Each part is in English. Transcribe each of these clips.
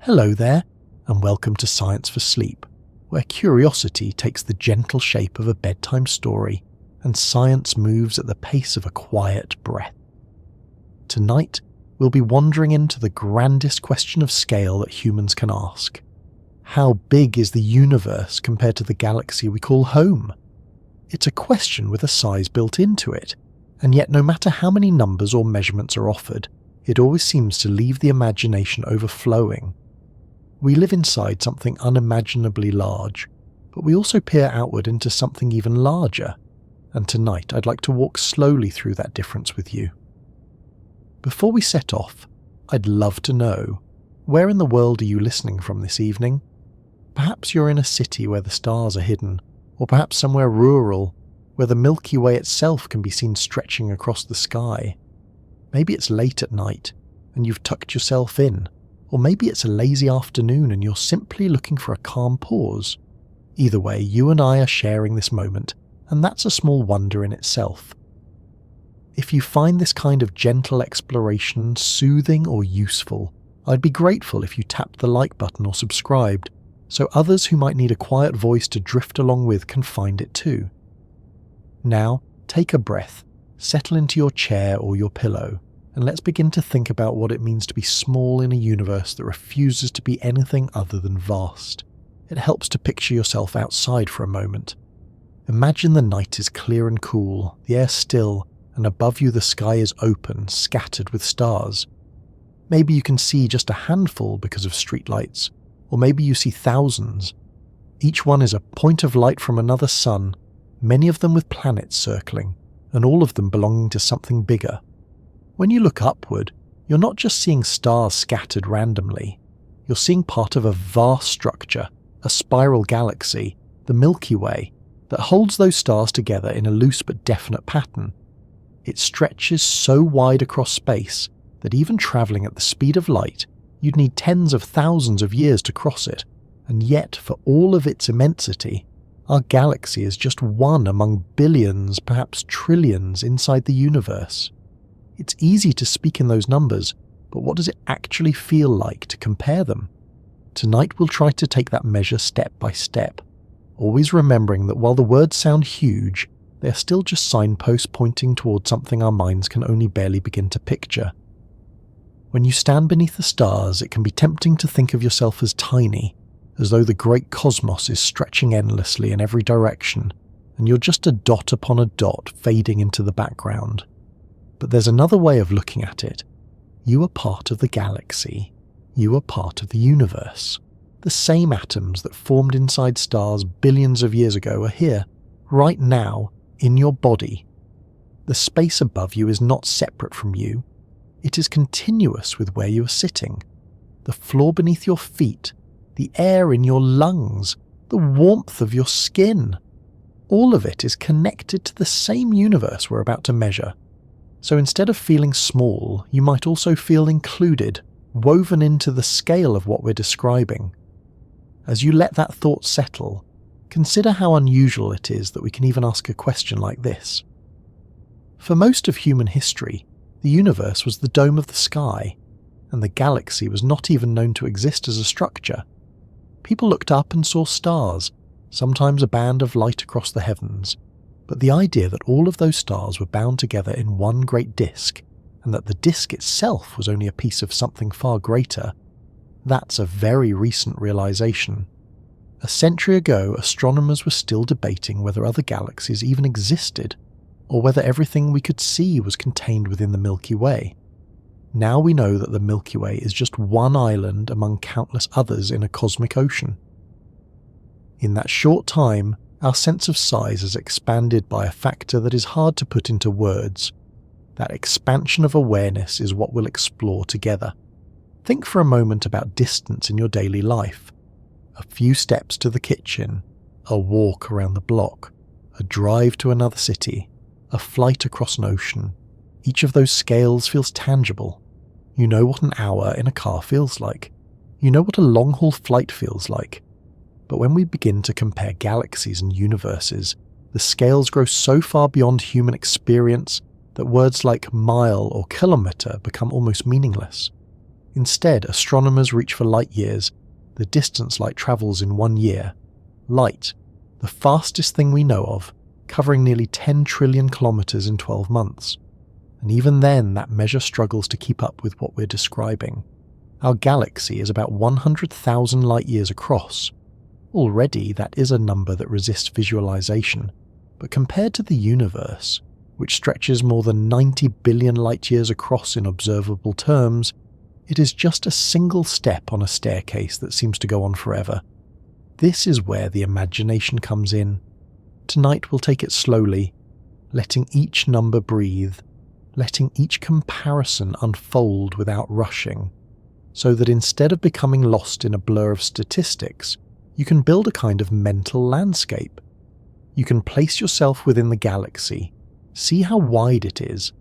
Hello there, and welcome to Science for Sleep, where curiosity takes the gentle shape of a bedtime story and science moves at the pace of a quiet breath. Tonight, we'll be wandering into the grandest question of scale that humans can ask. How big is the universe compared to the galaxy we call home? It's a question with a size built into it, and yet no matter how many numbers or measurements are offered, it always seems to leave the imagination overflowing. We live inside something unimaginably large, but we also peer outward into something even larger, and tonight I'd like to walk slowly through that difference with you. Before we set off, I'd love to know, where in the world are you listening from this evening? Perhaps you're in a city where the stars are hidden, or perhaps somewhere rural, where the Milky Way itself can be seen stretching across the sky. Maybe it's late at night, and you've tucked yourself in, or maybe it's a lazy afternoon and you're simply looking for a calm pause. Either way, you and I are sharing this moment, and that's a small wonder in itself. If you find this kind of gentle exploration soothing or useful, I'd be grateful if you tapped the like button or subscribed, so others who might need a quiet voice to drift along with can find it too. Now, take a breath, settle into your chair or your pillow, and let's begin to think about what it means to be small in a universe that refuses to be anything other than vast. It helps to picture yourself outside for a moment. Imagine the night is clear and cool, the air still, and above you the sky is open, scattered with stars. Maybe you can see just a handful because of streetlights, or maybe you see thousands. Each one is a point of light from another sun, many of them with planets circling, and all of them belonging to something bigger. When you look upward, you're not just seeing stars scattered randomly. You're seeing part of a vast structure, a spiral galaxy, the Milky Way, that holds those stars together in a loose but definite pattern. It stretches so wide across space that even travelling at the speed of light, you'd need tens of thousands of years to cross it, and yet for all of its immensity, our galaxy is just one among billions, perhaps trillions inside the universe. It's easy to speak in those numbers, but what does it actually feel like to compare them? Tonight we'll try to take that measure step by step, always remembering that while the words sound huge, they are still just signposts pointing towards something our minds can only barely begin to picture. When you stand beneath the stars, it can be tempting to think of yourself as tiny, as though the great cosmos is stretching endlessly in every direction, and you're just a dot upon a dot fading into the background. But there's another way of looking at it. You are part of the galaxy. You are part of the universe. The same atoms that formed inside stars billions of years ago are here, right now, in your body. The space above you is not separate from you. It is continuous with where you are sitting. The floor beneath your feet, the air in your lungs, the warmth of your skin. All of it is connected to the same universe we're about to measure. So instead of feeling small, you might also feel included, woven into the scale of what we're describing. As you let that thought settle, consider how unusual it is that we can even ask a question like this. For most of human history, the universe was the dome of the sky, and the galaxy was not even known to exist as a structure. People looked up and saw stars, sometimes a band of light across the heavens, but the idea that all of those stars were bound together in one great disk, and that the disk itself was only a piece of something far greater, that's a very recent realization. A century ago, astronomers were still debating whether other galaxies even existed, or whether everything we could see was contained within the Milky Way. Now we know that the Milky Way is just one island among countless others in a cosmic ocean. In that short time, our sense of size has expanded by a factor that is hard to put into words. That expansion of awareness is what we'll explore together. Think for a moment about distance in your daily life. A few steps to the kitchen, a walk around the block, a drive to another city, a flight across an ocean. Each of those scales feels tangible. You know what an hour in a car feels like. You know what a long-haul flight feels like. But when we begin to compare galaxies and universes, the scales grow so far beyond human experience that words like mile or kilometre become almost meaningless. Instead, astronomers reach for light years, the distance light travels in 1 year. Light, the fastest thing we know of, covering nearly 10 trillion kilometers in 12 months. And even then, that measure struggles to keep up with what we're describing. Our galaxy is about 100,000 light years across. Already, that is a number that resists visualization, but compared to the universe, which stretches more than 90 billion light years across in observable terms, it is just a single step on a staircase that seems to go on forever. This is where the imagination comes in. Tonight we'll take it slowly, letting each number breathe, letting each comparison unfold without rushing, so that instead of becoming lost in a blur of statistics, you can build a kind of mental landscape. You can place yourself within the galaxy, see how wide it is,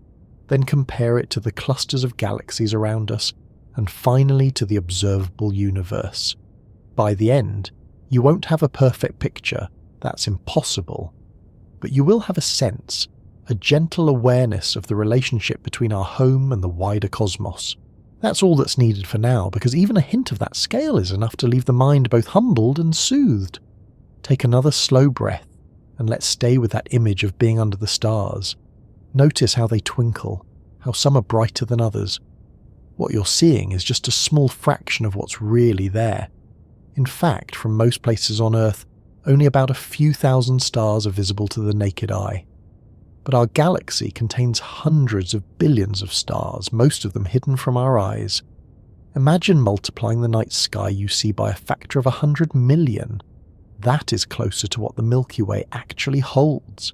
then compare it to the clusters of galaxies around us, and finally to the observable universe. By the end, you won't have a perfect picture, that's impossible, but you will have a sense, a gentle awareness of the relationship between our home and the wider cosmos. That's all that's needed for now, because even a hint of that scale is enough to leave the mind both humbled and soothed. Take another slow breath, and let's stay with that image of being under the stars. Notice how they twinkle, how some are brighter than others. What you're seeing is just a small fraction of what's really there. In fact, from most places on Earth, only about a few thousand stars are visible to the naked eye. But our galaxy contains hundreds of billions of stars, most of them hidden from our eyes. Imagine multiplying the night sky you see by a factor of 100 million. That is closer to what the Milky Way actually holds.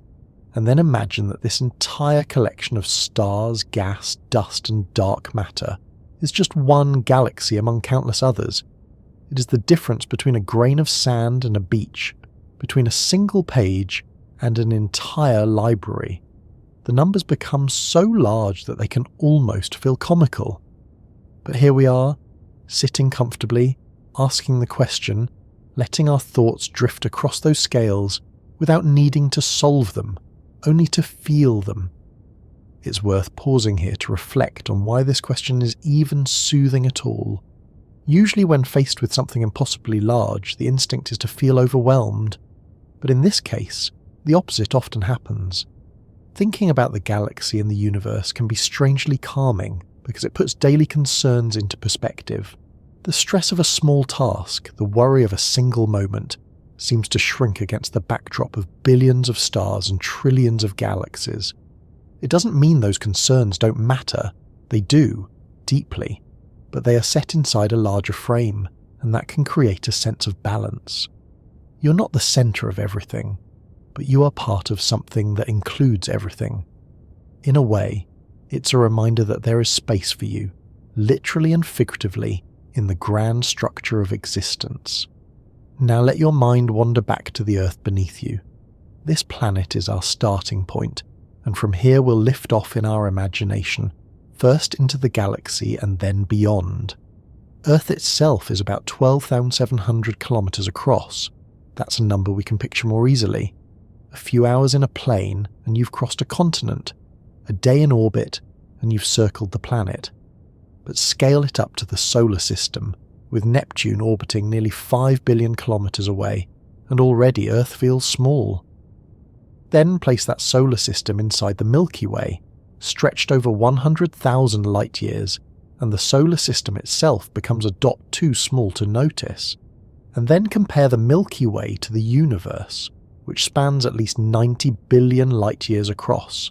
And then imagine that this entire collection of stars, gas, dust, and dark matter is just one galaxy among countless others. It is the difference between a grain of sand and a beach, between a single page and an entire library. The numbers become so large that they can almost feel comical. But here we are, sitting comfortably, asking the question, letting our thoughts drift across those scales without needing to solve them, only to feel them. It's worth pausing here to reflect on why this question is even soothing at all. Usually when faced with something impossibly large, the instinct is to feel overwhelmed. But in this case, the opposite often happens. Thinking about the galaxy and the universe can be strangely calming because it puts daily concerns into perspective. The stress of a small task, the worry of a single moment, seems to shrink against the backdrop of billions of stars and trillions of galaxies. It doesn't mean those concerns don't matter. They do, deeply. But they are set inside a larger frame, and that can create a sense of balance. You're not the center of everything, but you are part of something that includes everything. In a way, it's a reminder that there is space for you, literally and figuratively, in the grand structure of existence. Now let your mind wander back to the Earth beneath you. This planet is our starting point, and from here we'll lift off in our imagination, first into the galaxy and then beyond. Earth itself is about 12,700 kilometers across. That's a number we can picture more easily. A few hours in a plane and you've crossed a continent. A day in orbit and you've circled the planet. But scale it up to the solar system, with Neptune orbiting nearly 5 billion kilometers away, and already Earth feels small. Then place that solar system inside the Milky Way, stretched over 100,000 light years, and the solar system itself becomes a dot too small to notice. And then compare the Milky Way to the universe, which spans at least 90 billion light years across,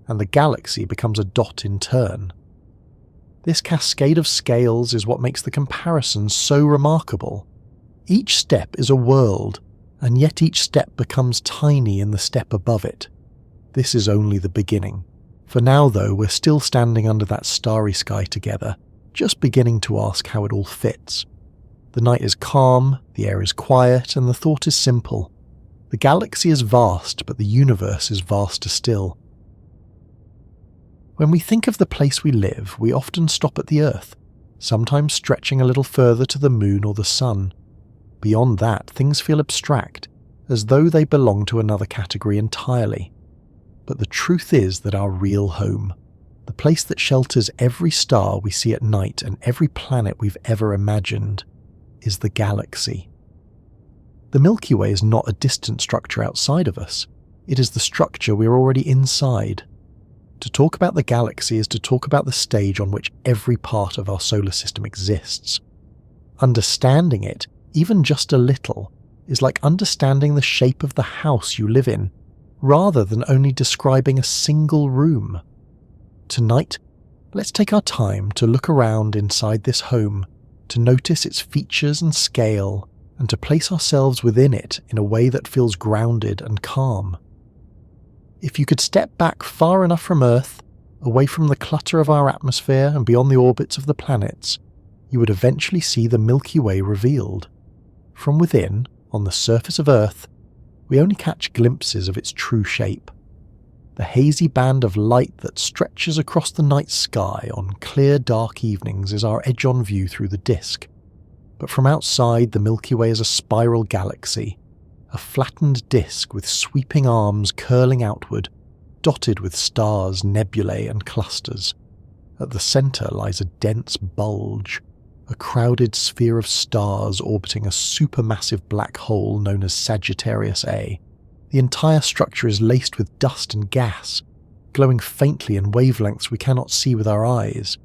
and the galaxy becomes a dot in turn. This cascade of scales is what makes the comparison so remarkable. Each step is a world, and yet each step becomes tiny in the step above it. This is only the beginning. For now, though, we're still standing under that starry sky together, just beginning to ask how it all fits. The night is calm, the air is quiet, and the thought is simple. The galaxy is vast, but the universe is vaster still. When we think of the place we live, we often stop at the Earth, sometimes stretching a little further to the moon or the sun. Beyond that, things feel abstract, as though they belong to another category entirely. But the truth is that our real home, the place that shelters every star we see at night and every planet we've ever imagined, is the galaxy. The Milky Way is not a distant structure outside of us. It is the structure we're already inside. To talk about the galaxy is to talk about the stage on which every part of our solar system exists. Understanding it, even just a little, is like understanding the shape of the house you live in, rather than only describing a single room. Tonight, let's take our time to look around inside this home, to notice its features and scale, and to place ourselves within it in a way that feels grounded and calm. If you could step back far enough from Earth, away from the clutter of our atmosphere and beyond the orbits of the planets, you would eventually see the Milky Way revealed. From within, on the surface of Earth, we only catch glimpses of its true shape. The hazy band of light that stretches across the night sky on clear, dark evenings is our edge-on view through the disk. But from outside, the Milky Way is a spiral galaxy, a flattened disk with sweeping arms curling outward, dotted with stars, nebulae, and clusters. At the centre lies a dense bulge, a crowded sphere of stars orbiting a supermassive black hole known as Sagittarius A. The entire structure is laced with dust and gas, glowing faintly in wavelengths we cannot see with our eyes.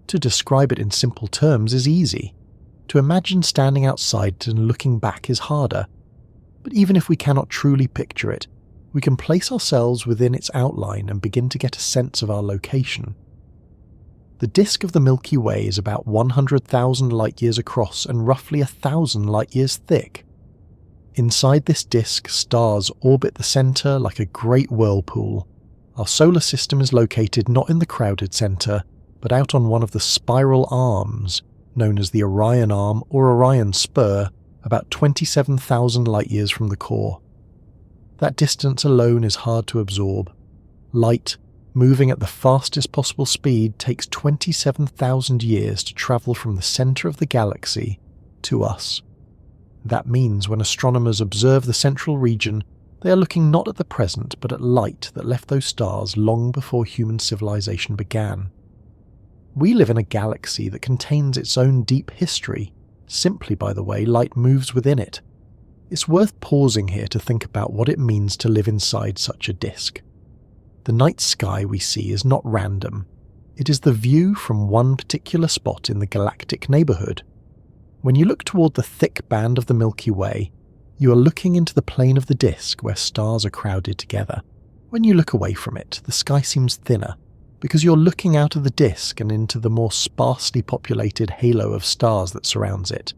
To describe it in simple terms is easy. To imagine standing outside and looking back is harder. But even if we cannot truly picture it, we can place ourselves within its outline and begin to get a sense of our location. The disk of the Milky Way is about 100,000 light-years across and roughly 1,000 light-years thick. Inside this disk, stars orbit the centre like a great whirlpool. Our solar system is located not in the crowded centre, but out on one of the spiral arms, known as the Orion Arm or Orion Spur, about 27,000 light-years from the core. That distance alone is hard to absorb. Light, moving at the fastest possible speed, takes 27,000 years to travel from the centre of the galaxy to us. That means when astronomers observe the central region, they are looking not at the present but at light that left those stars long before human civilization began. We live in a galaxy that contains its own deep history, simply by the way light moves within it. It's worth pausing here to think about what it means to live inside such a disk. The night sky we see is not random. It is the view from one particular spot in the galactic neighbourhood. When you look toward the thick band of the Milky Way, you are looking into the plane of the disk where stars are crowded together. When you look away from it, the sky seems thinner, because you're looking out of the disk and into the more sparsely populated halo of stars that surrounds it.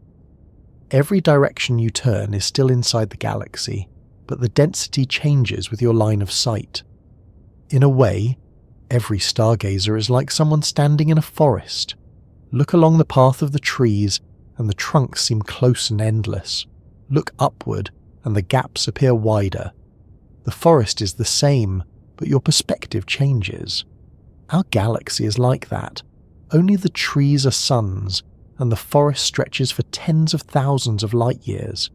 Every direction you turn is still inside the galaxy, but the density changes with your line of sight. In a way, every stargazer is like someone standing in a forest. Look along the path of the trees, and the trunks seem close and endless. Look upward, and the gaps appear wider. The forest is the same, but your perspective changes. Our galaxy is like that. Only the trees are suns, and the forest stretches for tens of thousands of light-years.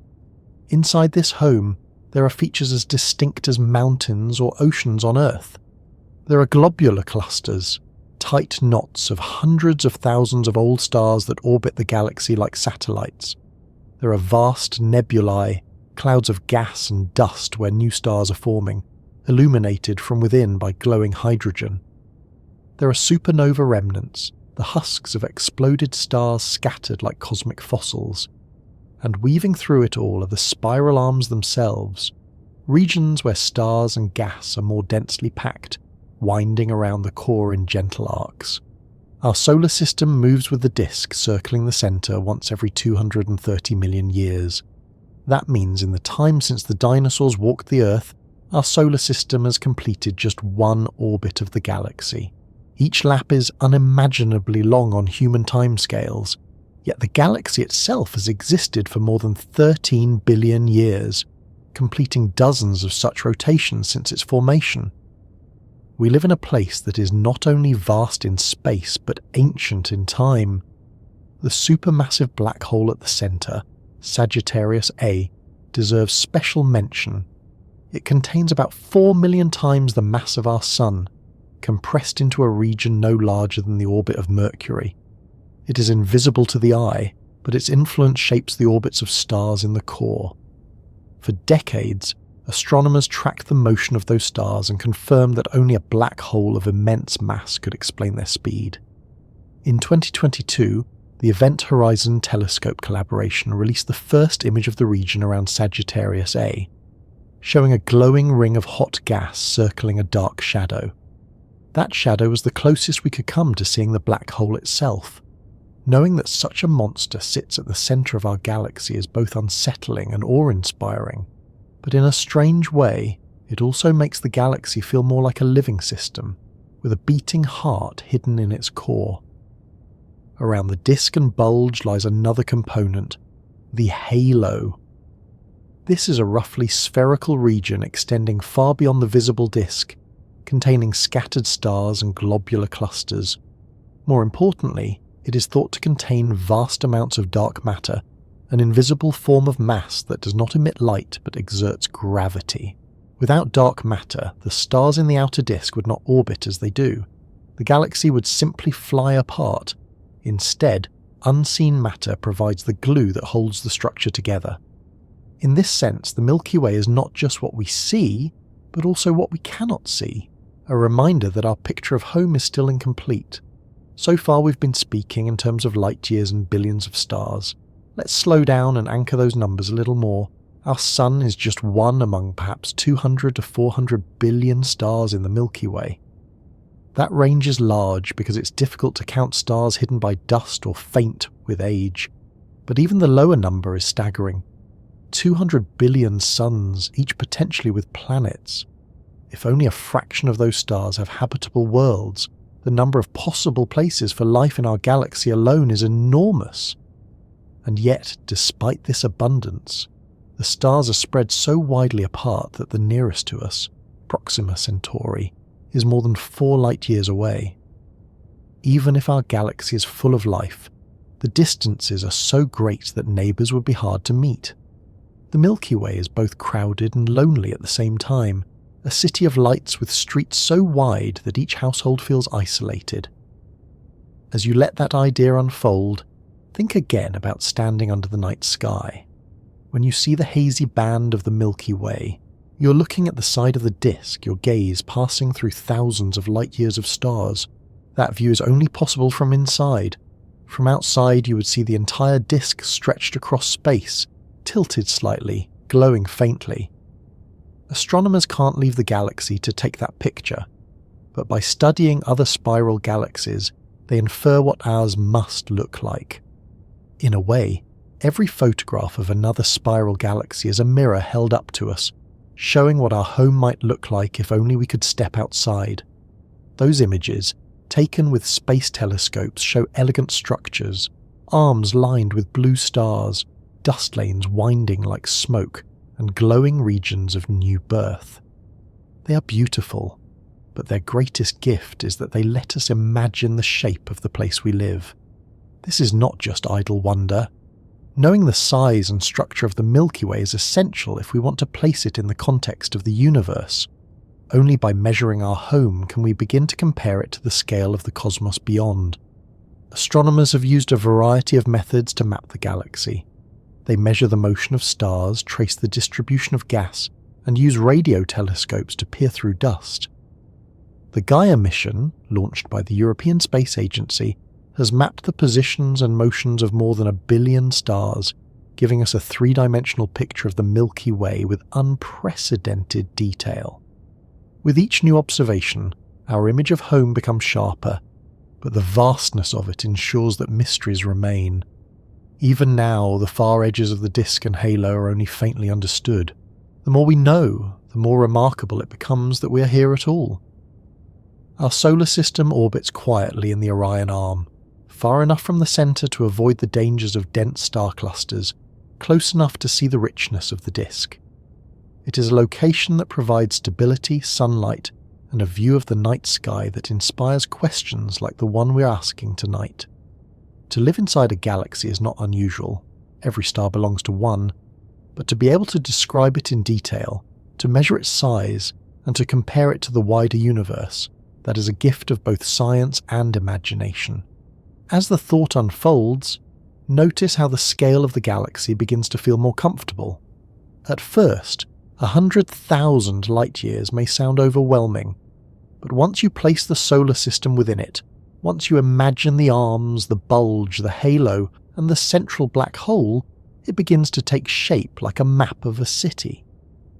Inside this home, there are features as distinct as mountains or oceans on Earth. There are globular clusters, tight knots of hundreds of thousands of old stars that orbit the galaxy like satellites. There are vast nebulae, clouds of gas and dust where new stars are forming, illuminated from within by glowing hydrogen. There are supernova remnants, the husks of exploded stars scattered like cosmic fossils. And weaving through it all are the spiral arms themselves, regions where stars and gas are more densely packed, winding around the core in gentle arcs. Our solar system moves with the disk circling the centre once every 230 million years. That means in the time since the dinosaurs walked the Earth, our solar system has completed just one orbit of the galaxy. Each lap is unimaginably long on human timescales, yet the galaxy itself has existed for more than 13 billion years, completing dozens of such rotations since its formation. We live in a place that is not only vast in space but ancient in time. The supermassive black hole at the centre, Sagittarius A, deserves special mention. It contains about 4 million times the mass of our Sun. compressed into a region no larger than the orbit of Mercury. It is invisible to the eye, but its influence shapes the orbits of stars in the core. For decades, astronomers tracked the motion of those stars and confirmed that only a black hole of immense mass could explain their speed. In 2022, the Event Horizon Telescope collaboration released the first image of the region around Sagittarius A, showing a glowing ring of hot gas circling a dark shadow. That shadow was the closest we could come to seeing the black hole itself. Knowing that such a monster sits at the centre of our galaxy is both unsettling and awe-inspiring, but in a strange way, it also makes the galaxy feel more like a living system, with a beating heart hidden in its core. Around the disk and bulge lies another component, the halo. This is a roughly spherical region extending far beyond the visible disk, containing scattered stars and globular clusters. More importantly, it is thought to contain vast amounts of dark matter, an invisible form of mass that does not emit light but exerts gravity. Without dark matter, the stars in the outer disk would not orbit as they do. The galaxy would simply fly apart. Instead, unseen matter provides the glue that holds the structure together. In this sense, the Milky Way is not just what we see, but also what we cannot see, a reminder that our picture of home is still incomplete. So far we've been speaking in terms of light years and billions of stars. Let's slow down and anchor those numbers a little more. Our Sun is just one among perhaps 200 to 400 billion stars in the Milky Way. That range is large because it's difficult to count stars hidden by dust or faint with age. But even the lower number is staggering. 200 billion suns, each potentially with planets. If only a fraction of those stars have habitable worlds, the number of possible places for life in our galaxy alone is enormous. And yet, despite this abundance, the stars are spread so widely apart that the nearest to us, Proxima Centauri, is more than 4 light-years away. Even if our galaxy is full of life, the distances are so great that neighbours would be hard to meet. The Milky Way is both crowded and lonely at the same time, a city of lights with streets so wide that each household feels isolated. As you let that idea unfold, think again about standing under the night sky. When you see the hazy band of the Milky Way, you're looking at the side of the disk, your gaze passing through thousands of light-years of stars. That view is only possible from inside. From outside you would see the entire disk stretched across space, tilted slightly, glowing faintly. Astronomers can't leave the galaxy to take that picture, but by studying other spiral galaxies, they infer what ours must look like. In a way, every photograph of another spiral galaxy is a mirror held up to us, showing what our home might look like if only we could step outside. Those images, taken with space telescopes, show elegant structures, arms lined with blue stars, dust lanes winding like smoke, and glowing regions of new birth. They are beautiful, but their greatest gift is that they let us imagine the shape of the place we live. This is not just idle wonder. Knowing the size and structure of the Milky Way is essential if we want to place it in the context of the universe. Only by measuring our home can we begin to compare it to the scale of the cosmos beyond. Astronomers have used a variety of methods to map the galaxy. They measure the motion of stars, trace the distribution of gas, and use radio telescopes to peer through dust. The Gaia mission, launched by the European Space Agency, has mapped the positions and motions of more than 1 billion stars, giving us a 3-dimensional picture of the Milky Way with unprecedented detail. With each new observation, our image of home becomes sharper, but the vastness of it ensures that mysteries remain. Even now, the far edges of the disk and halo are only faintly understood. The more we know, the more remarkable it becomes that we are here at all. Our solar system orbits quietly in the Orion Arm, far enough from the centre to avoid the dangers of dense star clusters, close enough to see the richness of the disk. It is a location that provides stability, sunlight, and a view of the night sky that inspires questions like the one we're asking tonight. To live inside a galaxy is not unusual, every star belongs to one, but to be able to describe it in detail, to measure its size, and to compare it to the wider universe, that is a gift of both science and imagination. As the thought unfolds, notice how the scale of the galaxy begins to feel more comfortable. At first, 100,000 light-years may sound overwhelming, but once you place the solar system within it, once you imagine the arms, the bulge, the halo, and the central black hole, it begins to take shape like a map of a city.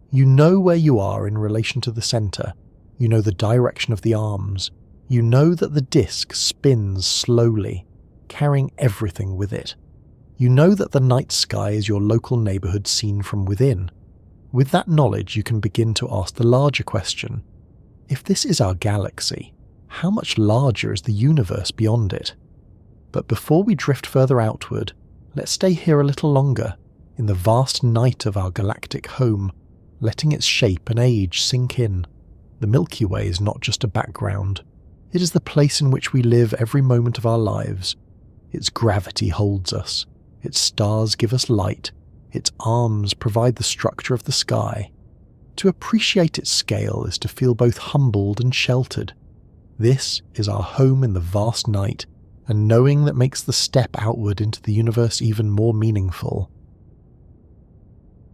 You know where you are in relation to the centre. You know the direction of the arms. You know that the disk spins slowly, carrying everything with it. You know that the night sky is your local neighbourhood seen from within. With that knowledge, you can begin to ask the larger question: if this is our galaxy, how much larger is the universe beyond it? But before we drift further outward, let's stay here a little longer, in the vast night of our galactic home, letting its shape and age sink in. The Milky Way is not just a background. It is the place in which we live every moment of our lives. Its gravity holds us. Its stars give us light. Its arms provide the structure of the sky. To appreciate its scale is to feel both humbled and sheltered. This is our home in the vast night, and knowing that makes the step outward into the universe even more meaningful.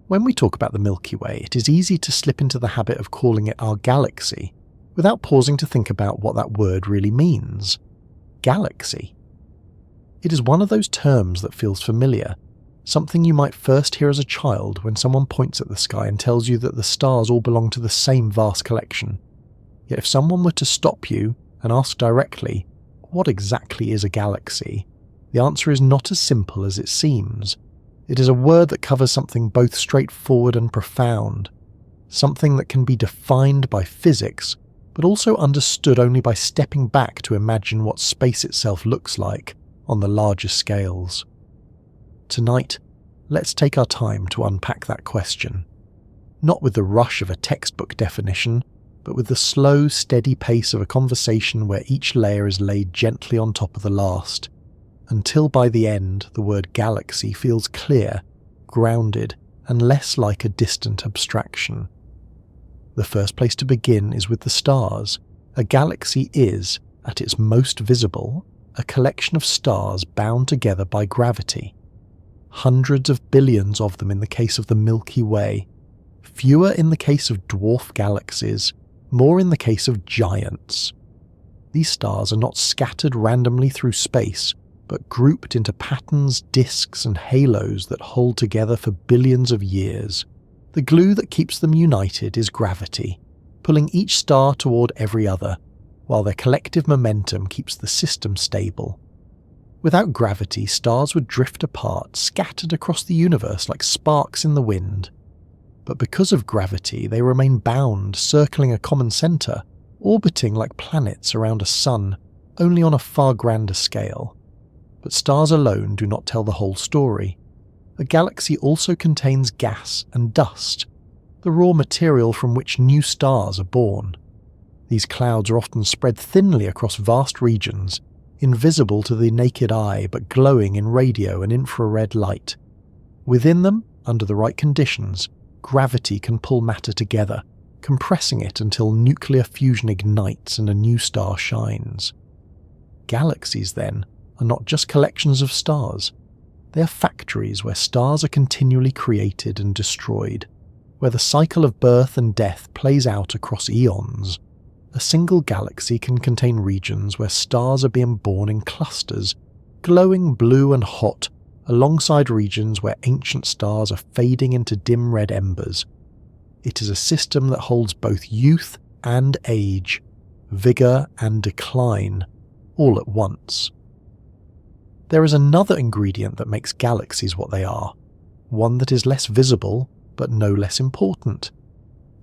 When we talk about the Milky Way, it is easy to slip into the habit of calling it our galaxy, without pausing to think about what that word really means. Galaxy. It is one of those terms that feels familiar, something you might first hear as a child when someone points at the sky and tells you that the stars all belong to the same vast collection. Yet if someone were to stop you and ask directly, what exactly is a galaxy? The answer is not as simple as it seems. It is a word that covers something both straightforward and profound, something that can be defined by physics, but also understood only by stepping back to imagine what space itself looks like on the larger scales. Tonight, let's take our time to unpack that question. Not with the rush of a textbook definition, but with the slow, steady pace of a conversation where each layer is laid gently on top of the last, until by the end the word galaxy feels clear, grounded, and less like a distant abstraction. The first place to begin is with the stars. A galaxy is, at its most visible, a collection of stars bound together by gravity. Hundreds of billions of them in the case of the Milky Way, fewer in the case of dwarf galaxies, more in the case of giants. These stars are not scattered randomly through space, but grouped into patterns, disks, and halos that hold together for billions of years. The glue that keeps them united is gravity, pulling each star toward every other, while their collective momentum keeps the system stable. Without gravity, stars would drift apart, scattered across the universe like sparks in the wind. But because of gravity, they remain bound, circling a common centre, orbiting like planets around a sun, only on a far grander scale. But stars alone do not tell the whole story. A galaxy also contains gas and dust, the raw material from which new stars are born. These clouds are often spread thinly across vast regions, invisible to the naked eye but glowing in radio and infrared light. Within them, under the right conditions, gravity can pull matter together, compressing it until nuclear fusion ignites and a new star shines. Galaxies, then, are not just collections of stars. They are factories where stars are continually created and destroyed, where the cycle of birth and death plays out across eons. A single galaxy can contain regions where stars are being born in clusters, glowing blue and hot, alongside regions where ancient stars are fading into dim red embers. It is a system that holds both youth and age, vigour and decline, all at once. There is another ingredient that makes galaxies what they are, one that is less visible but no less important.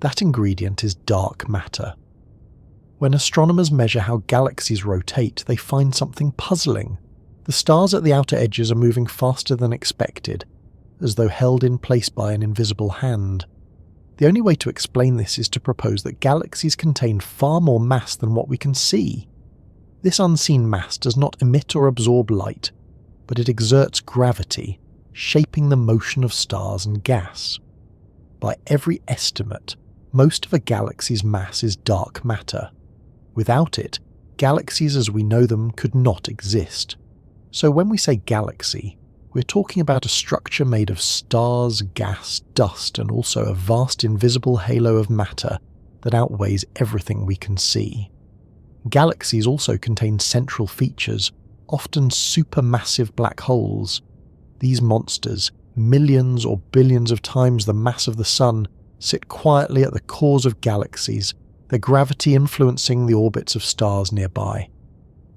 That ingredient is dark matter. When astronomers measure how galaxies rotate, they find something puzzling. The stars at the outer edges are moving faster than expected, as though held in place by an invisible hand. The only way to explain this is to propose that galaxies contain far more mass than what we can see. This unseen mass does not emit or absorb light, but it exerts gravity, shaping the motion of stars and gas. By every estimate, most of a galaxy's mass is dark matter. Without it, galaxies as we know them could not exist. So when we say galaxy, we're talking about a structure made of stars, gas, dust, and also a vast invisible halo of matter that outweighs everything we can see. Galaxies also contain central features, often supermassive black holes. These monsters, millions or billions of times the mass of the Sun, sit quietly at the cores of galaxies, their gravity influencing the orbits of stars nearby.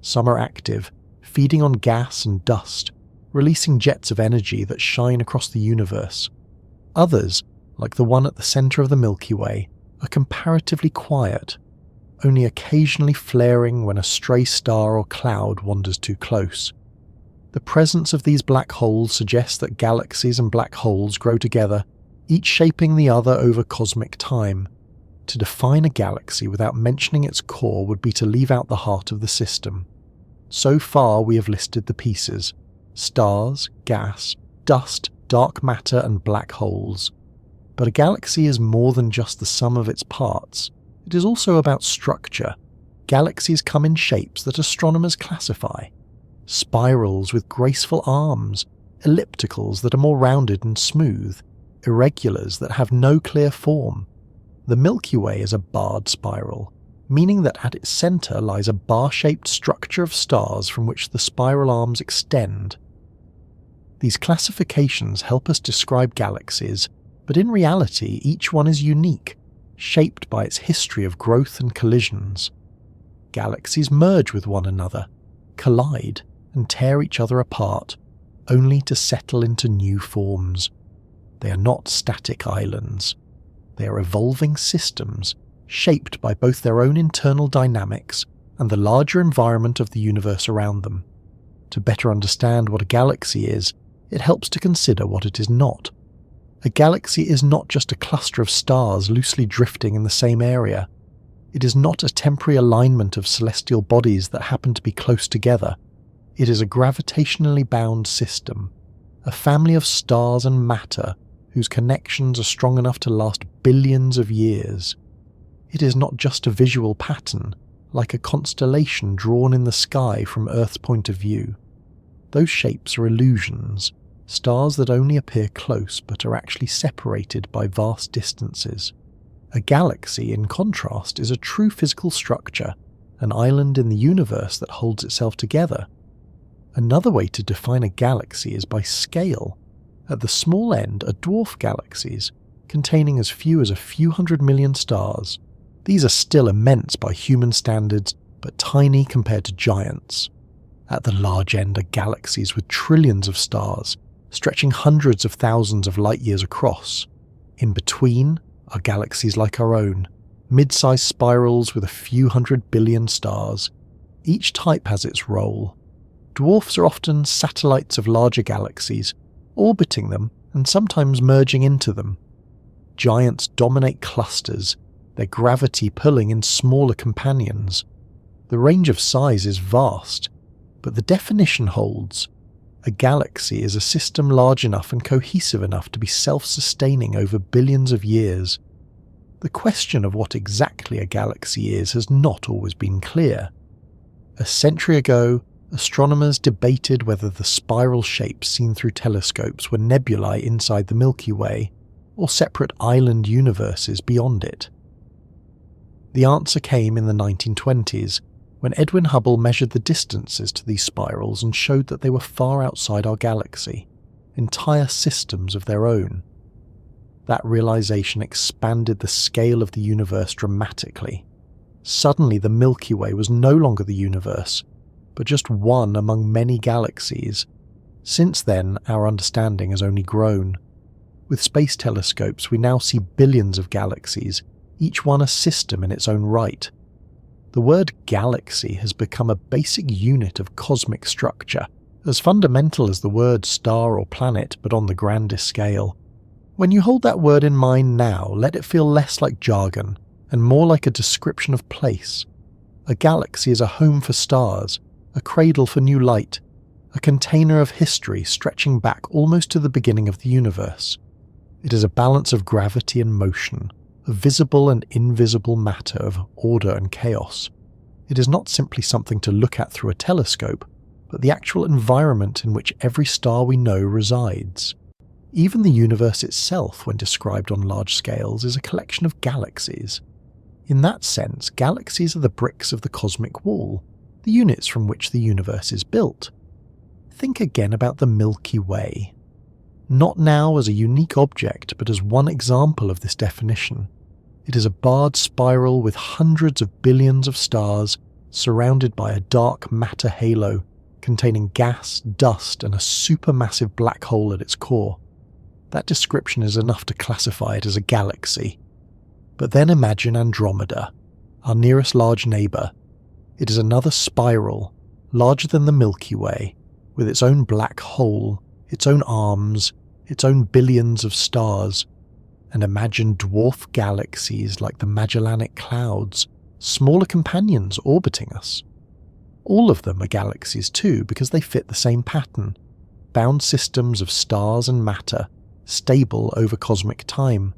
Some are active, feeding on gas and dust, releasing jets of energy that shine across the universe. Others, like the one at the center of the Milky Way, are comparatively quiet, only occasionally flaring when a stray star or cloud wanders too close. The presence of these black holes suggests that galaxies and black holes grow together, each shaping the other over cosmic time. To define a galaxy without mentioning its core would be to leave out the heart of the system. So far we have listed the pieces: stars, gas, dust, dark matter, and black holes. But a galaxy is more than just the sum of its parts. It is also about structure. Galaxies come in shapes that astronomers classify: spirals with graceful arms, ellipticals that are more rounded and smooth, irregulars that have no clear form. The Milky Way is a barred spiral, meaning that at its center lies a bar-shaped structure of stars from which the spiral arms extend. These classifications help us describe galaxies, but in reality each one is unique, shaped by its history of growth and collisions. Galaxies merge with one another, collide, and tear each other apart, only to settle into new forms. They are not static islands. They are evolving systems, shaped by both their own internal dynamics and the larger environment of the universe around them. To better understand what a galaxy is, it helps to consider what it is not. A galaxy is not just a cluster of stars loosely drifting in the same area. It is not a temporary alignment of celestial bodies that happen to be close together. It is a gravitationally bound system, a family of stars and matter whose connections are strong enough to last billions of years. It is not just a visual pattern, like a constellation drawn in the sky from Earth's point of view. Those shapes are illusions, stars that only appear close but are actually separated by vast distances. A galaxy, in contrast, is a true physical structure, an island in the universe that holds itself together. Another way to define a galaxy is by scale. At the small end are dwarf galaxies, containing as few as a few 100 million stars. These are still immense by human standards, but tiny compared to giants. At the large end are galaxies with trillions of stars, stretching hundreds of thousands of light-years across. In between are galaxies like our own, mid-sized spirals with a few 100 billion stars. Each type has its role. Dwarfs are often satellites of larger galaxies, orbiting them and sometimes merging into them. Giants dominate clusters, their gravity pulling in smaller companions. The range of size is vast, but the definition holds. A galaxy is a system large enough and cohesive enough to be self-sustaining over billions of years. The question of what exactly a galaxy is has not always been clear. A century ago, astronomers debated whether the spiral shapes seen through telescopes were nebulae inside the Milky Way, or separate island universes beyond it. The answer came in the 1920s, when Edwin Hubble measured the distances to these spirals and showed that they were far outside our galaxy, entire systems of their own. That realization expanded the scale of the universe dramatically. Suddenly the Milky Way was no longer the universe, but just one among many galaxies. Since then, our understanding has only grown. With space telescopes, we now see billions of galaxies, each one a system in its own right. The word galaxy has become a basic unit of cosmic structure, as fundamental as the word star or planet, but on the grandest scale. When you hold that word in mind now, let it feel less like jargon, and more like a description of place. A galaxy is a home for stars, a cradle for new light, a container of history stretching back almost to the beginning of the universe. It is a balance of gravity and motion, of visible and invisible matter, of order and chaos. It is not simply something to look at through a telescope, but the actual environment in which every star we know resides. Even the universe itself, when described on large scales, is a collection of galaxies. In that sense, galaxies are the bricks of the cosmic wall, the units from which the universe is built. Think again about the Milky Way. Not now as a unique object, but as one example of this definition. It is a barred spiral with hundreds of billions of stars surrounded by a dark matter halo containing gas, dust, and a supermassive black hole at its core. That description is enough to classify it as a galaxy. But then imagine Andromeda, our nearest large neighbour. It is another spiral, larger than the Milky Way, with its own black hole, its own arms, its own billions of stars. And imagine dwarf galaxies like the Magellanic Clouds, smaller companions orbiting us. All of them are galaxies too, because they fit the same pattern, bound systems of stars and matter, stable over cosmic time.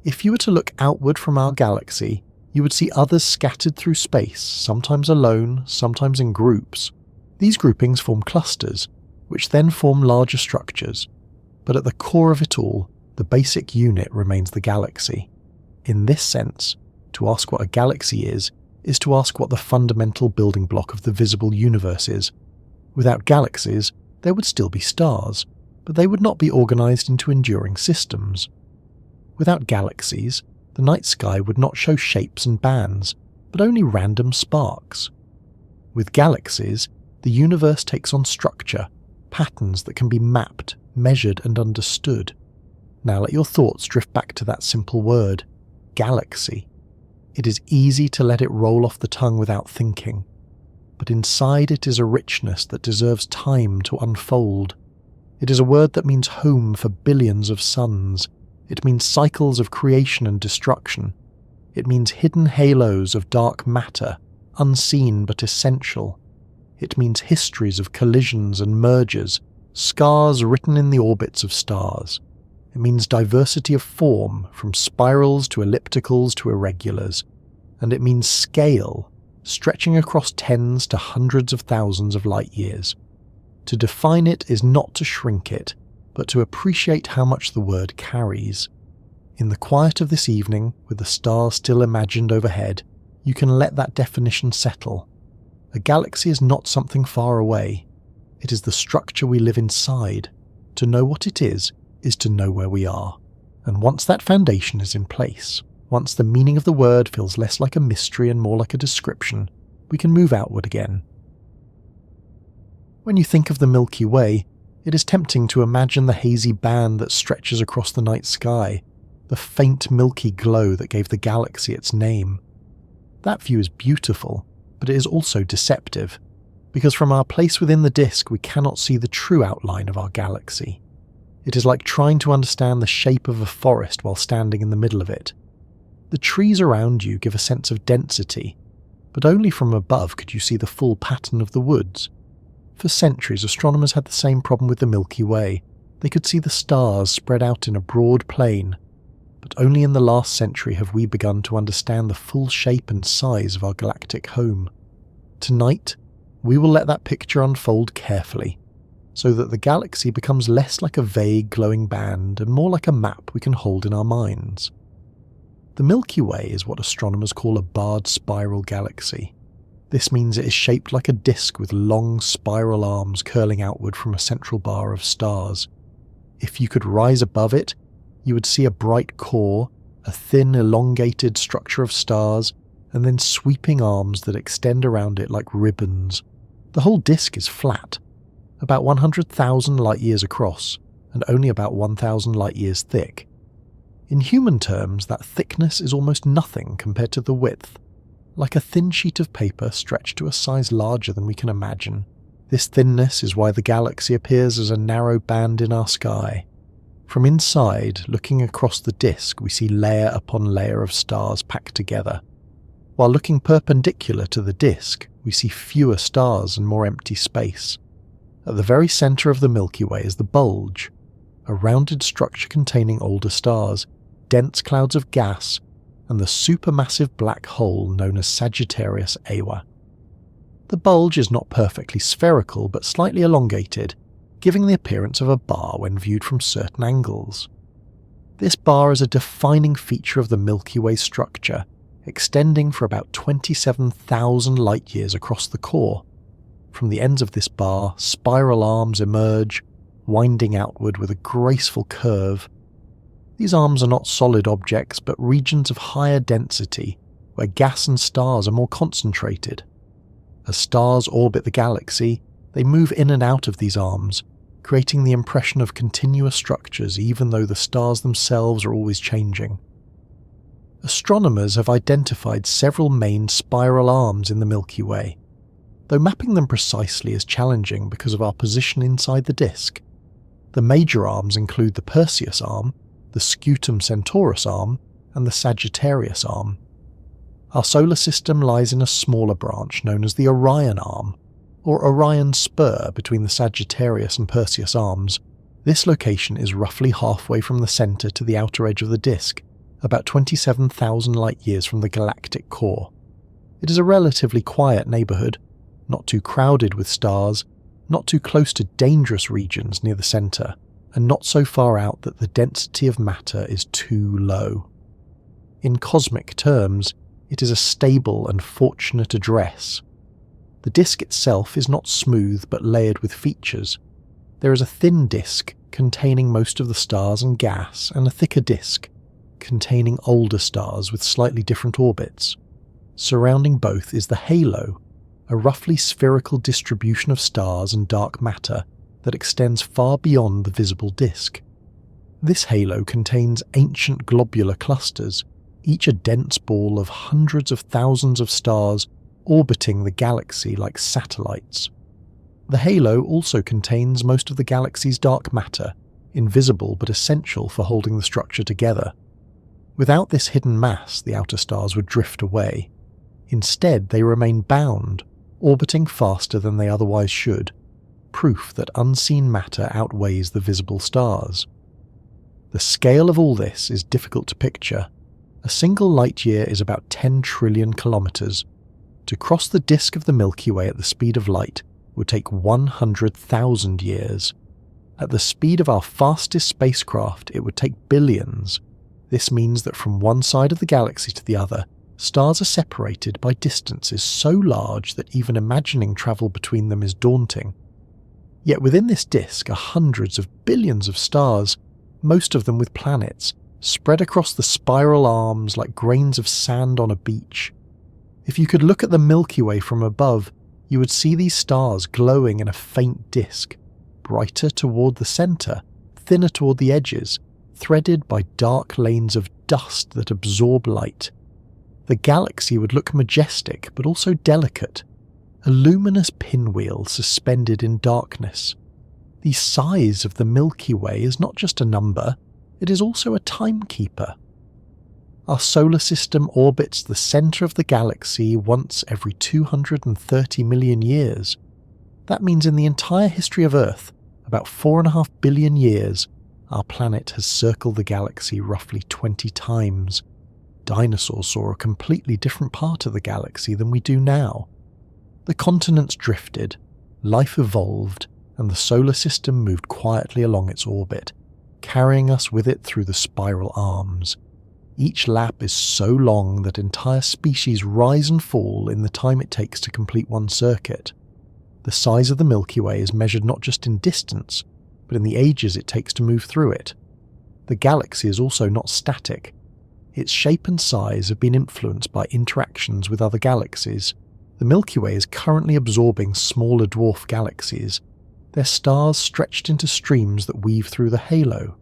If you were to look outward from our galaxy, you would see others scattered through space, sometimes alone, sometimes in groups. These groupings form clusters, which then form larger structures. But at the core of it all, the basic unit remains the galaxy. In this sense, to ask what a galaxy is to ask what the fundamental building block of the visible universe is. Without galaxies, there would still be stars, but they would not be organized into enduring systems. Without galaxies, the night sky would not show shapes and bands, but only random sparks. With galaxies, the universe takes on structure, patterns that can be mapped, measured, and understood. Now let your thoughts drift back to that simple word, galaxy. It is easy to let it roll off the tongue without thinking, but inside it is a richness that deserves time to unfold. It is a word that means home for billions of suns. It means cycles of creation and destruction. It means hidden halos of dark matter, unseen but essential. It means histories of collisions and mergers, scars written in the orbits of stars. It means diversity of form, from spirals to ellipticals to irregulars. And it means scale, stretching across tens to hundreds of thousands of light years. To define it is not to shrink it, but to appreciate how much the word carries. In the quiet of this evening, with the stars still imagined overhead, you can let that definition settle. A galaxy is not something far away. It is the structure we live inside. To know what it is to know where we are. And once that foundation is in place, once the meaning of the word feels less like a mystery and more like a description, we can move outward again. When you think of the Milky Way, it is tempting to imagine the hazy band that stretches across the night sky, the faint milky glow that gave the galaxy its name. That view is beautiful, but it is also deceptive, because from our place within the disk we cannot see the true outline of our galaxy. It is like trying to understand the shape of a forest while standing in the middle of it. The trees around you give a sense of density, but only from above could you see the full pattern of the woods. For centuries, astronomers had the same problem with the Milky Way. They could see the stars spread out in a broad plain, but only in the last century have we begun to understand the full shape and size of our galactic home. Tonight, we will let that picture unfold carefully, so that the galaxy becomes less like a vague glowing band and more like a map we can hold in our minds. The Milky Way is what astronomers call a barred spiral galaxy. This means it is shaped like a disk with long spiral arms curling outward from a central bar of stars. If you could rise above it, you would see a bright core, a thin elongated structure of stars, and then sweeping arms that extend around it like ribbons. The whole disk is flat, about 100,000 light-years across, and only about 1,000 light-years thick. In human terms, that thickness is almost nothing compared to the width, like a thin sheet of paper stretched to a size larger than we can imagine. This thinness is why the galaxy appears as a narrow band in our sky. From inside, looking across the disk, we see layer upon layer of stars packed together. While looking perpendicular to the disk, we see fewer stars and more empty space. At the very centre of the Milky Way is the bulge, a rounded structure containing older stars, dense clouds of gas, and the supermassive black hole known as Sagittarius Awa. The bulge is not perfectly spherical but slightly elongated, giving the appearance of a bar when viewed from certain angles. This bar is a defining feature of the Milky Way structure, extending for about 27,000 light-years across the core. From the ends of this bar, spiral arms emerge, winding outward with a graceful curve. These arms are not solid objects, but regions of higher density, where gas and stars are more concentrated. As stars orbit the galaxy, they move in and out of these arms, creating the impression of continuous structures even though the stars themselves are always changing. Astronomers have identified several main spiral arms in the Milky Way, though mapping them precisely is challenging because of our position inside the disk. The major arms include the Perseus arm, the Scutum Centaurus arm, and the Sagittarius arm. Our solar system lies in a smaller branch known as the Orion arm, or Orion spur between the Sagittarius and Perseus arms. This location is roughly halfway from the centre to the outer edge of the disk, about 27,000 light-years from the galactic core. It is a relatively quiet neighbourhood, not too crowded with stars, not too close to dangerous regions near the centre, and not so far out that the density of matter is too low. In cosmic terms, it is a stable and fortunate address. The disk itself is not smooth but layered with features. There is a thin disk containing most of the stars and gas, and a thicker disk containing older stars with slightly different orbits. Surrounding both is the halo, a roughly spherical distribution of stars and dark matter that extends far beyond the visible disk. This halo contains ancient globular clusters, each a dense ball of hundreds of thousands of stars orbiting the galaxy like satellites. The halo also contains most of the galaxy's dark matter, invisible but essential for holding the structure together. Without this hidden mass, the outer stars would drift away. Instead, they remain bound, orbiting faster than they otherwise should, proof that unseen matter outweighs the visible stars. The scale of all this is difficult to picture. A single light-year is about 10 trillion kilometers. To cross the disk of the Milky Way at the speed of light would take 100,000 years. At the speed of our fastest spacecraft, it would take billions. This means that from one side of the galaxy to the other, stars are separated by distances so large that even imagining travel between them is daunting. Yet within this disk are hundreds of billions of stars, most of them with planets, spread across the spiral arms like grains of sand on a beach. If you could look at the Milky Way from above, you would see these stars glowing in a faint disk, brighter toward the centre, thinner toward the edges, threaded by dark lanes of dust that absorb light. The galaxy would look majestic but also delicate, a luminous pinwheel suspended in darkness. The size of the Milky Way is not just a number, it is also a timekeeper. Our solar system orbits the centre of the galaxy once every 230 million years. That means in the entire history of Earth, about 4.5 billion years, our planet has circled the galaxy roughly 20 times. Dinosaurs saw a completely different part of the galaxy than we do now. The continents drifted, life evolved, and the solar system moved quietly along its orbit, carrying us with it through the spiral arms. Each lap is so long that entire species rise and fall in the time it takes to complete one circuit. The size of the Milky Way is measured not just in distance, but in the ages it takes to move through it. The galaxy is also not static. Its shape and size have been influenced by interactions with other galaxies. The Milky Way is currently absorbing smaller dwarf galaxies, their stars stretched into streams that weave through the halo.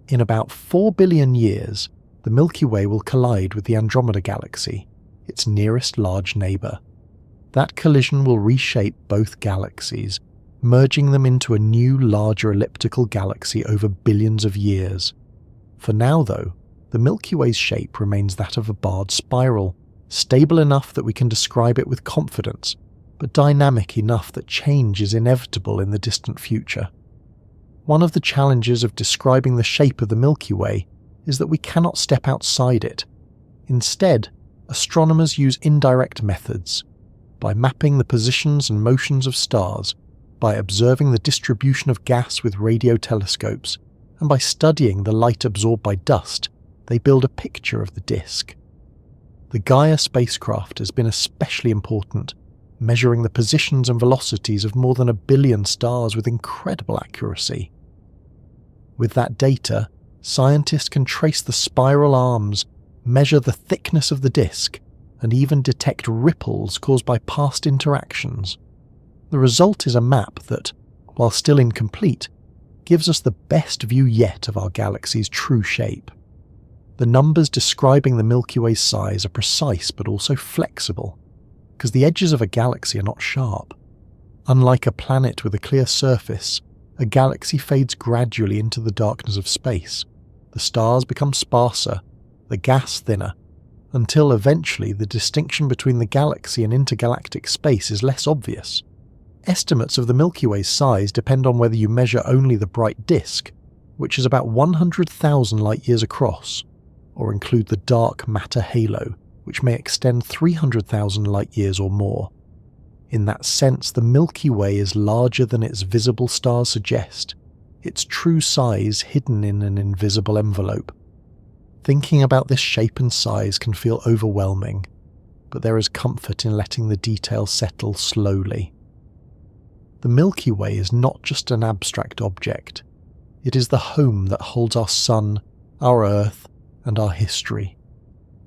In about 4 billion years, the Milky Way will collide with the Andromeda Galaxy, its nearest large neighbour. That collision will reshape both galaxies, merging them into a new, larger elliptical galaxy over billions of years. For now, though, the Milky Way's shape remains that of a barred spiral, stable enough that we can describe it with confidence, but dynamic enough that change is inevitable in the distant future. One of the challenges of describing the shape of the Milky Way is that we cannot step outside it. Instead, astronomers use indirect methods. by mapping the positions and motions of stars, by observing the distribution of gas with radio telescopes, and by studying the light absorbed by dust, they build a picture of the disk. The Gaia spacecraft has been especially important, measuring the positions and velocities of more than 1 billion stars with incredible accuracy. With that data, scientists can trace the spiral arms, measure the thickness of the disk, and even detect ripples caused by past interactions. The result is a map that, while still incomplete, gives us the best view yet of our galaxy's true shape. The numbers describing the Milky Way's size are precise but also flexible, because the edges of a galaxy are not sharp. Unlike a planet with a clear surface, a galaxy fades gradually into the darkness of space. The stars become sparser, the gas thinner, until eventually the distinction between the galaxy and intergalactic space is less obvious. Estimates of the Milky Way's size depend on whether you measure only the bright disk, which is about 100,000 light-years across, or include the dark matter halo, which may extend 300,000 light-years or more. In that sense, the Milky Way is larger than its visible stars suggest, its true size hidden in an invisible envelope. Thinking about this shape and size can feel overwhelming, but there is comfort in letting the details settle slowly. The Milky Way is not just an abstract object. It is the home that holds our Sun, our Earth, and our history.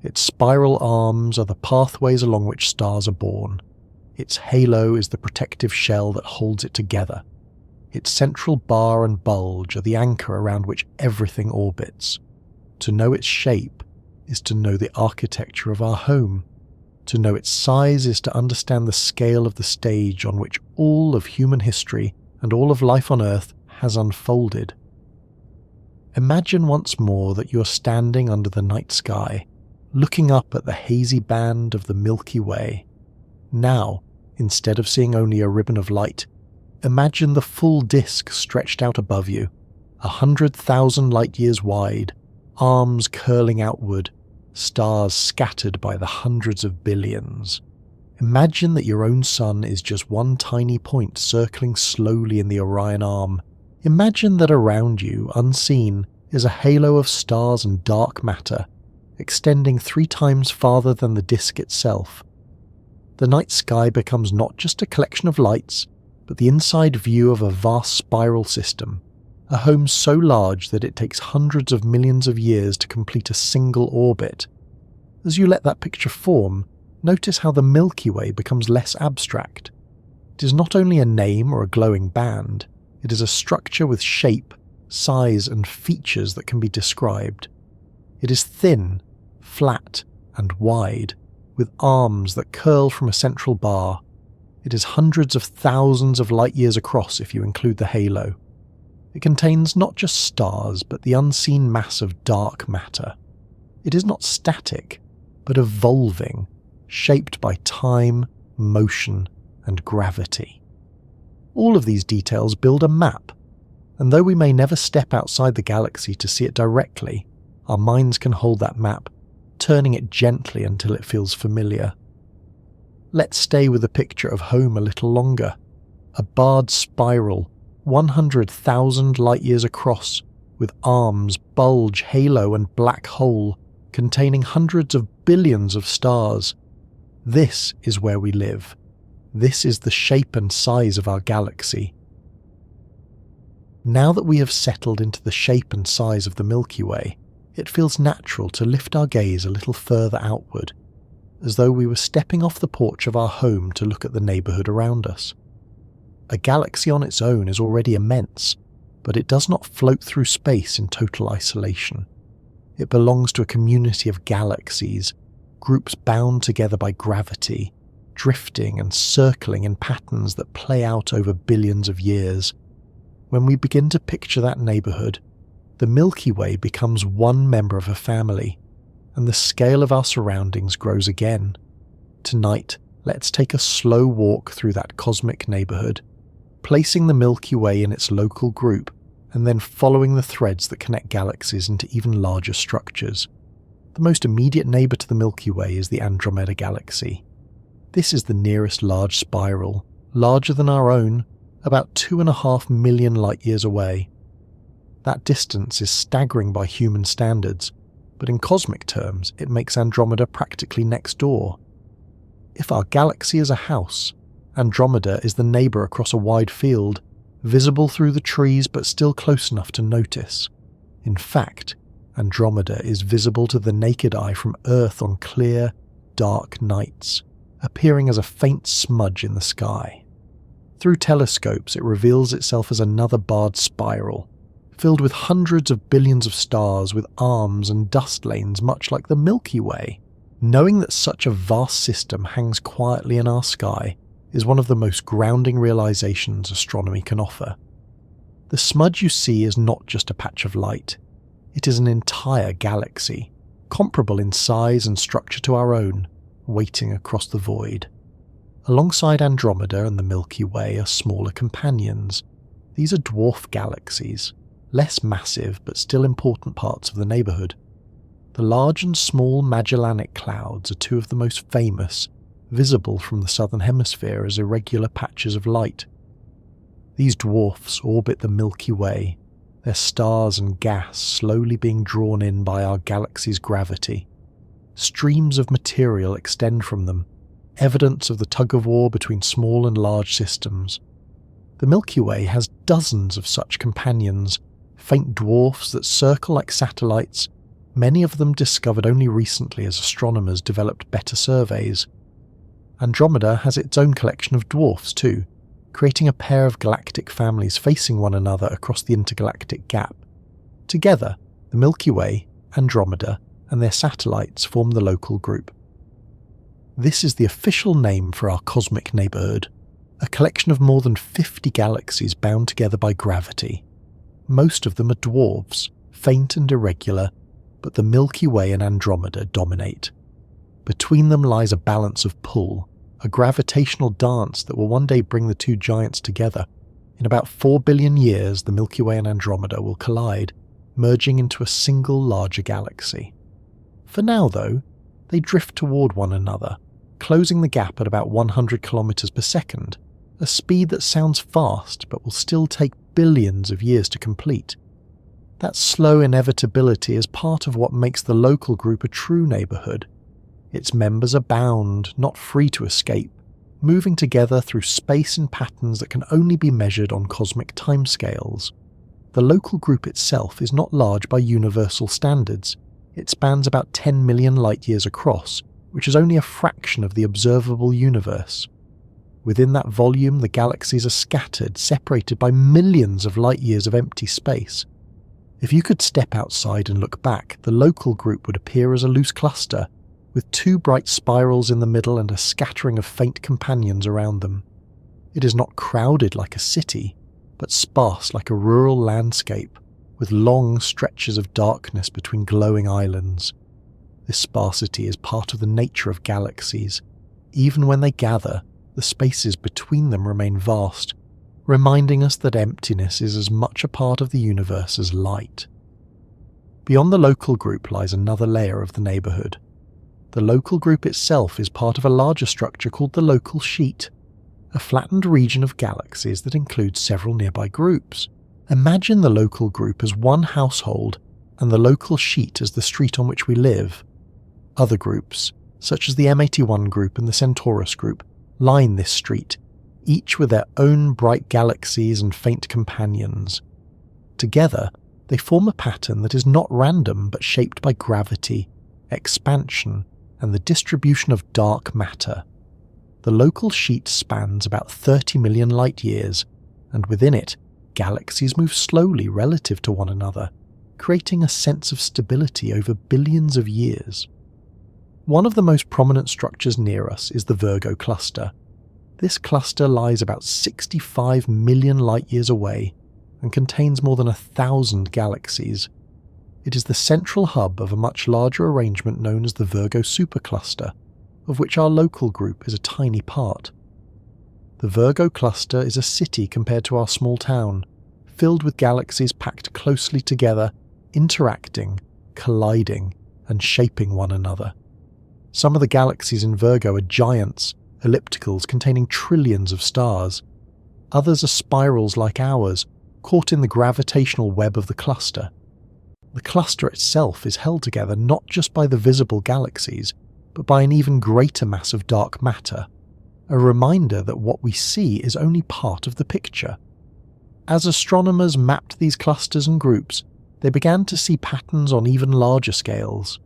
Its spiral arms are the pathways along which stars are born. Its halo is the protective shell that holds it together. Its central bar and bulge are the anchor around which everything orbits. To know its shape is to know the architecture of our home. To know its size is to understand the scale of the stage on which all of human history and all of life on Earth has unfolded. Imagine once more that you are standing under the night sky, looking up at the hazy band of the Milky Way. Now, instead of seeing only a ribbon of light, imagine the full disk stretched out above you, 100,000 light-years wide, arms curling outward, stars scattered by the hundreds of billions. Imagine that your own sun is just one tiny point circling slowly in the Orion arm. Imagine that around you, unseen, is a halo of stars and dark matter, extending 3 times farther than the disk itself. The night sky becomes not just a collection of lights, but the inside view of a vast spiral system, a home so large that it takes hundreds of millions of years to complete a single orbit. As you let that picture form, notice how the Milky Way becomes less abstract. It is not only a name or a glowing band, it is a structure with shape, size, and features that can be described. It is thin, flat, and wide, with arms that curl from a central bar. It is hundreds of thousands of light-years across if you include the halo. It contains not just stars, but the unseen mass of dark matter. It is not static, but evolving, shaped by time, motion, and gravity. All of these details build a map, and though we may never step outside the galaxy to see it directly, our minds can hold that map, turning it gently until it feels familiar. Let's stay with the picture of home a little longer. A barred spiral, 100,000 light-years across, with arms, bulge, halo, and black hole, containing hundreds of billions of stars. This is where we live. This is the shape and size of our galaxy. Now that we have settled into the shape and size of the Milky Way, it feels natural to lift our gaze a little further outward, as though we were stepping off the porch of our home to look at the neighbourhood around us. A galaxy on its own is already immense, but it does not float through space in total isolation. It belongs to a community of galaxies, groups bound together by gravity, drifting and circling in patterns that play out over billions of years. When we begin to picture that neighbourhood, the Milky Way becomes one member of a family, and the scale of our surroundings grows again. Tonight, let's take a slow walk through that cosmic neighbourhood, placing the Milky Way in its local group, and then following the threads that connect galaxies into even larger structures. The most immediate neighbour to the Milky Way is the Andromeda Galaxy. This is the nearest large spiral, larger than our own, about 2.5 million light-years away. That distance is staggering by human standards, but in cosmic terms it makes Andromeda practically next door. If our galaxy is a house, Andromeda is the neighbour across a wide field, visible through the trees but still close enough to notice. In fact, Andromeda is visible to the naked eye from Earth on clear, dark nights, appearing as a faint smudge in the sky. Through telescopes it reveals itself as another barred spiral, filled with hundreds of billions of stars with arms and dust lanes much like the Milky Way. Knowing that such a vast system hangs quietly in our sky is one of the most grounding realizations astronomy can offer. The smudge you see is not just a patch of light. It is an entire galaxy, comparable in size and structure to our own, waiting across the void. Alongside Andromeda and the Milky Way are smaller companions. These are dwarf galaxies, less massive but still important parts of the neighbourhood. The large and small Magellanic Clouds are two of the most famous, visible from the southern hemisphere as irregular patches of light. These dwarfs orbit the Milky Way, their stars and gas slowly being drawn in by our galaxy's gravity. Streams of material extend from them, evidence of the tug-of-war between small and large systems. The Milky Way has dozens of such companions, faint dwarfs that circle like satellites, many of them discovered only recently as astronomers developed better surveys. Andromeda has its own collection of dwarfs too, creating a pair of galactic families facing one another across the intergalactic gap. Together, the Milky Way, Andromeda, and their satellites form the local group. This is the official name for our cosmic neighbourhood, a collection of more than 50 galaxies bound together by gravity. Most of them are dwarfs, faint and irregular, but the Milky Way and Andromeda dominate. Between them lies a balance of pull, a gravitational dance that will one day bring the two giants together. In about 4 billion years, the Milky Way and Andromeda will collide, merging into a single larger galaxy. For now, though, they drift toward one another, closing the gap at about 100 kilometers per second, a speed that sounds fast but will still take billions of years to complete. That slow inevitability is part of what makes the local group a true neighbourhood. Its members are bound, not free to escape, moving together through space in patterns that can only be measured on cosmic timescales. The local group itself is not large by universal standards. It spans about 10 million light-years across, which is only a fraction of the observable universe. Within that volume, the galaxies are scattered, separated by millions of light-years of empty space. If you could step outside and look back, the local group would appear as a loose cluster, with two bright spirals in the middle and a scattering of faint companions around them. It is not crowded like a city, but sparse like a rural landscape, with long stretches of darkness between glowing islands. This sparsity is part of the nature of galaxies. Even when they gather, the spaces between them remain vast, reminding us that emptiness is as much a part of the universe as light. Beyond the local group lies another layer of the neighbourhood. The local group itself is part of a larger structure called the local sheet, a flattened region of galaxies that includes several nearby groups. Imagine the local group as one household and the local sheet as the street on which we live. Other groups, such as the M81 group and the Centaurus group, line this street, each with their own bright galaxies and faint companions. Together, they form a pattern that is not random but shaped by gravity, expansion, and the distribution of dark matter. The local sheet spans about 30 million light-years, and within it, galaxies move slowly relative to one another, creating a sense of stability over billions of years. One of the most prominent structures near us is the Virgo cluster. This cluster lies about 65 million light-years away and contains more than 1,000 galaxies. It is the central hub of a much larger arrangement known as the Virgo supercluster, of which our local group is a tiny part. The Virgo cluster is a city compared to our small town, filled with galaxies packed closely together, interacting, colliding, and shaping one another. Some of the galaxies in Virgo are giants, ellipticals containing trillions of stars. Others are spirals like ours, caught in the gravitational web of the cluster. The cluster itself is held together not just by the visible galaxies, but by an even greater mass of dark matter, a reminder that what we see is only part of the picture. As astronomers mapped these clusters and groups, they began to see patterns on even larger scales.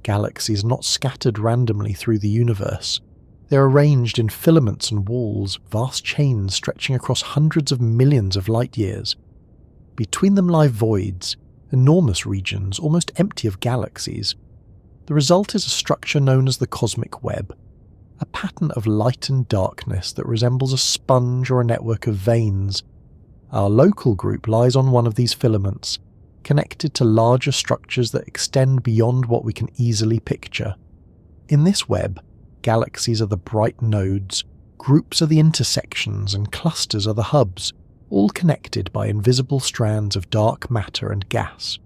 Galaxies are not scattered randomly through the universe. They're arranged in filaments and walls, vast chains stretching across hundreds of millions of light years. Between them lie voids, enormous regions almost empty of galaxies. The result is a structure known as the cosmic web, a pattern of light and darkness that resembles a sponge or a network of veins. Our local group lies on one of these filaments, connected to larger structures that extend beyond what we can easily picture. In this web, galaxies are the bright nodes, groups are the intersections, and clusters are the hubs, all connected by invisible strands of dark matter and gas.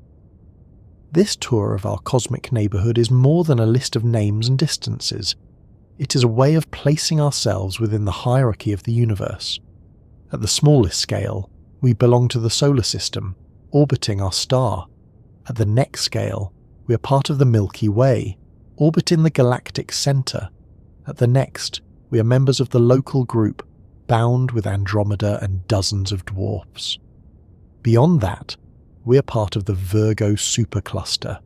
This tour of our cosmic neighbourhood is more than a list of names and distances. It is a way of placing ourselves within the hierarchy of the universe. At the smallest scale, we belong to the solar system, orbiting our star. At the next scale, we are part of the Milky Way, orbiting the galactic centre. At the next, we are members of the local group, bound with Andromeda and dozens of dwarfs. Beyond that, we are part of the Virgo supercluster,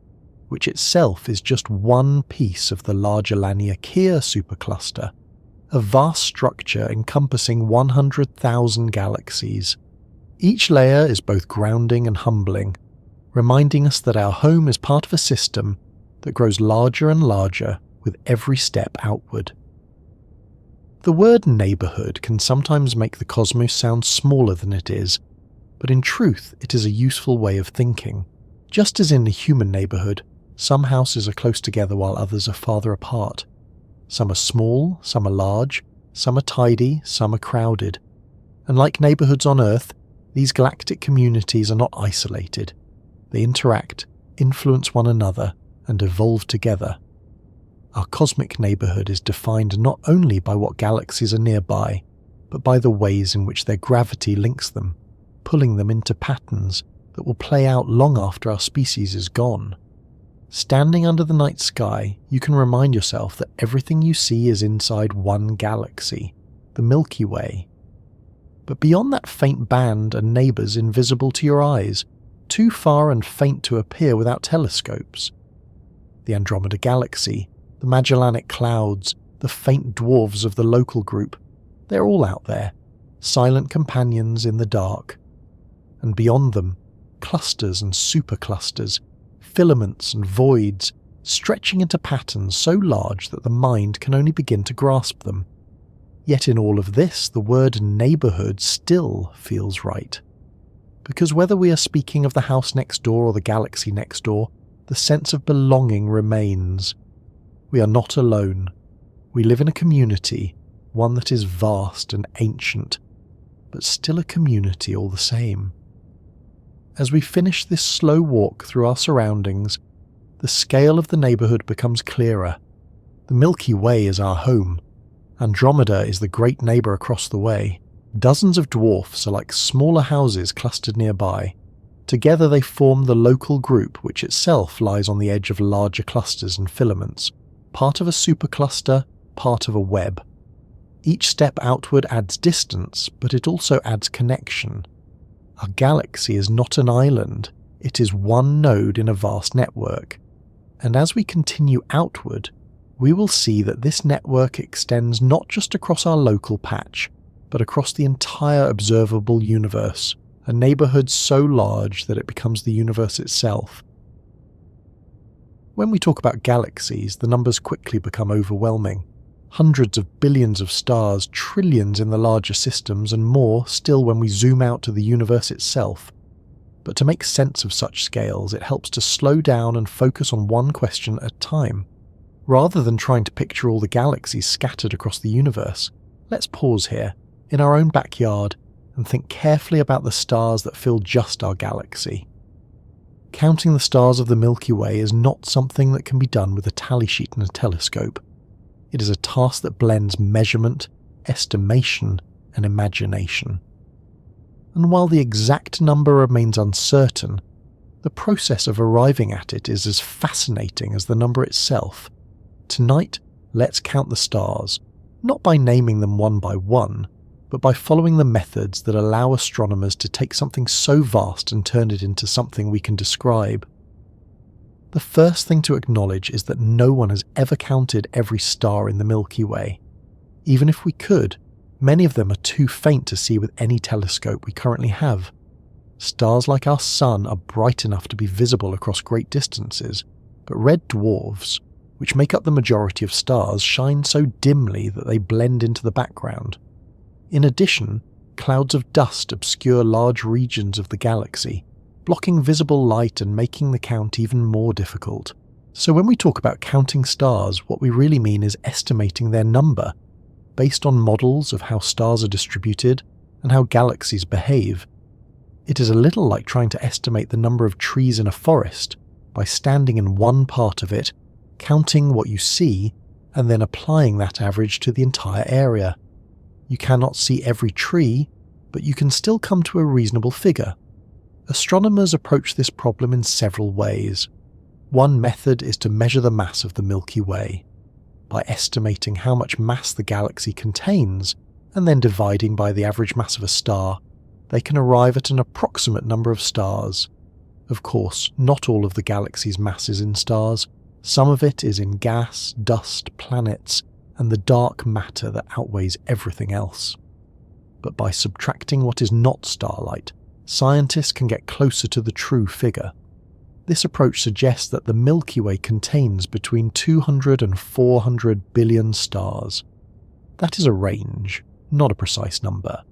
which itself is just one piece of the larger Laniakea supercluster, a vast structure encompassing 100,000 galaxies. Each layer is both grounding and humbling, reminding us that our home is part of a system that grows larger and larger with every step outward. The word neighbourhood can sometimes make the cosmos sound smaller than it is, but in truth it is a useful way of thinking. Just as in the human neighbourhood, some houses are close together while others are farther apart. Some are small, some are large, some are tidy, some are crowded. And like neighbourhoods on Earth, these galactic communities are not isolated. They interact, influence one another, and evolve together. Our cosmic neighbourhood is defined not only by what galaxies are nearby, but by the ways in which their gravity links them, pulling them into patterns that will play out long after our species is gone. Standing under the night sky, you can remind yourself that everything you see is inside one galaxy, the Milky Way. But beyond that faint band are neighbours invisible to your eyes, too far and faint to appear without telescopes. The Andromeda Galaxy, the Magellanic Clouds, the faint dwarfs of the local group, they're all out there, silent companions in the dark. And beyond them, clusters and superclusters, filaments and voids, stretching into patterns so large that the mind can only begin to grasp them. Yet in all of this, the word neighbourhood still feels right. Because whether we are speaking of the house next door or the galaxy next door, the sense of belonging remains. We are not alone. We live in a community, one that is vast and ancient, but still a community all the same. As we finish this slow walk through our surroundings, the scale of the neighbourhood becomes clearer. The Milky Way is our home. Andromeda is the great neighbour across the way. Dozens of dwarfs are like smaller houses clustered nearby. Together they form the local group, which itself lies on the edge of larger clusters and filaments, part of a supercluster, part of a web. Each step outward adds distance, but it also adds connection. Our galaxy is not an island, it is one node in a vast network. And as we continue outward, we will see that this network extends not just across our local patch, but across the entire observable universe, a neighbourhood so large that it becomes the universe itself. When we talk about galaxies, the numbers quickly become overwhelming. Hundreds of billions of stars, trillions in the larger systems, and more still when we zoom out to the universe itself. But to make sense of such scales, it helps to slow down and focus on one question at a time. Rather than trying to picture all the galaxies scattered across the universe, let's pause here, in our own backyard, and think carefully about the stars that fill just our galaxy. Counting the stars of the Milky Way is not something that can be done with a tally sheet and a telescope. It is a task that blends measurement, estimation, and imagination. And while the exact number remains uncertain, the process of arriving at it is as fascinating as the number itself. Tonight, let's count the stars, not by naming them one by one, but by following the methods that allow astronomers to take something so vast and turn it into something we can describe. The first thing to acknowledge is that no one has ever counted every star in the Milky Way. Even if we could, many of them are too faint to see with any telescope we currently have. Stars like our Sun are bright enough to be visible across great distances, but red dwarfs, which make up the majority of stars, shine so dimly that they blend into the background. In addition, clouds of dust obscure large regions of the galaxy, blocking visible light and making the count even more difficult. So when we talk about counting stars, what we really mean is estimating their number, based on models of how stars are distributed and how galaxies behave. It is a little like trying to estimate the number of trees in a forest by standing in one part of it, counting what you see, and then applying that average to the entire area. You cannot see every tree, but you can still come to a reasonable figure. Astronomers approach this problem in several ways. One method is to measure the mass of the Milky Way. By estimating how much mass the galaxy contains, and then dividing by the average mass of a star, they can arrive at an approximate number of stars. Of course, not all of the galaxy's mass is in stars. Some of it is in gas, dust, planets, and the dark matter that outweighs everything else. But by subtracting what is not starlight, scientists can get closer to the true figure. This approach suggests that the Milky Way contains between 200 and 400 billion stars. That is a range, not a precise number,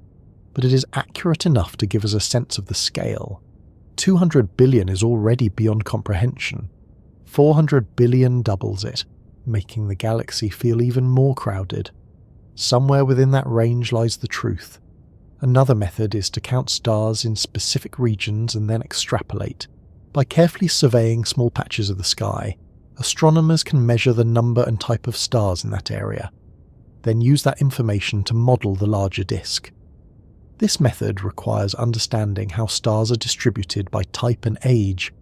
but it is accurate enough to give us a sense of the scale. 200 billion is already beyond comprehension. 400 billion doubles it, making the galaxy feel even more crowded. Somewhere within that range lies the truth. Another method is to count stars in specific regions and then extrapolate. By carefully surveying small patches of the sky, astronomers can measure the number and type of stars in that area, then use that information to model the larger disk. This method requires understanding how stars are distributed by type and age.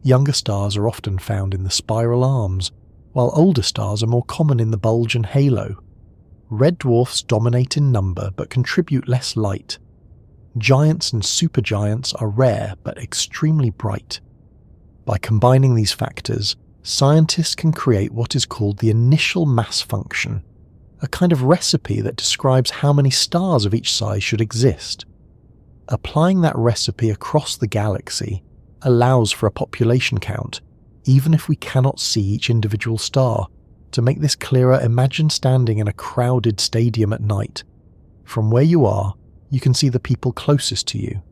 Younger stars are often found in the spiral arms, while older stars are more common in the bulge and halo. Red dwarfs dominate in number but contribute less light. Giants and supergiants are rare but extremely bright. By combining these factors, scientists can create what is called the initial mass function, a kind of recipe that describes how many stars of each size should exist. Applying that recipe across the galaxy allows for a population count, even if we cannot see each individual star. To make this clearer, imagine standing in a crowded stadium at night. From where you are, you can see the people closest to you.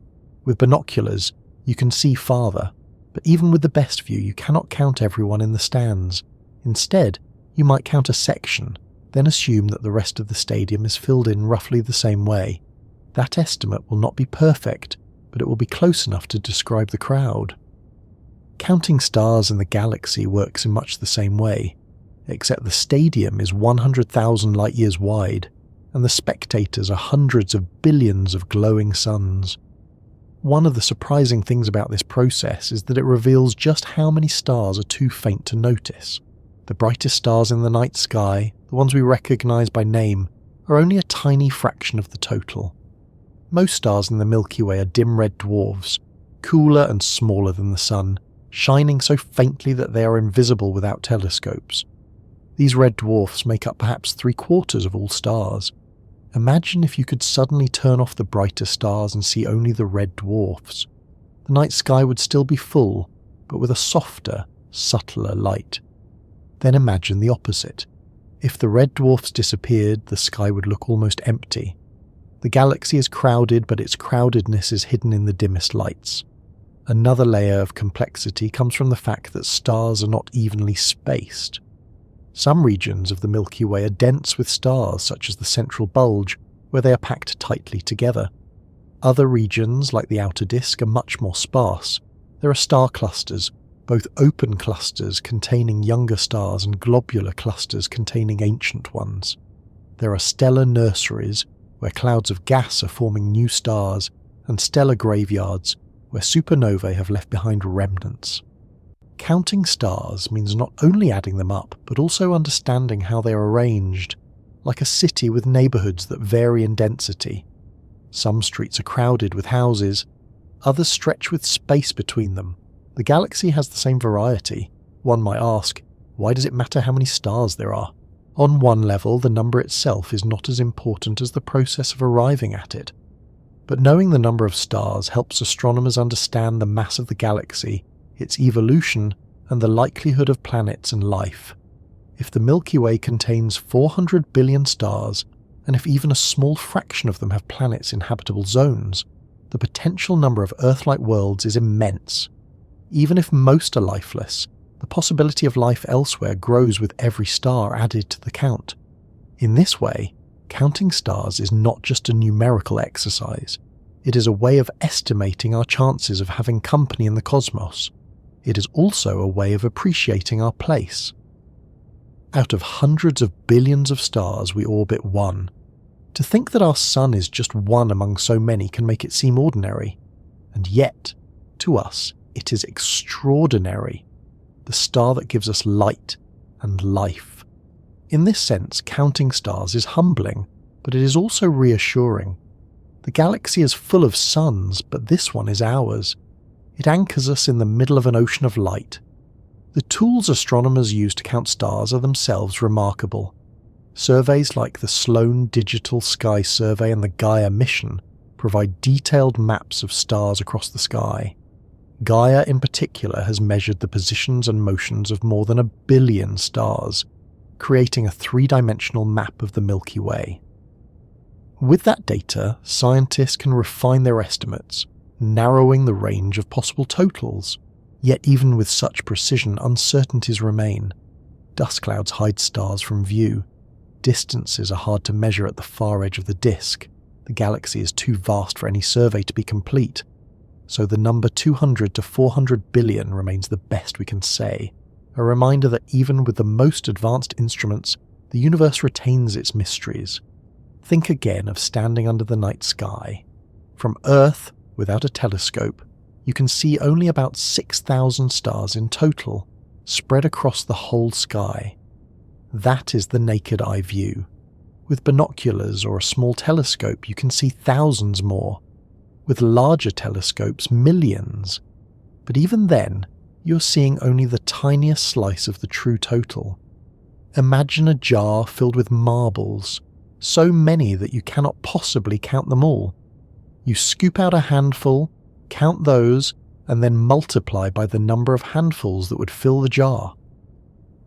With binoculars, you can see farther, but even with the best view, you cannot count everyone in the stands. Instead, you might count a section, then assume that the rest of the stadium is filled in roughly the same way. That estimate will not be perfect, but it will be close enough to describe the crowd. Counting stars in the galaxy works in much the same way, except the stadium is 100,000 light-years wide, and the spectators are hundreds of billions of glowing suns. One of the surprising things about this process is that it reveals just how many stars are too faint to notice. The brightest stars in the night sky, the ones we recognize by name, are only a tiny fraction of the total. Most stars in the Milky Way are dim red dwarfs, cooler and smaller than the Sun, shining so faintly that they are invisible without telescopes. These red dwarfs make up perhaps 3/4 of all stars. Imagine if you could suddenly turn off the brighter stars and see only the red dwarfs. The night sky would still be full, but with a softer, subtler light. Then imagine the opposite. If the red dwarfs disappeared, the sky would look almost empty. The galaxy is crowded, but its crowdedness is hidden in the dimmest lights. Another layer of complexity comes from the fact that stars are not evenly spaced. Some regions of the Milky Way are dense with stars, such as the central bulge, where they are packed tightly together. Other regions, like the outer disk, are much more sparse. There are star clusters, both open clusters containing younger stars and globular clusters containing ancient ones. There are stellar nurseries, where clouds of gas are forming new stars, and stellar graveyards, where supernovae have left behind remnants. Counting stars means not only adding them up, but also understanding how they are arranged, like a city with neighbourhoods that vary in density. Some streets are crowded with houses, others stretch with space between them. The galaxy has the same variety. One might ask, why does it matter how many stars there are? On one level, the number itself is not as important as the process of arriving at it. But knowing the number of stars helps astronomers understand the mass of the galaxy, its evolution, and the likelihood of planets and life. If the Milky Way contains 400 billion stars, and if even a small fraction of them have planets in habitable zones, the potential number of Earth-like worlds is immense. Even if most are lifeless, the possibility of life elsewhere grows with every star added to the count. In this way, counting stars is not just a numerical exercise. It is a way of estimating our chances of having company in the cosmos. It is also a way of appreciating our place. Out of hundreds of billions of stars, we orbit one. To think that our Sun is just one among so many can make it seem ordinary. And yet, to us, it is extraordinary. The star that gives us light and life. In this sense, counting stars is humbling, but it is also reassuring. The galaxy is full of suns, but this one is ours. It anchors us in the middle of an ocean of light. The tools astronomers use to count stars are themselves remarkable. Surveys like the Sloan Digital Sky Survey and the Gaia mission provide detailed maps of stars across the sky. Gaia in particular has measured the positions and motions of more than 1 billion stars, creating a three-dimensional map of the Milky Way. With that data, scientists can refine their estimates, narrowing the range of possible totals. Yet even with such precision, uncertainties remain. Dust clouds hide stars from view. Distances are hard to measure at the far edge of the disk. The galaxy is too vast for any survey to be complete. So the number 200 to 400 billion remains the best we can say, a reminder that even with the most advanced instruments, the universe retains its mysteries. Think again of standing under the night sky. From Earth, without a telescope, you can see only about 6,000 stars in total, spread across the whole sky. That is the naked eye view. With binoculars or a small telescope, you can see thousands more. With larger telescopes, millions. But even then, you're seeing only the tiniest slice of the true total. Imagine a jar filled with marbles, so many that you cannot possibly count them all. You scoop out a handful, count those, and then multiply by the number of handfuls that would fill the jar.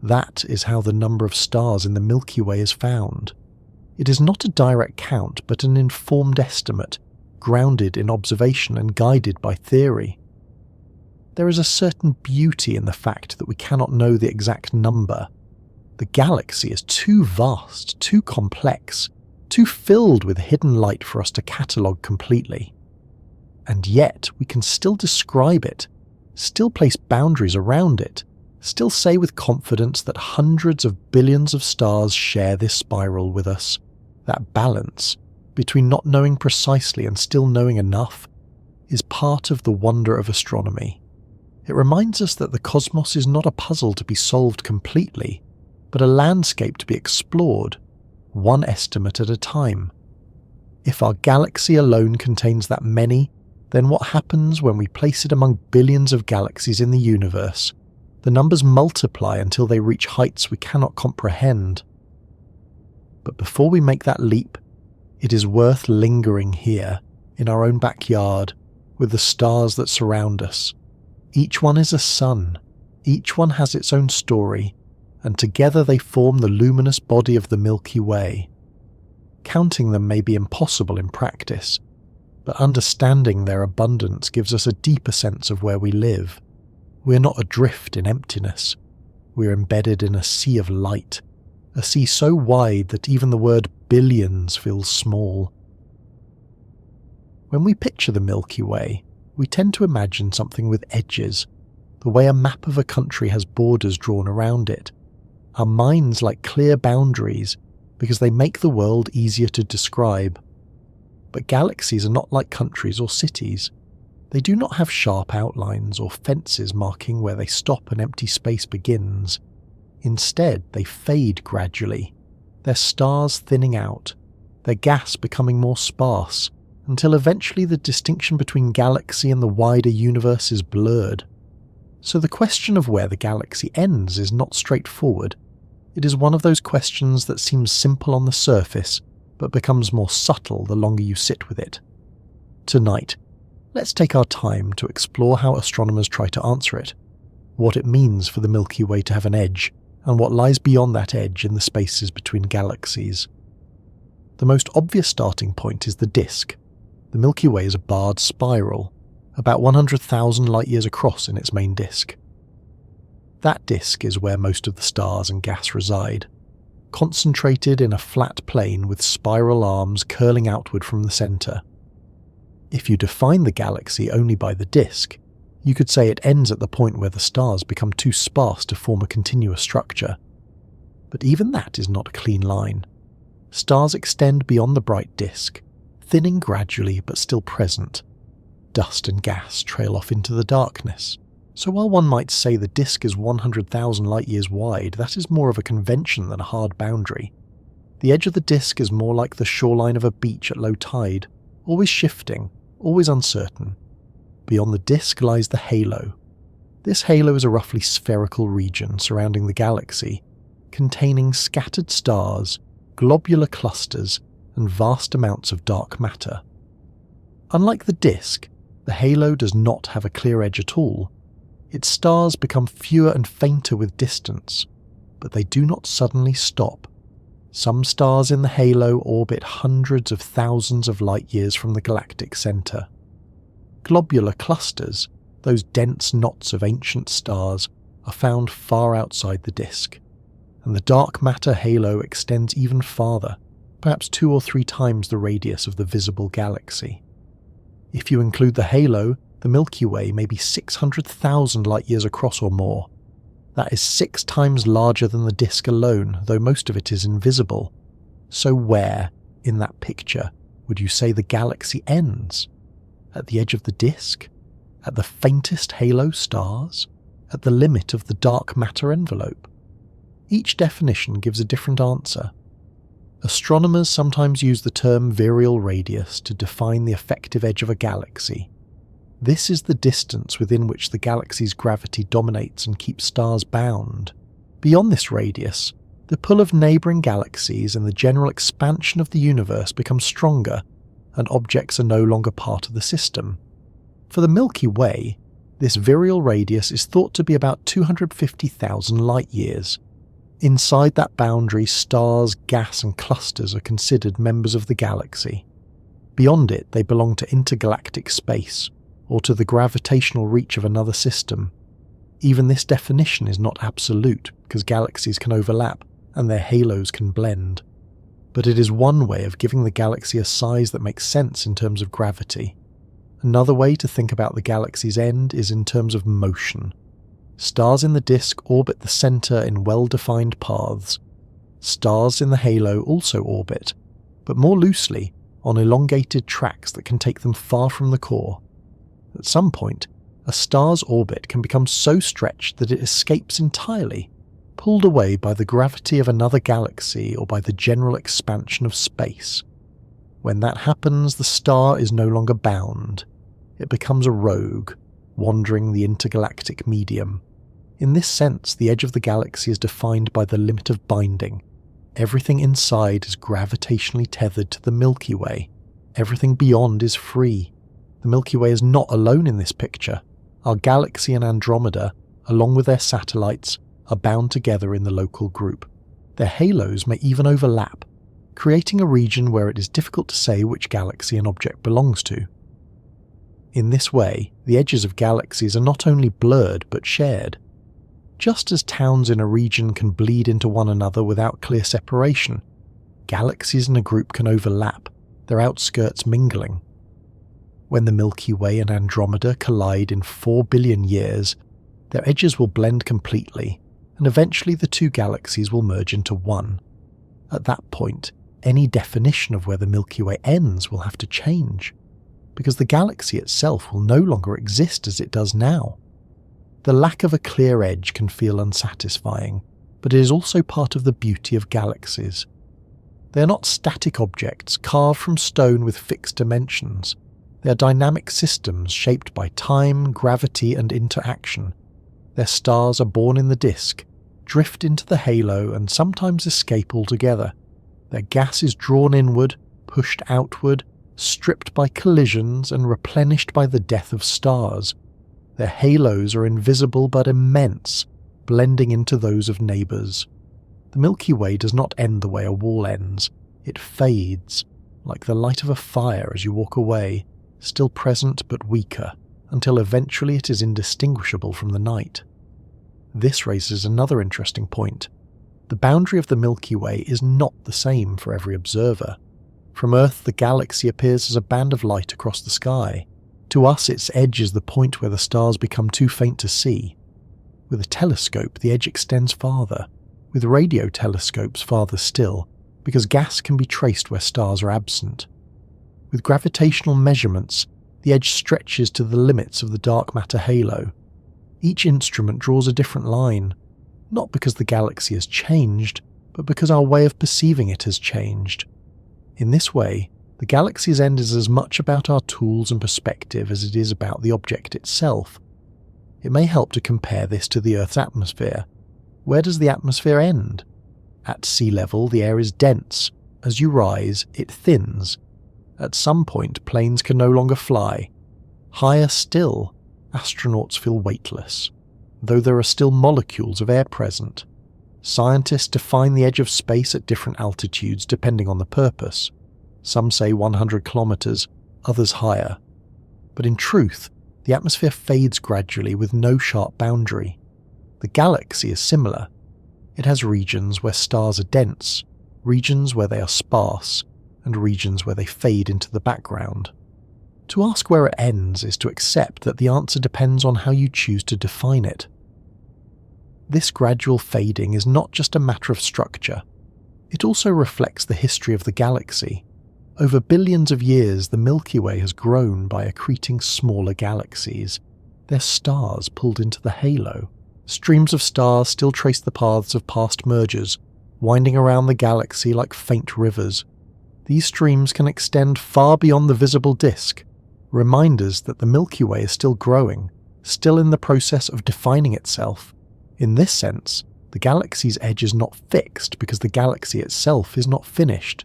That is how the number of stars in the Milky Way is found. It is not a direct count, but an informed estimate, grounded in observation and guided by theory. There is a certain beauty in the fact that we cannot know the exact number. The galaxy is too vast, too complex, too filled with hidden light for us to catalogue completely. And yet we can still describe it, still place boundaries around it, still say with confidence that hundreds of billions of stars share this spiral with us. That balance between not knowing precisely and still knowing enough is part of the wonder of astronomy. It reminds us that the cosmos is not a puzzle to be solved completely, but a landscape to be explored, one estimate at a time. If our galaxy alone contains that many, then what happens when we place it among billions of galaxies in the universe? The numbers multiply until they reach heights we cannot comprehend. But before we make that leap, it is worth lingering here, in our own backyard, with the stars that surround us. Each one is a sun, each one has its own story, and together they form the luminous body of the Milky Way. Counting them may be impossible in practice, but understanding their abundance gives us a deeper sense of where we live. We are not adrift in emptiness. We are embedded in a sea of light, a sea so wide that even the word billions feels small. When we picture the Milky Way, we tend to imagine something with edges. the way a map of a country has borders drawn around it. Our minds like clear boundaries because they make the world easier to describe. But galaxies are not like countries or cities. They do not have sharp outlines or fences marking where they stop and empty space begins. Instead, they fade gradually, their stars thinning out, their gas becoming more sparse, until eventually the distinction between galaxy and the wider universe is blurred. So the question of where the galaxy ends is not straightforward. It is one of those questions that seems simple on the surface, but becomes more subtle the longer you sit with it. Tonight, let's take our time to explore how astronomers try to answer it, what it means for the Milky Way to have an edge, and what lies beyond that edge in the spaces between galaxies. The most obvious starting point is the disk. The Milky Way is a barred spiral, about 100,000 light-years across in its main disk. That disk is where most of the stars and gas reside, concentrated in a flat plane with spiral arms curling outward from the centre. If you define the galaxy only by the disk, you could say it ends at the point where the stars become too sparse to form a continuous structure. But even that is not a clean line. Stars extend beyond the bright disk, thinning gradually but still present. Dust and gas trail off into the darkness. So while one might say the disk is 100,000 light-years wide, that is more of a convention than a hard boundary. The edge of the disk is more like the shoreline of a beach at low tide, always shifting, always uncertain. Beyond the disk lies the halo. This halo is a roughly spherical region surrounding the galaxy, containing scattered stars, globular clusters, and vast amounts of dark matter. Unlike the disk, the halo does not have a clear edge at all. Its stars become fewer and fainter with distance, but they do not suddenly stop. Some stars in the halo orbit hundreds of thousands of light-years from the galactic centre. Globular clusters, those dense knots of ancient stars, are found far outside the disk, and the dark matter halo extends even farther, perhaps 2 or 3 times the radius of the visible galaxy. If you include the halo, the Milky Way may be 600,000 light-years across or more. That is 6 times larger than the disk alone, though most of it is invisible. So where, in that picture, would you say the galaxy ends? At the edge of the disk? At the faintest halo stars? At the limit of the dark matter envelope? Each definition gives a different answer. Astronomers sometimes use the term virial radius to define the effective edge of a galaxy. This is the distance within which the galaxy's gravity dominates and keeps stars bound. Beyond this radius, the pull of neighbouring galaxies and the general expansion of the universe becomes stronger, and objects are no longer part of the system. For the Milky Way, this virial radius is thought to be about 250,000 light-years. Inside that boundary, stars, gas and clusters are considered members of the galaxy. Beyond it, they belong to intergalactic space, or to the gravitational reach of another system. Even this definition is not absolute, because galaxies can overlap, and their halos can blend. But it is one way of giving the galaxy a size that makes sense in terms of gravity. Another way to think about the galaxy's end is in terms of motion. Stars in the disk orbit the centre in well-defined paths. Stars in the halo also orbit, but more loosely, on elongated tracks that can take them far from the core. At some point, a star's orbit can become so stretched that it escapes entirely, pulled away by the gravity of another galaxy or by the general expansion of space. When that happens, the star is no longer bound. It becomes a rogue, wandering the intergalactic medium. In this sense, the edge of the galaxy is defined by the limit of binding. Everything inside is gravitationally tethered to the Milky Way. Everything beyond is free. The Milky Way is not alone in this picture. Our galaxy and Andromeda, along with their satellites, are bound together in the local group. Their halos may even overlap, creating a region where it is difficult to say which galaxy an object belongs to. In this way, the edges of galaxies are not only blurred but shared. Just as towns in a region can bleed into one another without clear separation, galaxies in a group can overlap, their outskirts mingling. When the Milky Way and Andromeda collide in 4 billion years, Their edges will blend completely, and eventually the two galaxies will merge into one. At that point, any definition of where the Milky Way ends will have to change, because the galaxy itself will no longer exist as it does now. The lack of a clear edge can feel unsatisfying, but it is also part of the beauty of galaxies. They are not static objects carved from stone with fixed dimensions. They are dynamic systems shaped by time, gravity, and interaction. Their stars are born in the disk, drift into the halo, and sometimes escape altogether. Their gas is drawn inward, pushed outward, stripped by collisions, and replenished by the death of stars. Their halos are invisible but immense, blending into those of neighbours. The Milky Way does not end the way a wall ends. It fades, like the light of a fire as you walk away, still present but weaker, until eventually it is indistinguishable from the night. This raises another interesting point. The boundary of the Milky Way is not the same for every observer. From Earth, the galaxy appears as a band of light across the sky. To us, its edge is the point where the stars become too faint to see. With a telescope, the edge extends farther. With radio telescopes, farther still, because gas can be traced where stars are absent. With gravitational measurements, the edge stretches to the limits of the dark matter halo. Each instrument draws a different line, not because the galaxy has changed, but because our way of perceiving it has changed. In this way, the galaxy's end is as much about our tools and perspective as it is about the object itself. It may help to compare this to the Earth's atmosphere. Where does the atmosphere end? At sea level, the air is dense. As you rise, it thins. At some point, planes can no longer fly. Higher still, astronauts feel weightless, though there are still molecules of air present. Scientists define the edge of space at different altitudes depending on the purpose. Some say 100 kilometers, others higher. But in truth, the atmosphere fades gradually with no sharp boundary. The galaxy is similar. It has regions where stars are dense, regions where they are sparse, and regions where they fade into the background. To ask where it ends is to accept that the answer depends on how you choose to define it. This gradual fading is not just a matter of structure. It also reflects the history of the galaxy. Over billions of years, the Milky Way has grown by accreting smaller galaxies. Their stars pulled into the halo. Streams of stars still trace the paths of past mergers, winding around the galaxy like faint rivers. These streams can extend far beyond the visible disk, reminders that the Milky Way is still growing, still in the process of defining itself. In this sense, the galaxy's edge is not fixed because the galaxy itself is not finished.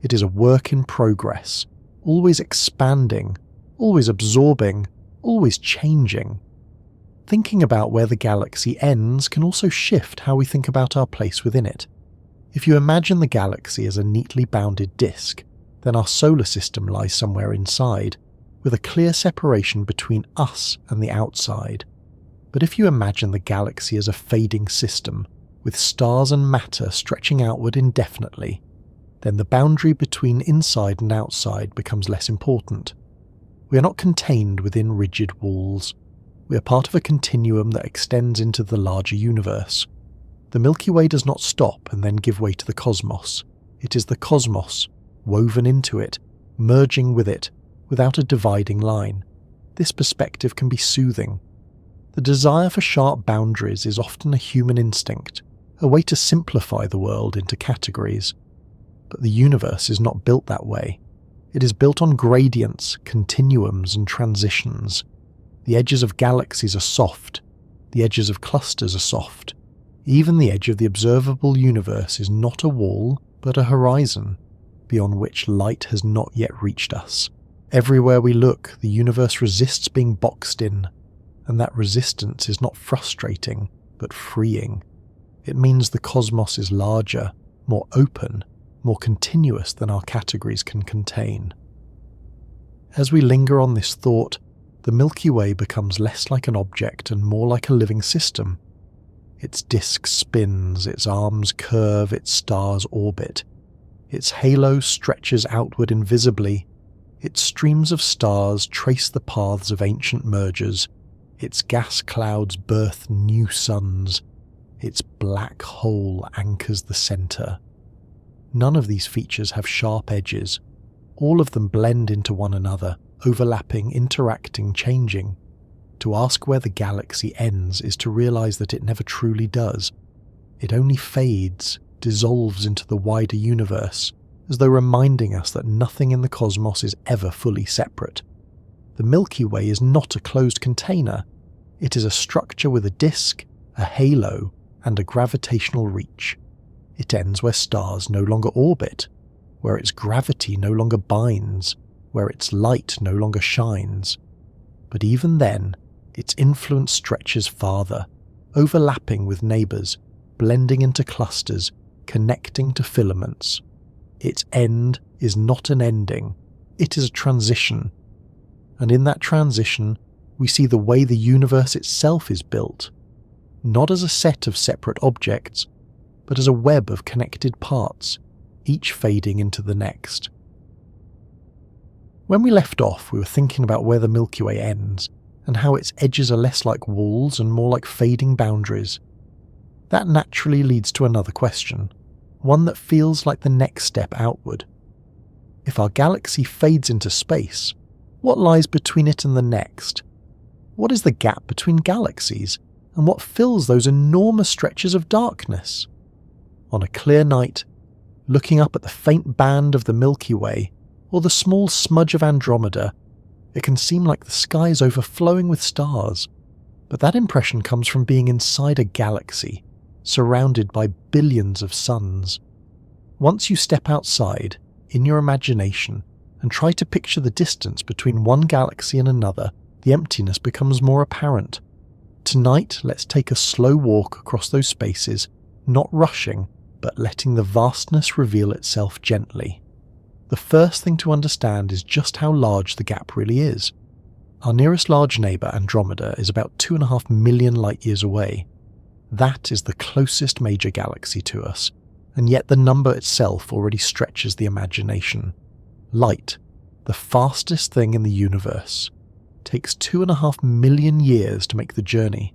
It is a work in progress, always expanding, always absorbing, always changing. Thinking about where the galaxy ends can also shift how we think about our place within it. If you imagine the galaxy as a neatly bounded disk, then our solar system lies somewhere inside, with a clear separation between us and the outside. But if you imagine the galaxy as a fading system, with stars and matter stretching outward indefinitely, then the boundary between inside and outside becomes less important. We are not contained within rigid walls. We are part of a continuum that extends into the larger universe. The Milky Way does not stop and then give way to the cosmos. It is the cosmos, woven into it, merging with it, without a dividing line. This perspective can be soothing. The desire for sharp boundaries is often a human instinct, a way to simplify the world into categories. But the universe is not built that way. It is built on gradients, continuums, and transitions. The edges of galaxies are soft. The edges of clusters are soft. Even the edge of the observable universe is not a wall, but a horizon, beyond which light has not yet reached us. Everywhere we look, the universe resists being boxed in, and that resistance is not frustrating, but freeing. It means the cosmos is larger, more open, more continuous than our categories can contain. As we linger on this thought, the Milky Way becomes less like an object and more like a living system. Its disk spins, its arms curve, its stars orbit. Its halo stretches outward invisibly. Its streams of stars trace the paths of ancient mergers. its gas clouds birth new suns, its black hole anchors the centre. None of these features have sharp edges. All of them blend into one another, overlapping, interacting, changing. To ask where the galaxy ends is to realise that it never truly does. It only fades, dissolves into the wider universe, as though reminding us that nothing in the cosmos is ever fully separate. The Milky Way is not a closed container. It is a structure with a disk, a halo, and a gravitational reach. It ends where stars no longer orbit, where its gravity no longer binds, where its light no longer shines. But even then, its influence stretches farther, overlapping with neighbours, blending into clusters, connecting to filaments. Its end is not an ending, it is a transition. And in that transition, we see the way the universe itself is built, not as a set of separate objects, but as a web of connected parts, each fading into the next. When we left off, we were thinking about where the Milky Way ends, and how its edges are less like walls and more like fading boundaries. That naturally leads to another question, one that feels like the next step outward. If our galaxy fades into space, what lies between it and the next? What is the gap between galaxies, and what fills those enormous stretches of darkness? On a clear night, looking up at the faint band of the Milky Way, or the small smudge of Andromeda, it can seem like the sky is overflowing with stars, but that impression comes from being inside a galaxy, surrounded by billions of suns. Once you step outside, in your imagination, and try to picture the distance between one galaxy and another, the emptiness becomes more apparent. Tonight, let's take a slow walk across those spaces, not rushing, but letting the vastness reveal itself gently. The first thing to understand is just how large the gap really is. Our nearest large neighbour, Andromeda, is about 2.5 million light-years away. That is the closest major galaxy to us, and yet the number itself already stretches the imagination. Light, the fastest thing in the universe, takes 2.5 million years to make the journey.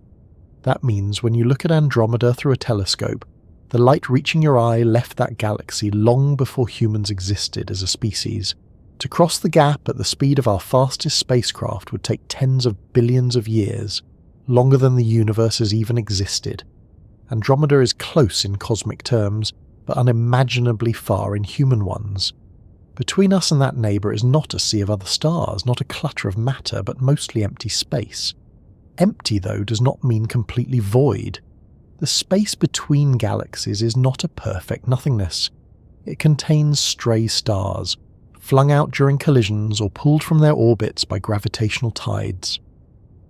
That means when you look at Andromeda through a telescope, the light reaching your eye left that galaxy long before humans existed as a species. To cross the gap at the speed of our fastest spacecraft would take tens of billions of years, longer than the universe has even existed. Andromeda is close in cosmic terms, but unimaginably far in human ones. Between us and that neighbour is not a sea of other stars, not a clutter of matter, but mostly empty space. Empty, though, does not mean completely void. The space between galaxies is not a perfect nothingness. It contains stray stars, flung out during collisions or pulled from their orbits by gravitational tides.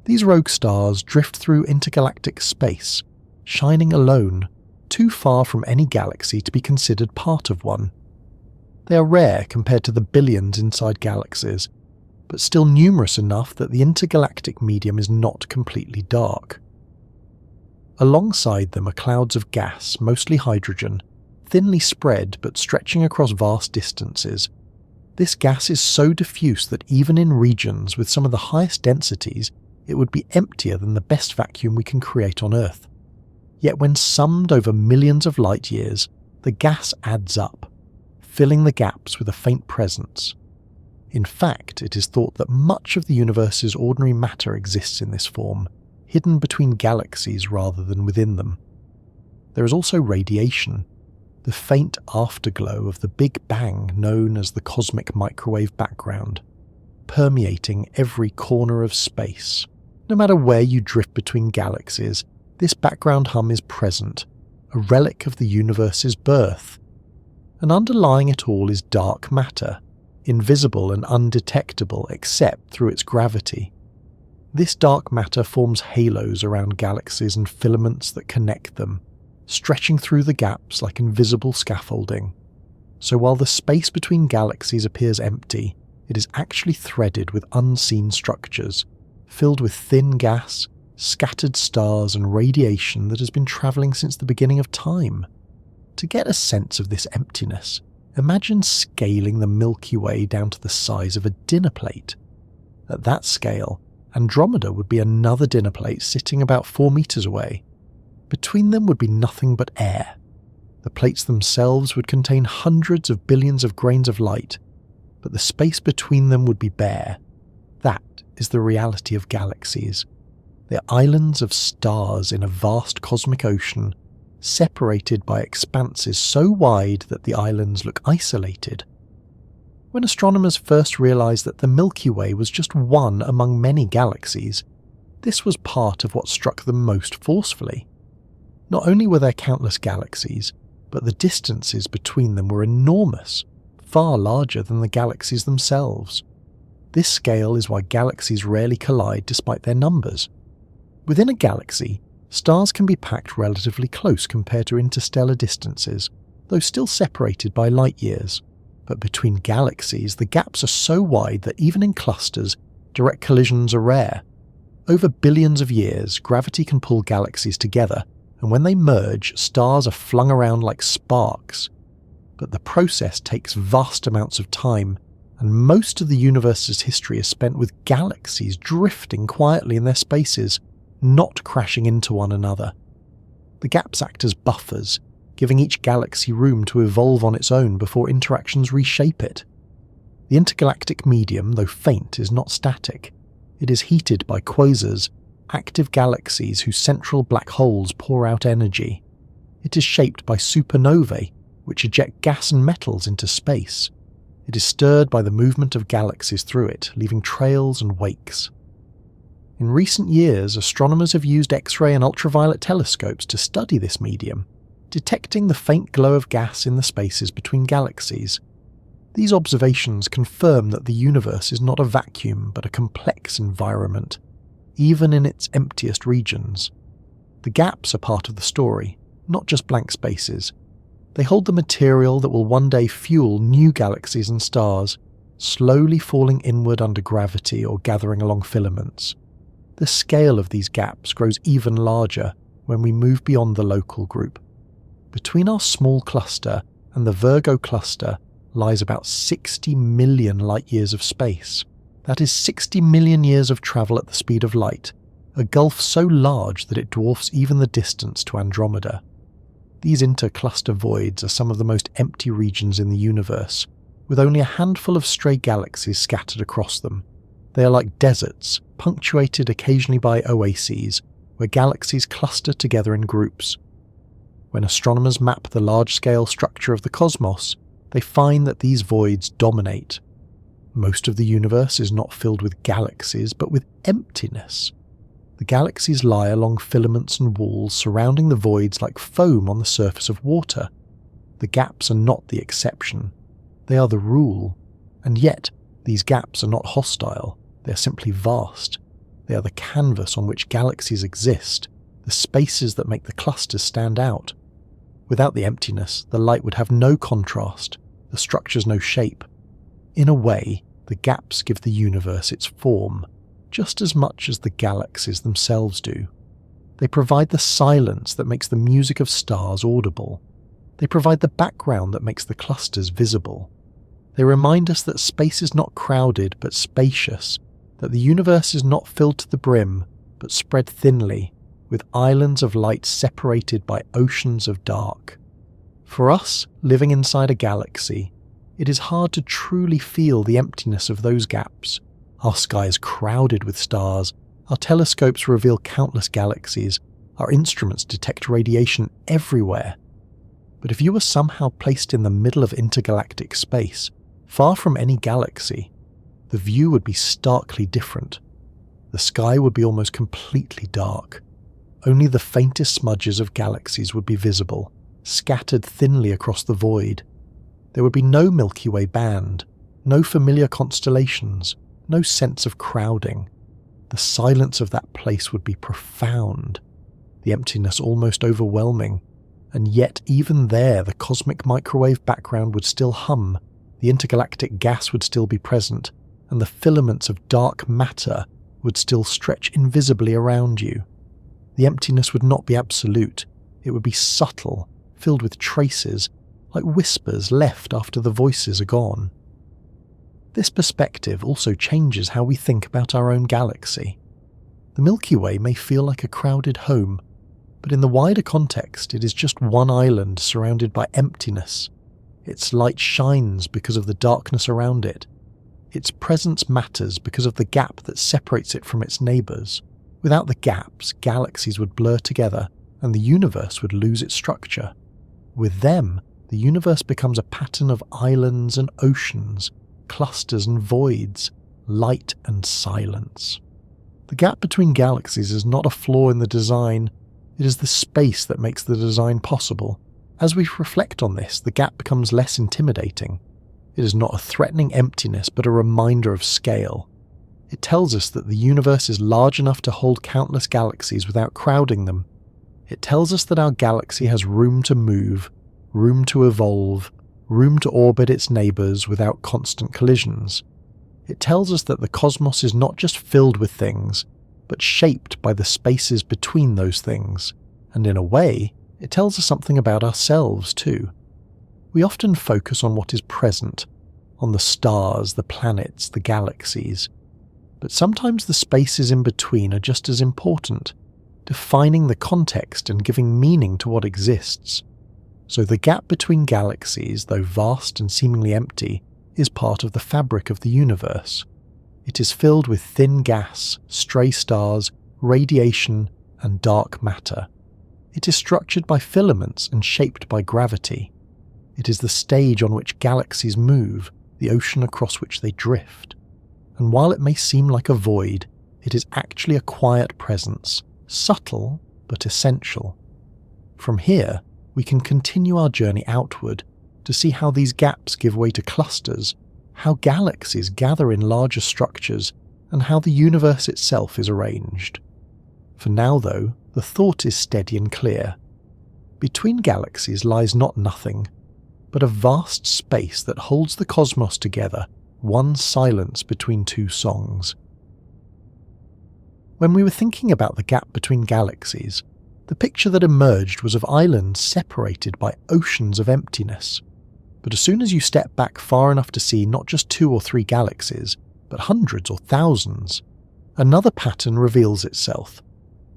These rogue stars drift through intergalactic space, shining alone, too far from any galaxy to be considered part of one. They are rare compared to the billions inside galaxies, but still numerous enough that the intergalactic medium is not completely dark. Alongside them are clouds of gas, mostly hydrogen, thinly spread but stretching across vast distances. This gas is so diffuse that even in regions with some of the highest densities, it would be emptier than the best vacuum we can create on Earth. Yet when summed over millions of light years, the gas adds up, filling the gaps with a faint presence. In fact, it is thought that much of the universe's ordinary matter exists in this form, hidden between galaxies rather than within them. There is also radiation, the faint afterglow of the Big Bang known as the cosmic microwave background, permeating every corner of space. No matter where you drift between galaxies, this background hum is present, a relic of the universe's birth. And underlying it all is dark matter, invisible and undetectable except through its gravity. This dark matter forms halos around galaxies and filaments that connect them, stretching through the gaps like invisible scaffolding. So while the space between galaxies appears empty, it is actually threaded with unseen structures, filled with thin gas, scattered stars and radiation that has been travelling since the beginning of time. To get a sense of this emptiness, imagine scaling the Milky Way down to the size of a dinner plate. At that scale, Andromeda would be another dinner plate sitting about 4 meters away. Between them would be nothing but air. The plates themselves would contain hundreds of billions of grains of light, but the space between them would be bare. That is the reality of galaxies. They're islands of stars in a vast cosmic ocean, separated by expanses so wide that the islands look isolated. When astronomers first realized that the Milky Way was just one among many galaxies, this was part of what struck them most forcefully. Not only were there countless galaxies, but the distances between them were enormous, far larger than the galaxies themselves. This scale is why galaxies rarely collide despite their numbers. Within a galaxy, stars can be packed relatively close compared to interstellar distances, though still separated by light years. But between galaxies, the gaps are so wide that even in clusters, direct collisions are rare. Over billions of years, gravity can pull galaxies together, and when they merge, stars are flung around like sparks. But the process takes vast amounts of time, and most of the universe's history is spent with galaxies drifting quietly in their spaces, not crashing into one another. The gaps act as buffers, giving each galaxy room to evolve on its own before interactions reshape it. The intergalactic medium, though faint, is not static. It is heated by quasars, active galaxies whose central black holes pour out energy. It is shaped by supernovae, which eject gas and metals into space. It is stirred by the movement of galaxies through it, leaving trails and wakes. In recent years, astronomers have used X-ray and ultraviolet telescopes to study this medium, detecting the faint glow of gas in the spaces between galaxies. These observations confirm that the universe is not a vacuum but a complex environment, even in its emptiest regions. The gaps are part of the story, not just blank spaces. They hold the material that will one day fuel new galaxies and stars, slowly falling inward under gravity or gathering along filaments. The scale of these gaps grows even larger when we move beyond the local group. Between our small cluster and the Virgo cluster lies about 60 million light-years of space. That is 60 million years of travel at the speed of light, a gulf so large that it dwarfs even the distance to Andromeda. These intercluster voids are some of the most empty regions in the universe, with only a handful of stray galaxies scattered across them. They are like deserts, punctuated occasionally by oases, where galaxies cluster together in groups. When astronomers map the large-scale structure of the cosmos, they find that these voids dominate. Most of the universe is not filled with galaxies, but with emptiness. The galaxies lie along filaments and walls surrounding the voids like foam on the surface of water. The gaps are not the exception. They are the rule. And yet, these gaps are not hostile. They are simply vast. They are the canvas on which galaxies exist, the spaces that make the clusters stand out. Without the emptiness, the light would have no contrast, the structures no shape. In a way, the gaps give the universe its form, just as much as the galaxies themselves do. They provide the silence that makes the music of stars audible. They provide the background that makes the clusters visible. They remind us that space is not crowded but spacious, that the universe is not filled to the brim but spread thinly, with islands of light separated by oceans of dark. For us, living inside a galaxy, it is hard to truly feel the emptiness of those gaps. Our sky is crowded with stars, our telescopes reveal countless galaxies, our instruments detect radiation everywhere. But if you were somehow placed in the middle of intergalactic space, far from any galaxy, the view would be starkly different. The sky would be almost completely dark. Only the faintest smudges of galaxies would be visible, scattered thinly across the void. There would be no Milky Way band, no familiar constellations, no sense of crowding. The silence of that place would be profound, the emptiness almost overwhelming, and yet even there the cosmic microwave background would still hum, the intergalactic gas would still be present, and the filaments of dark matter would still stretch invisibly around you. The emptiness would not be absolute, it would be subtle, filled with traces, like whispers left after the voices are gone. This perspective also changes how we think about our own galaxy. The Milky Way may feel like a crowded home, but in the wider context it is just one island surrounded by emptiness. Its light shines because of the darkness around it. Its presence matters because of the gap that separates it from its neighbours. Without the gaps, galaxies would blur together and the universe would lose its structure. With them, the universe becomes a pattern of islands and oceans, clusters and voids, light and silence. The gap between galaxies is not a flaw in the design, it is the space that makes the design possible. As we reflect on this, the gap becomes less intimidating. It is not a threatening emptiness, but a reminder of scale. It tells us that the universe is large enough to hold countless galaxies without crowding them. It tells us that our galaxy has room to move, room to evolve, room to orbit its neighbours without constant collisions. It tells us that the cosmos is not just filled with things, but shaped by the spaces between those things. And in a way, it tells us something about ourselves too. We often focus on what is present, on the stars, the planets, the galaxies. But sometimes the spaces in between are just as important, defining the context and giving meaning to what exists. So the gap between galaxies, though vast and seemingly empty, is part of the fabric of the universe. It is filled with thin gas, stray stars, radiation, and dark matter. It is structured by filaments and shaped by gravity. It is the stage on which galaxies move, the ocean across which they drift. And while it may seem like a void, it is actually a quiet presence, subtle but essential. From here, we can continue our journey outward to see how these gaps give way to clusters, how galaxies gather in larger structures, and how the universe itself is arranged. For now, though, the thought is steady and clear. Between galaxies lies not nothing, but a vast space that holds the cosmos together, one silence between two songs. When we were thinking about the gap between galaxies, the picture that emerged was of islands separated by oceans of emptiness. But as soon as you step back far enough to see not just 2 or 3 galaxies, but hundreds or thousands, another pattern reveals itself.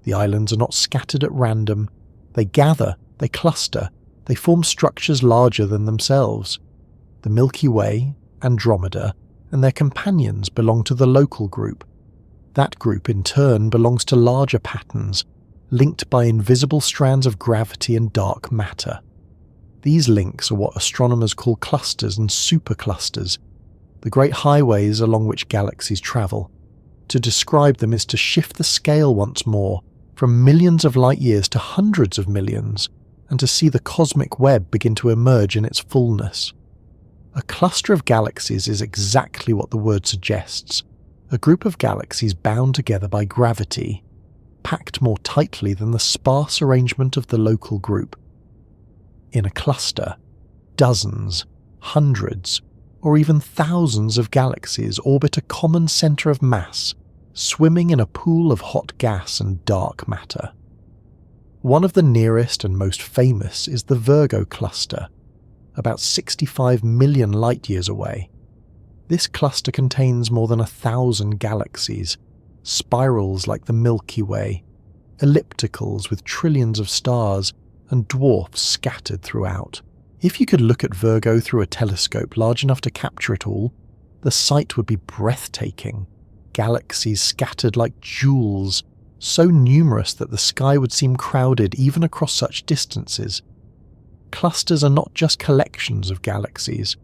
The islands are not scattered at random. They gather, they cluster, they form structures larger than themselves. The Milky Way, Andromeda, and their companions belong to the local group. That group in turn belongs to larger patterns, linked by invisible strands of gravity and dark matter. These links are what astronomers call clusters and superclusters, the great highways along which galaxies travel. To describe them is to shift the scale once more, from millions of light years to hundreds of millions, and to see the cosmic web begin to emerge in its fullness. A cluster of galaxies is exactly what the word suggests, a group of galaxies bound together by gravity, packed more tightly than the sparse arrangement of the local group. In a cluster, dozens, hundreds, or even thousands of galaxies orbit a common centre of mass, swimming in a pool of hot gas and dark matter. One of the nearest and most famous is the Virgo cluster, about 65 million light-years away. This cluster contains more than 1,000 galaxies, spirals like the Milky Way, ellipticals with trillions of stars, and dwarfs scattered throughout. If you could look at Virgo through a telescope large enough to capture it all, the sight would be breathtaking. Galaxies scattered like jewels, so numerous that the sky would seem crowded even across such distances. Clusters are not just collections of galaxies,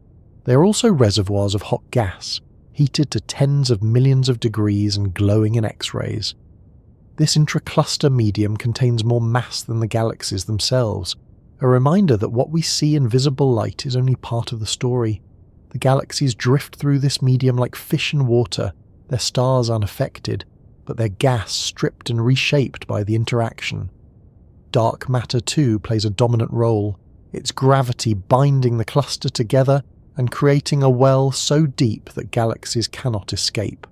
they are also reservoirs of hot gas, heated to tens of millions of degrees and glowing in X-rays. This intracluster medium contains more mass than the galaxies themselves, a reminder that what we see in visible light is only part of the story. The galaxies drift through this medium like fish in water, their stars unaffected, but their gas stripped and reshaped by the interaction. Dark matter too plays a dominant role, its gravity binding the cluster together and creating a well so deep that galaxies cannot escape.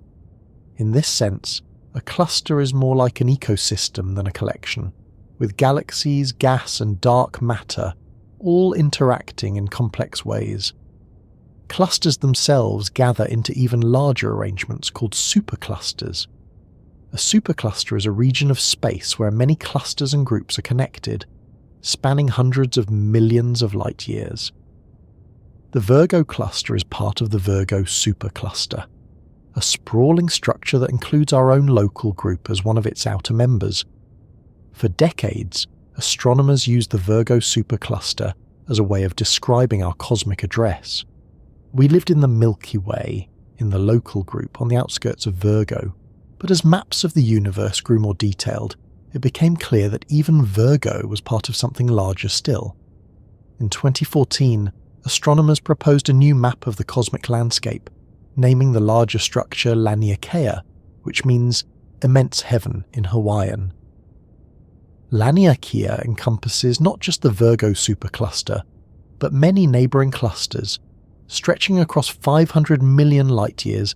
In this sense, a cluster is more like an ecosystem than a collection, with galaxies, gas and dark matter all interacting in complex ways. Clusters themselves gather into even larger arrangements called superclusters. A A supercluster is a region of space where many clusters and groups are connected, spanning hundreds of millions of light years. The Virgo cluster is part of the Virgo supercluster, a sprawling structure that includes our own local group as one of its outer members. For decades, astronomers used the Virgo supercluster as a way of describing our cosmic address. We lived in the Milky Way, in the local group on the outskirts of Virgo, but as maps of the universe grew more detailed, it became clear that even Virgo was part of something larger still. In 2014, astronomers proposed a new map of the cosmic landscape, naming the larger structure Laniakea, which means immense heaven in Hawaiian. Laniakea encompasses not just the Virgo supercluster, but many neighbouring clusters, stretching across 500 million light-years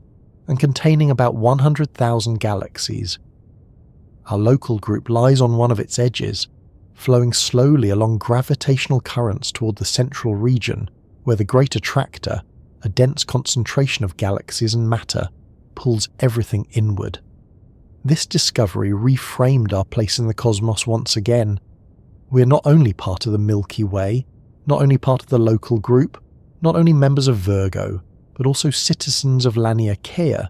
and containing about 100,000 galaxies. Our local group lies on one of its edges, flowing slowly along gravitational currents toward the central region, where the Great Attractor, a dense concentration of galaxies and matter, pulls everything inward. This discovery reframed our place in the cosmos once again. We are not only part of the Milky Way, not only part of the local group, not only members of Virgo, but also citizens of Laniakea,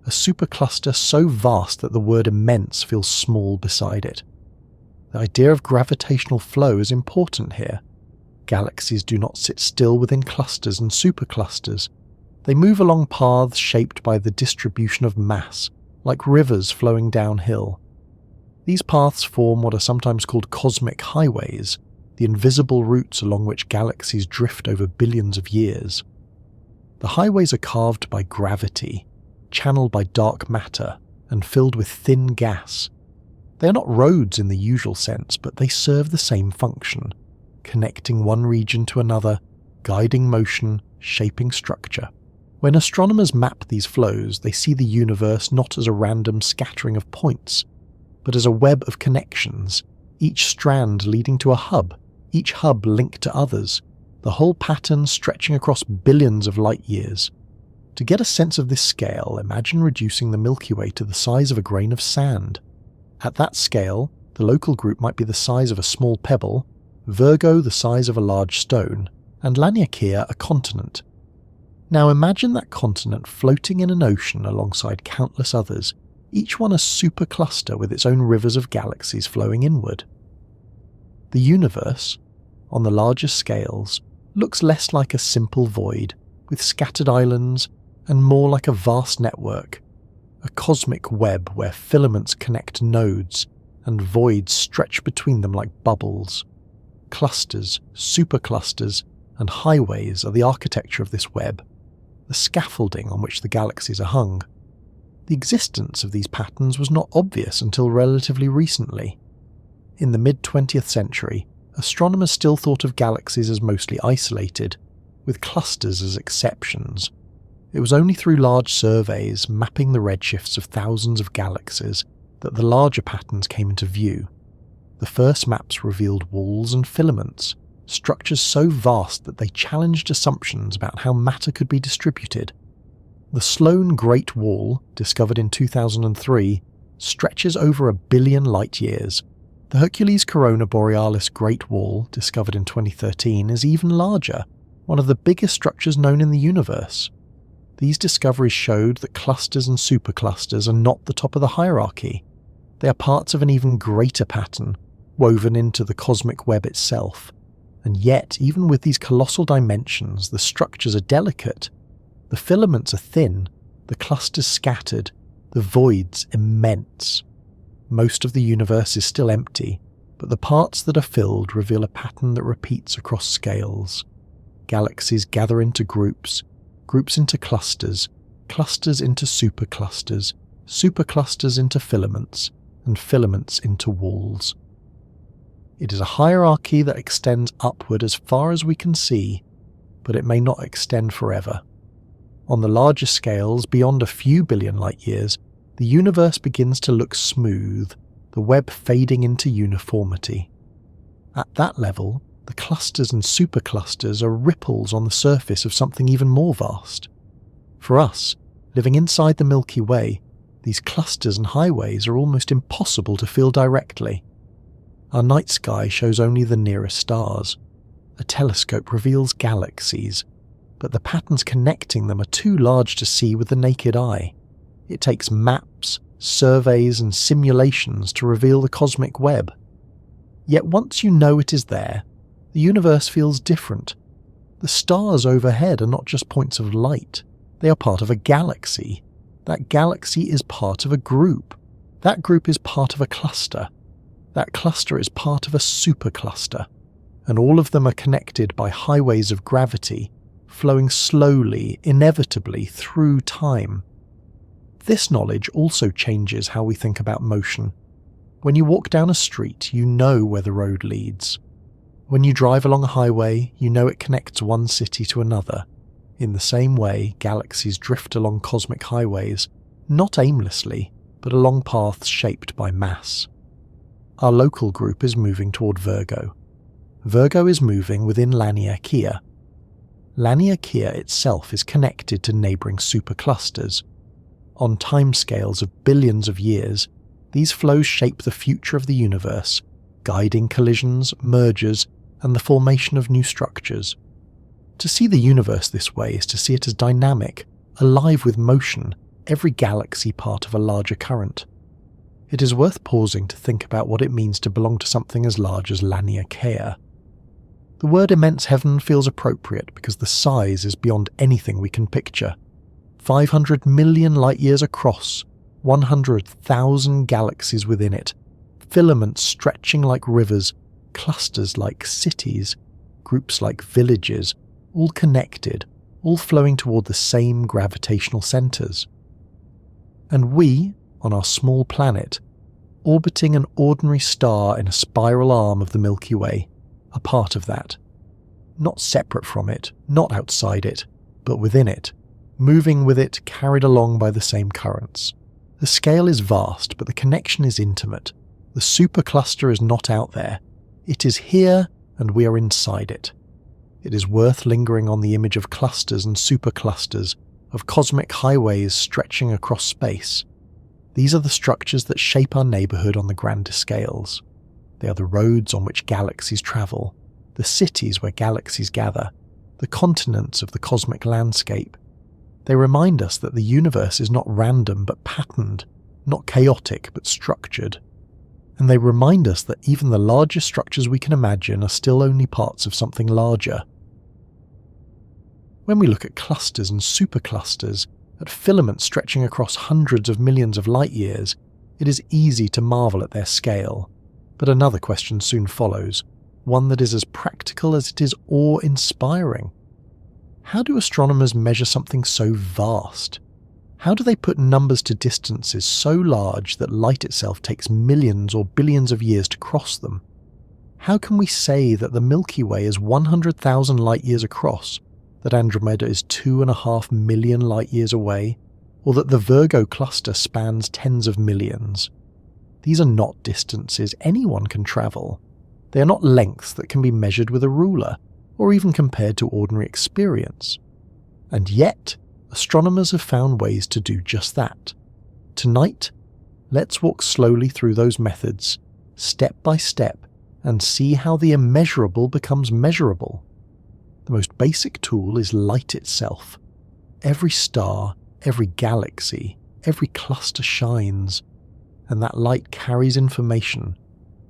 a supercluster so vast that the word immense feels small beside it. The idea of gravitational flow is important here. Galaxies do not sit still within clusters and superclusters. They move along paths shaped by the distribution of mass, like rivers flowing downhill. These paths form what are sometimes called cosmic highways, the invisible routes along which galaxies drift over billions of years. The highways are carved by gravity, channeled by dark matter, and filled with thin gas. They are not roads in the usual sense, but they serve the same function, connecting one region to another, guiding motion, shaping structure. When astronomers map these flows, they see the universe not as a random scattering of points, but as a web of connections, each strand leading to a hub, each hub linked to others, the whole pattern stretching across billions of light years. To get a sense of this scale, imagine reducing the Milky Way to the size of a grain of sand. At that scale, the local group might be the size of a small pebble, Virgo the size of a large stone, and Laniakea a continent. Now imagine that continent floating in an ocean alongside countless others, each one a supercluster with its own rivers of galaxies flowing inward. The universe, on the larger scales, looks less like a simple void, with scattered islands, and more like a vast network, a cosmic web where filaments connect nodes, and voids stretch between them like bubbles. Clusters, superclusters, and highways are the architecture of this web, the scaffolding on which the galaxies are hung. The existence of these patterns was not obvious until relatively recently. In the mid-20th century, astronomers still thought of galaxies as mostly isolated, with clusters as exceptions. It was only through large surveys mapping the redshifts of thousands of galaxies that the larger patterns came into view. The first maps revealed walls and filaments, structures so vast that they challenged assumptions about how matter could be distributed. The Sloan Great Wall, discovered in 2003, stretches over 1 billion light-years. The Hercules Corona Borealis Great Wall, discovered in 2013, is even larger, one of the biggest structures known in the universe. These discoveries showed that clusters and superclusters are not the top of the hierarchy. They are parts of an even greater pattern, woven into the cosmic web itself. And yet, even with these colossal dimensions, the structures are delicate. The filaments are thin, the clusters scattered, the voids immense. Most of the universe is still empty, but the parts that are filled reveal a pattern that repeats across scales. Galaxies gather into groups, groups into clusters, clusters into superclusters, superclusters into filaments, and filaments into walls. It is a hierarchy that extends upward as far as we can see, but it may not extend forever. On the larger scales, beyond a few billion light-years, the universe begins to look smooth, the web fading into uniformity. At that level, the clusters and superclusters are ripples on the surface of something even more vast. For us, living inside the Milky Way, These clusters and highways are almost impossible to feel directly. Our night sky shows only the nearest stars. A telescope reveals galaxies, but the patterns connecting them are too large to see with the naked eye. It takes maps, surveys, and simulations to reveal the cosmic web. Yet once you know it is there, the universe feels different. The stars overhead are not just points of light, they are part of a galaxy. That galaxy is part of a group. That group is part of a cluster. That cluster is part of a supercluster. And all of them are connected by highways of gravity, flowing slowly, inevitably through time. This knowledge also changes how we think about motion. When you walk down a street, you know where the road leads. When you drive along a highway, you know it connects one city to another. In the same way, galaxies drift along cosmic highways, not aimlessly, but along paths shaped by mass. Our local group is moving toward Virgo. Virgo is moving within Laniakea. Laniakea itself is connected to neighbouring superclusters. On timescales of billions of years, these flows shape the future of the universe, guiding collisions, mergers, and the formation of new structures. To see the universe this way is to see it as dynamic, alive with motion, every galaxy part of a larger current. It is worth pausing to think about what it means to belong to something as large as Laniakea. The word immense heaven feels appropriate because the size is beyond anything we can picture. 500 million light-years across, 100,000 galaxies within it, filaments stretching like rivers, clusters like cities, groups like villages, all connected, all flowing toward the same gravitational centres. And we, on our small planet, orbiting an ordinary star in a spiral arm of the Milky Way, are part of that. Not separate from it, not outside it, but within it, moving with it, carried along by the same currents. The scale is vast, but the connection is intimate. The supercluster is not out there. It is here, and we are inside it. It is worth lingering on the image of clusters and superclusters, of cosmic highways stretching across space. These are the structures that shape our neighbourhood on the grander scales. They are the roads on which galaxies travel, the cities where galaxies gather, the continents of the cosmic landscape. They remind us that the universe is not random but patterned, not chaotic but structured. And they remind us that even the largest structures we can imagine are still only parts of something larger. When we look at clusters and superclusters, at filaments stretching across hundreds of millions of light years, it is easy to marvel at their scale. But another question soon follows, one that is as practical as it is awe-inspiring. How do astronomers measure something so vast? How do they put numbers to distances so large that light itself takes millions or billions of years to cross them? How can we say that the Milky Way is 100,000 light-years across, that Andromeda is 2.5 million light-years away, or that the Virgo cluster spans tens of millions? These are not distances anyone can travel. They are not lengths that can be measured with a ruler, or even compared to ordinary experience. And yet, astronomers have found ways to do just that. Tonight, let's walk slowly through those methods, step by step, and see how the immeasurable becomes measurable. The most basic tool is light itself. Every star, every galaxy, every cluster shines, and that light carries information.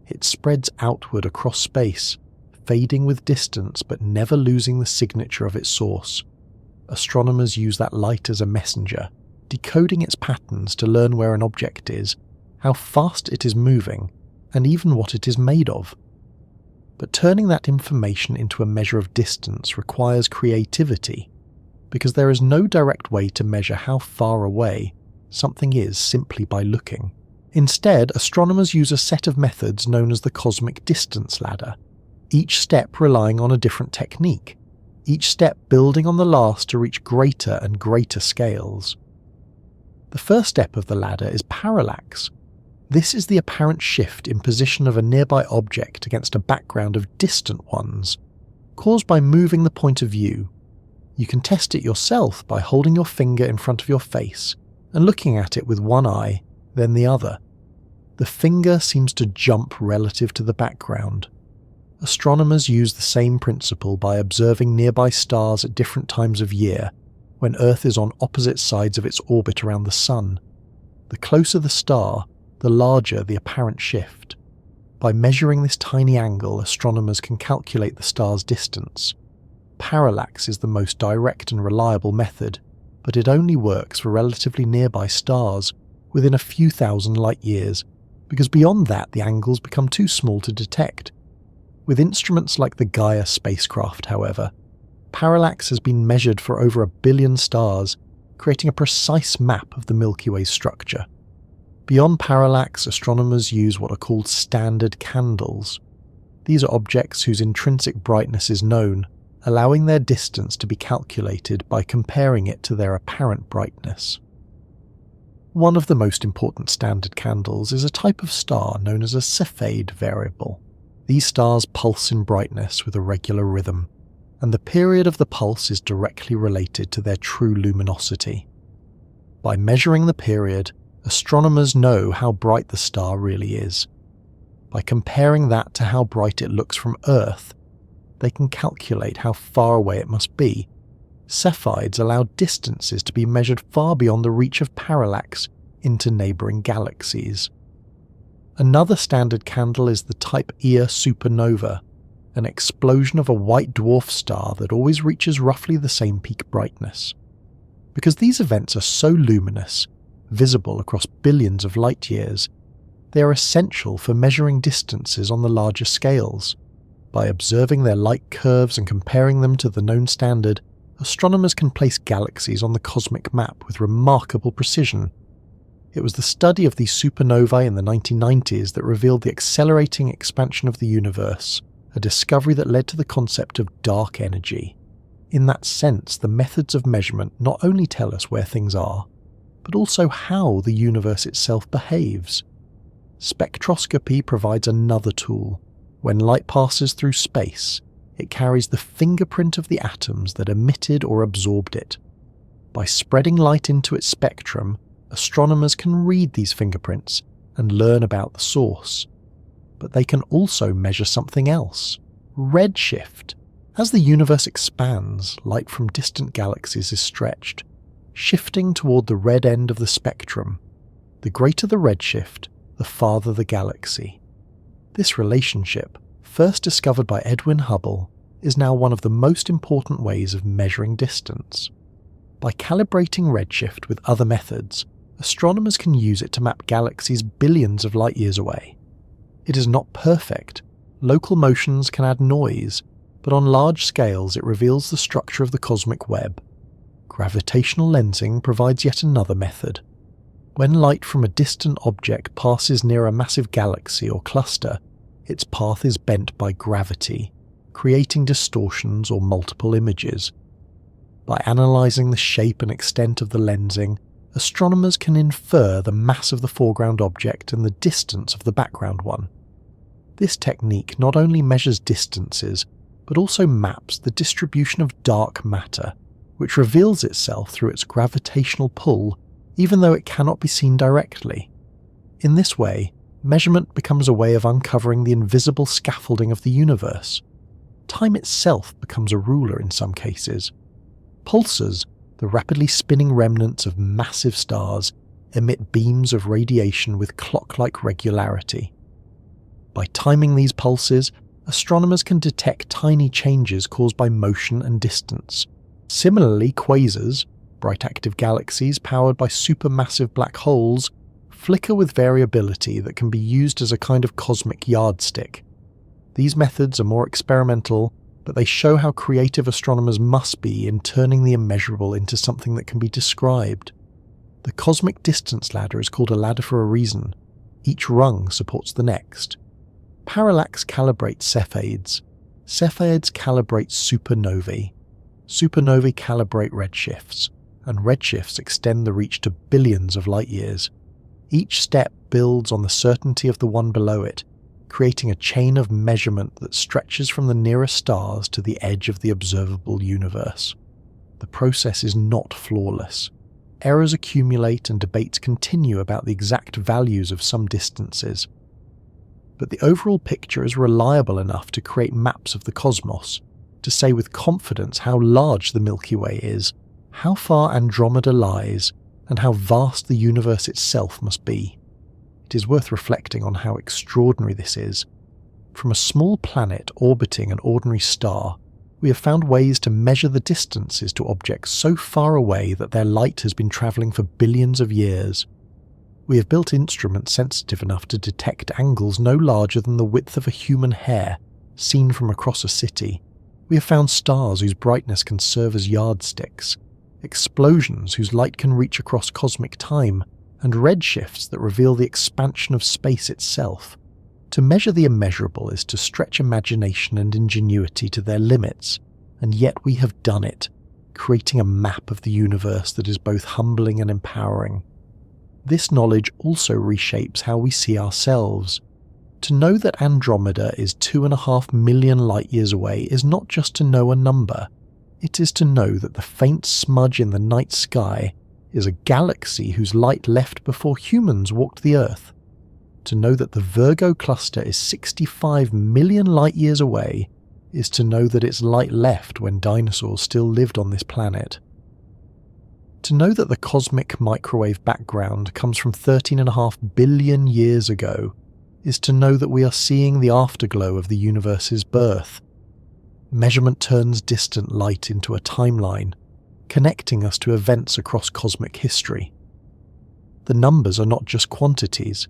It spreads outward across space, fading with distance but never losing the signature of its source. Astronomers use that light as a messenger, decoding its patterns to learn where an object is, how fast it is moving, and even what it is made of. But turning that information into a measure of distance requires creativity, because there is no direct way to measure how far away something is simply by looking. Instead, astronomers use a set of methods known as the cosmic distance ladder, each step relying on a different technique, each step building on the last to reach greater and greater scales. The first step of the ladder is parallax. This is the apparent shift in position of a nearby object against a background of distant ones, caused by moving the point of view. You can test it yourself by holding your finger in front of your face and looking at it with one eye, then the other. The finger seems to jump relative to the background. Astronomers use the same principle by observing nearby stars at different times of year, when Earth is on opposite sides of its orbit around the Sun. The closer the star, the larger the apparent shift. By measuring this tiny angle, astronomers can calculate the star's distance. Parallax is the most direct and reliable method, but it only works for relatively nearby stars, within a few thousand light years, because beyond that the angles become too small to detect. With instruments like the Gaia spacecraft, however, parallax has been measured for over 1 billion stars, creating a precise map of the Milky Way's structure. Beyond parallax, astronomers use what are called standard candles. These are objects whose intrinsic brightness is known, allowing their distance to be calculated by comparing it to their apparent brightness. One of the most important standard candles is a type of star known as a Cepheid variable. These stars pulse in brightness with a regular rhythm, and the period of the pulse is directly related to their true luminosity. By measuring the period, astronomers know how bright the star really is. By comparing that to how bright it looks from Earth, they can calculate how far away it must be. Cepheids allow distances to be measured far beyond the reach of parallax into neighbouring galaxies. Another standard candle is the Type Ia supernova, an explosion of a white dwarf star that always reaches roughly the same peak brightness. Because these events are so luminous, visible across billions of light years, they are essential for measuring distances on the larger scales. By observing their light curves and comparing them to the known standard, astronomers can place galaxies on the cosmic map with remarkable precision. It was the study of these supernovae in the 1990s that revealed the accelerating expansion of the universe, a discovery that led to the concept of dark energy. In that sense, the methods of measurement not only tell us where things are, but also how the universe itself behaves. Spectroscopy provides another tool. When light passes through space, it carries the fingerprint of the atoms that emitted or absorbed it. By spreading light into its spectrum, astronomers can read these fingerprints and learn about the source. But they can also measure something else: redshift. As the universe expands, light from distant galaxies is stretched, shifting toward the red end of the spectrum. The greater the redshift, the farther the galaxy. This relationship, first discovered by Edwin Hubble, is now one of the most important ways of measuring distance. By calibrating redshift with other methods, astronomers can use it to map galaxies billions of light years away. It is not perfect. Local motions can add noise, but on large scales it reveals the structure of the cosmic web. Gravitational lensing provides yet another method. When light from a distant object passes near a massive galaxy or cluster, its path is bent by gravity, creating distortions or multiple images. By analysing the shape and extent of the lensing, astronomers can infer the mass of the foreground object and the distance of the background one. This technique not only measures distances, but also maps the distribution of dark matter, which reveals itself through its gravitational pull, even though it cannot be seen directly. In this way, measurement becomes a way of uncovering the invisible scaffolding of the universe. Time itself becomes a ruler in some cases. Pulsars, the rapidly spinning remnants of massive stars, emit beams of radiation with clock-like regularity. By timing these pulses, astronomers can detect tiny changes caused by motion and distance. Similarly, quasars, bright active galaxies powered by supermassive black holes, flicker with variability that can be used as a kind of cosmic yardstick. These methods are more experimental, but they show how creative astronomers must be in turning the immeasurable into something that can be described. The cosmic distance ladder is called a ladder for a reason. Each rung supports the next. Parallax calibrates Cepheids. Cepheids calibrate supernovae. Supernovae calibrate redshifts, and redshifts extend the reach to billions of light years. Each step builds on the certainty of the one below it, creating a chain of measurement that stretches from the nearest stars to the edge of the observable universe. The process is not flawless. errors accumulate and debates continue about the exact values of some distances. But the overall picture is reliable enough to create maps of the cosmos, to say with confidence how large the Milky Way is, how far Andromeda lies, and how vast the universe itself must be. It is worth reflecting on how extraordinary this is. From a small planet orbiting an ordinary star, we have found ways to measure the distances to objects so far away that their light has been travelling for billions of years. We have built instruments sensitive enough to detect angles no larger than the width of a human hair, seen from across a city. We have found stars whose brightness can serve as yardsticks, explosions whose light can reach across cosmic time, and redshifts that reveal the expansion of space itself. To measure the immeasurable is to stretch imagination and ingenuity to their limits, and yet we have done it, creating a map of the universe that is both humbling and empowering. This knowledge also reshapes how we see ourselves. To know that Andromeda is 2.5 million light-years away is not just to know a number, it is to know that the faint smudge in the night sky is a galaxy whose light left before humans walked the Earth. To know that the Virgo cluster is 65 million light-years away is to know that its light left when dinosaurs still lived on this planet. To know that the cosmic microwave background comes from 13.5 billion years ago is to know that we are seeing the afterglow of the universe's birth. Measurement turns distant light into a timeline, connecting us to events across cosmic history. The numbers are not just quantities.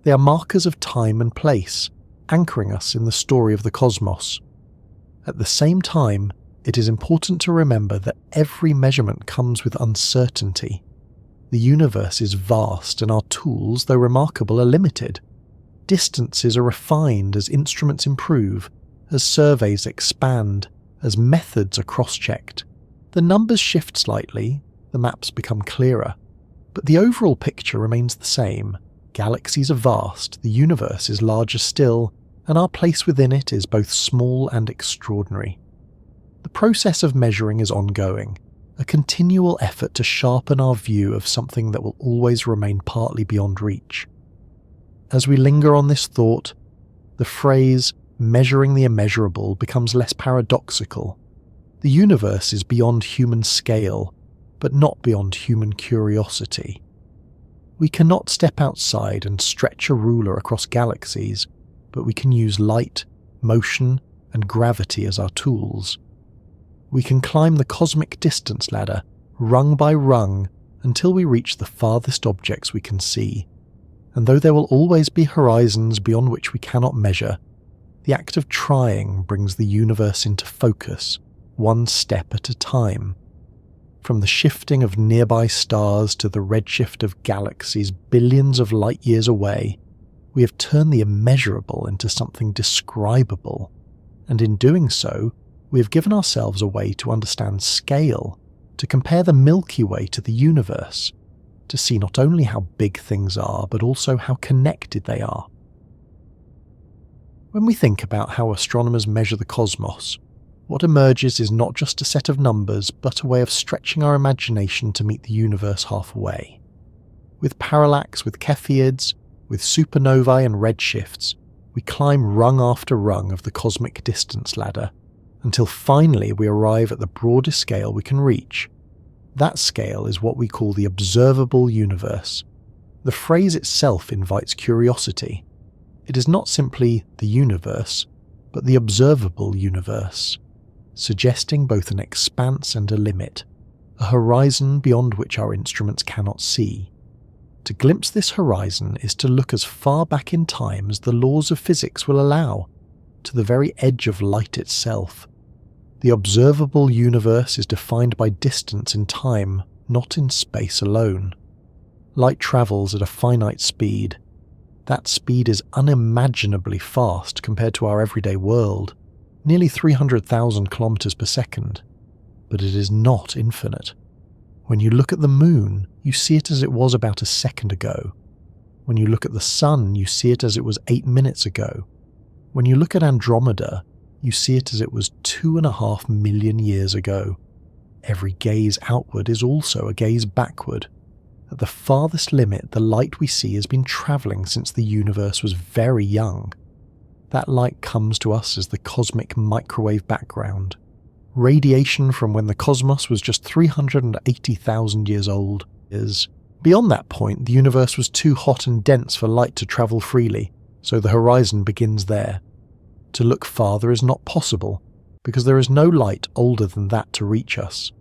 They are markers of time and place, anchoring us in the story of the cosmos. At the same time, it is important to remember that every measurement comes with uncertainty. The universe is vast and our tools, though remarkable, are limited. Distances are refined as instruments improve, as surveys expand, as methods are cross-checked. The numbers shift slightly, the maps become clearer, but the overall picture remains the same. Galaxies are vast, the universe is larger still, and our place within it is both small and extraordinary. The process of measuring is ongoing, a continual effort to sharpen our view of something that will always remain partly beyond reach. As we linger on this thought, the phrase "measuring the immeasurable" becomes less paradoxical. The universe is beyond human scale, but not beyond human curiosity. We cannot step outside and stretch a ruler across galaxies, but we can use light, motion, and gravity as our tools. We can climb the cosmic distance ladder, rung by rung, until we reach the farthest objects we can see. And though there will always be horizons beyond which we cannot measure, the act of trying brings the universe into focus, one step at a time. From the shifting of nearby stars to the redshift of galaxies billions of light-years away, we have turned the immeasurable into something describable, and in doing so, we have given ourselves a way to understand scale, to compare the Milky Way to the universe, to see not only how big things are, but also how connected they are. When we think about how astronomers measure the cosmos, what emerges is not just a set of numbers, but a way of stretching our imagination to meet the universe halfway. With parallax, with Cepheids, with supernovae and redshifts, we climb rung after rung of the cosmic distance ladder, until finally we arrive at the broadest scale we can reach. That scale is what we call the observable universe. The phrase itself invites curiosity. It is not simply the universe, but the observable universe, suggesting both an expanse and a limit, a horizon beyond which our instruments cannot see. To glimpse this horizon is to look as far back in time as the laws of physics will allow, to the very edge of light itself. The observable universe is defined by distance in time, not in space alone. Light travels at a finite speed. That speed is unimaginably fast compared to our everyday world, nearly 300,000 kilometers per second, but it is not infinite. When you look at the moon, you see it as it was about a second ago. When you look at the sun, you see it as it was 8 minutes ago. When you look at Andromeda, you see it as it was 2.5 million years ago. Every gaze outward is also a gaze backward. At the farthest limit, the light we see has been travelling since the universe was very young. That light comes to us as the cosmic microwave background, radiation from when the cosmos was just 380,000 years old. Beyond that point, the universe was too hot and dense for light to travel freely, so the horizon begins there. To look farther is not possible, because there is no light older than that to reach us.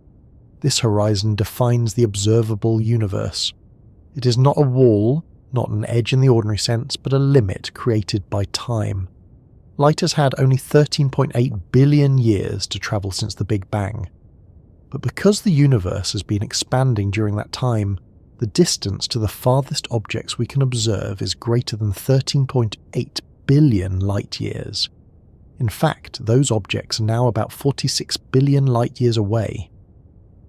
This horizon defines the observable universe. It is not a wall, not an edge in the ordinary sense, but a limit created by time. Light has had only 13.8 billion years to travel since the Big Bang. But because the universe has been expanding during that time, the distance to the farthest objects we can observe is greater than 13.8 billion light years. In fact, those objects are now about 46 billion light years away.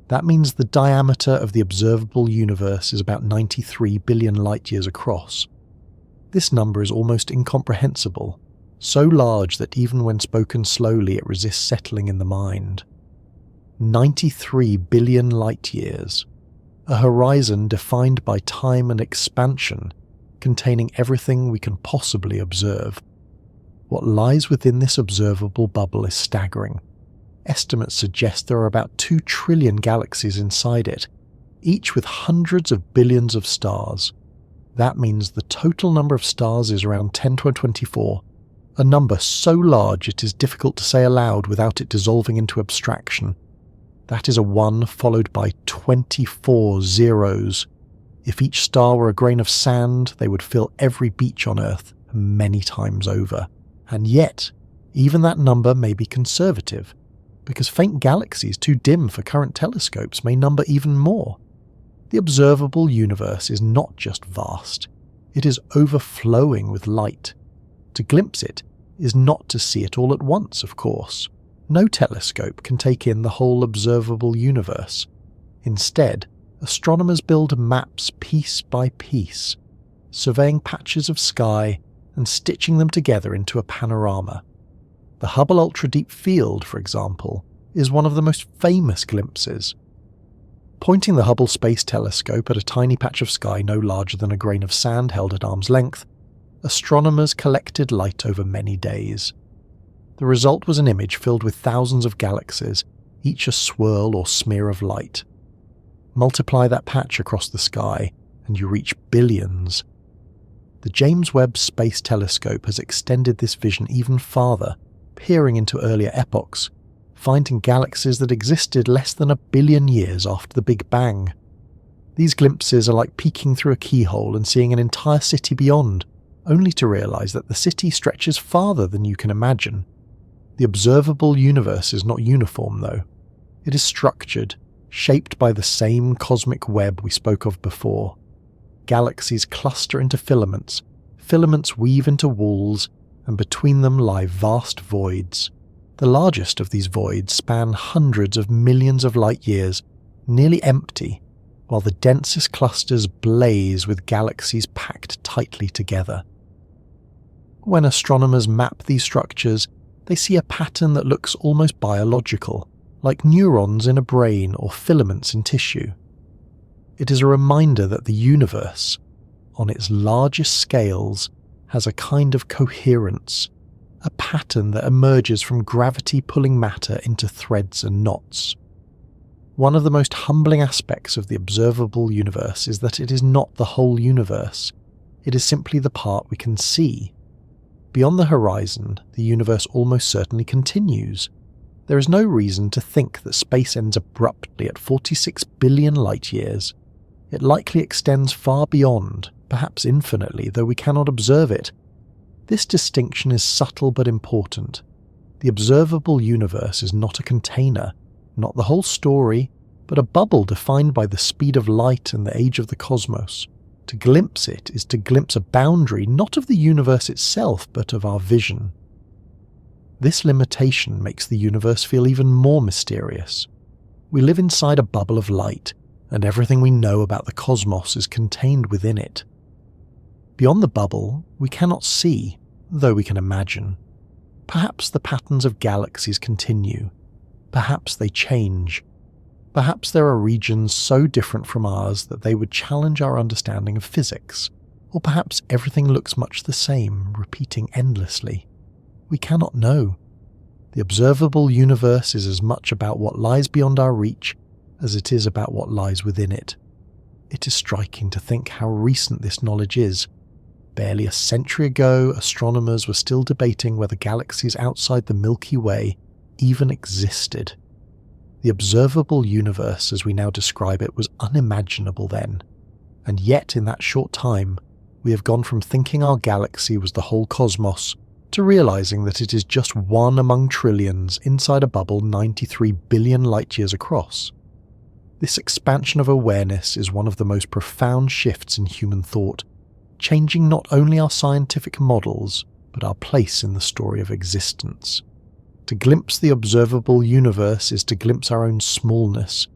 That means the diameter of the observable universe is about 93 billion light years across. This number is almost incomprehensible, so large that even when spoken slowly it resists settling in the mind. 93 billion light years, a horizon defined by time and expansion, containing everything we can possibly observe. What lies within this observable bubble is staggering. Estimates suggest there are about 2 trillion galaxies inside it, each with hundreds of billions of stars. That means the total number of stars is around 10 to the 24, a number so large it is difficult to say aloud without it dissolving into abstraction. That is a 1 followed by 24 zeros. If each star were a grain of sand, they would fill every beach on Earth many times over. And yet, even that number may be conservative, because faint galaxies too dim for current telescopes may number even more. The observable universe is not just vast, it is overflowing with light. To glimpse it is not to see it all at once, of course. No telescope can take in the whole observable universe. Instead, astronomers build maps piece by piece, surveying patches of sky and stitching them together into a panorama. The Hubble Ultra-Deep Field, for example, is one of the most famous glimpses. Pointing the Hubble Space Telescope at a tiny patch of sky no larger than a grain of sand held at arm's length, astronomers collected light over many days. The result was an image filled with thousands of galaxies, each a swirl or smear of light. Multiply that patch across the sky, and you reach billions. The James Webb Space Telescope has extended this vision even farther, peering into earlier epochs, finding galaxies that existed less than 1 billion years after the Big Bang. These glimpses are like peeking through a keyhole and seeing an entire city beyond, only to realize that the city stretches farther than you can imagine. The observable universe is not uniform, though. It is structured, shaped by the same cosmic web we spoke of before. Galaxies cluster into filaments, filaments weave into walls, and between them lie vast voids. The largest of these voids span hundreds of millions of light years, nearly empty, while the densest clusters blaze with galaxies packed tightly together. When astronomers map these structures, they see a pattern that looks almost biological, like neurons in a brain or filaments in tissue. It is a reminder that the universe, on its largest scales, has a kind of coherence, a pattern that emerges from gravity pulling matter into threads and knots. One of the most humbling aspects of the observable universe is that it is not the whole universe. It is simply the part we can see. Beyond the horizon, the universe almost certainly continues. There is no reason to think that space ends abruptly at 46 billion light years. It likely extends far beyond, perhaps infinitely, though we cannot observe it. This distinction is subtle but important. The observable universe is not a container, not the whole story, but a bubble defined by the speed of light and the age of the cosmos. To glimpse it is to glimpse a boundary not of the universe itself, but of our vision. This limitation makes the universe feel even more mysterious. We live inside a bubble of light, and everything we know about the cosmos is contained within it. Beyond the bubble, we cannot see, though we can imagine. Perhaps the patterns of galaxies continue. Perhaps they change. Perhaps there are regions so different from ours that they would challenge our understanding of physics, or perhaps everything looks much the same, repeating endlessly. We cannot know. The observable universe is as much about what lies beyond our reach as it is about what lies within it. It is striking to think how recent this knowledge is. Barely a century ago, astronomers were still debating whether galaxies outside the Milky Way even existed. The observable universe, as we now describe it, was unimaginable then, and yet in that short time, we have gone from thinking our galaxy was the whole cosmos to realizing that it is just one among trillions inside a bubble 93 billion light-years across. This expansion of awareness is one of the most profound shifts in human thought, changing not only our scientific models, but our place in the story of existence. To glimpse the observable universe is to glimpse our own smallness,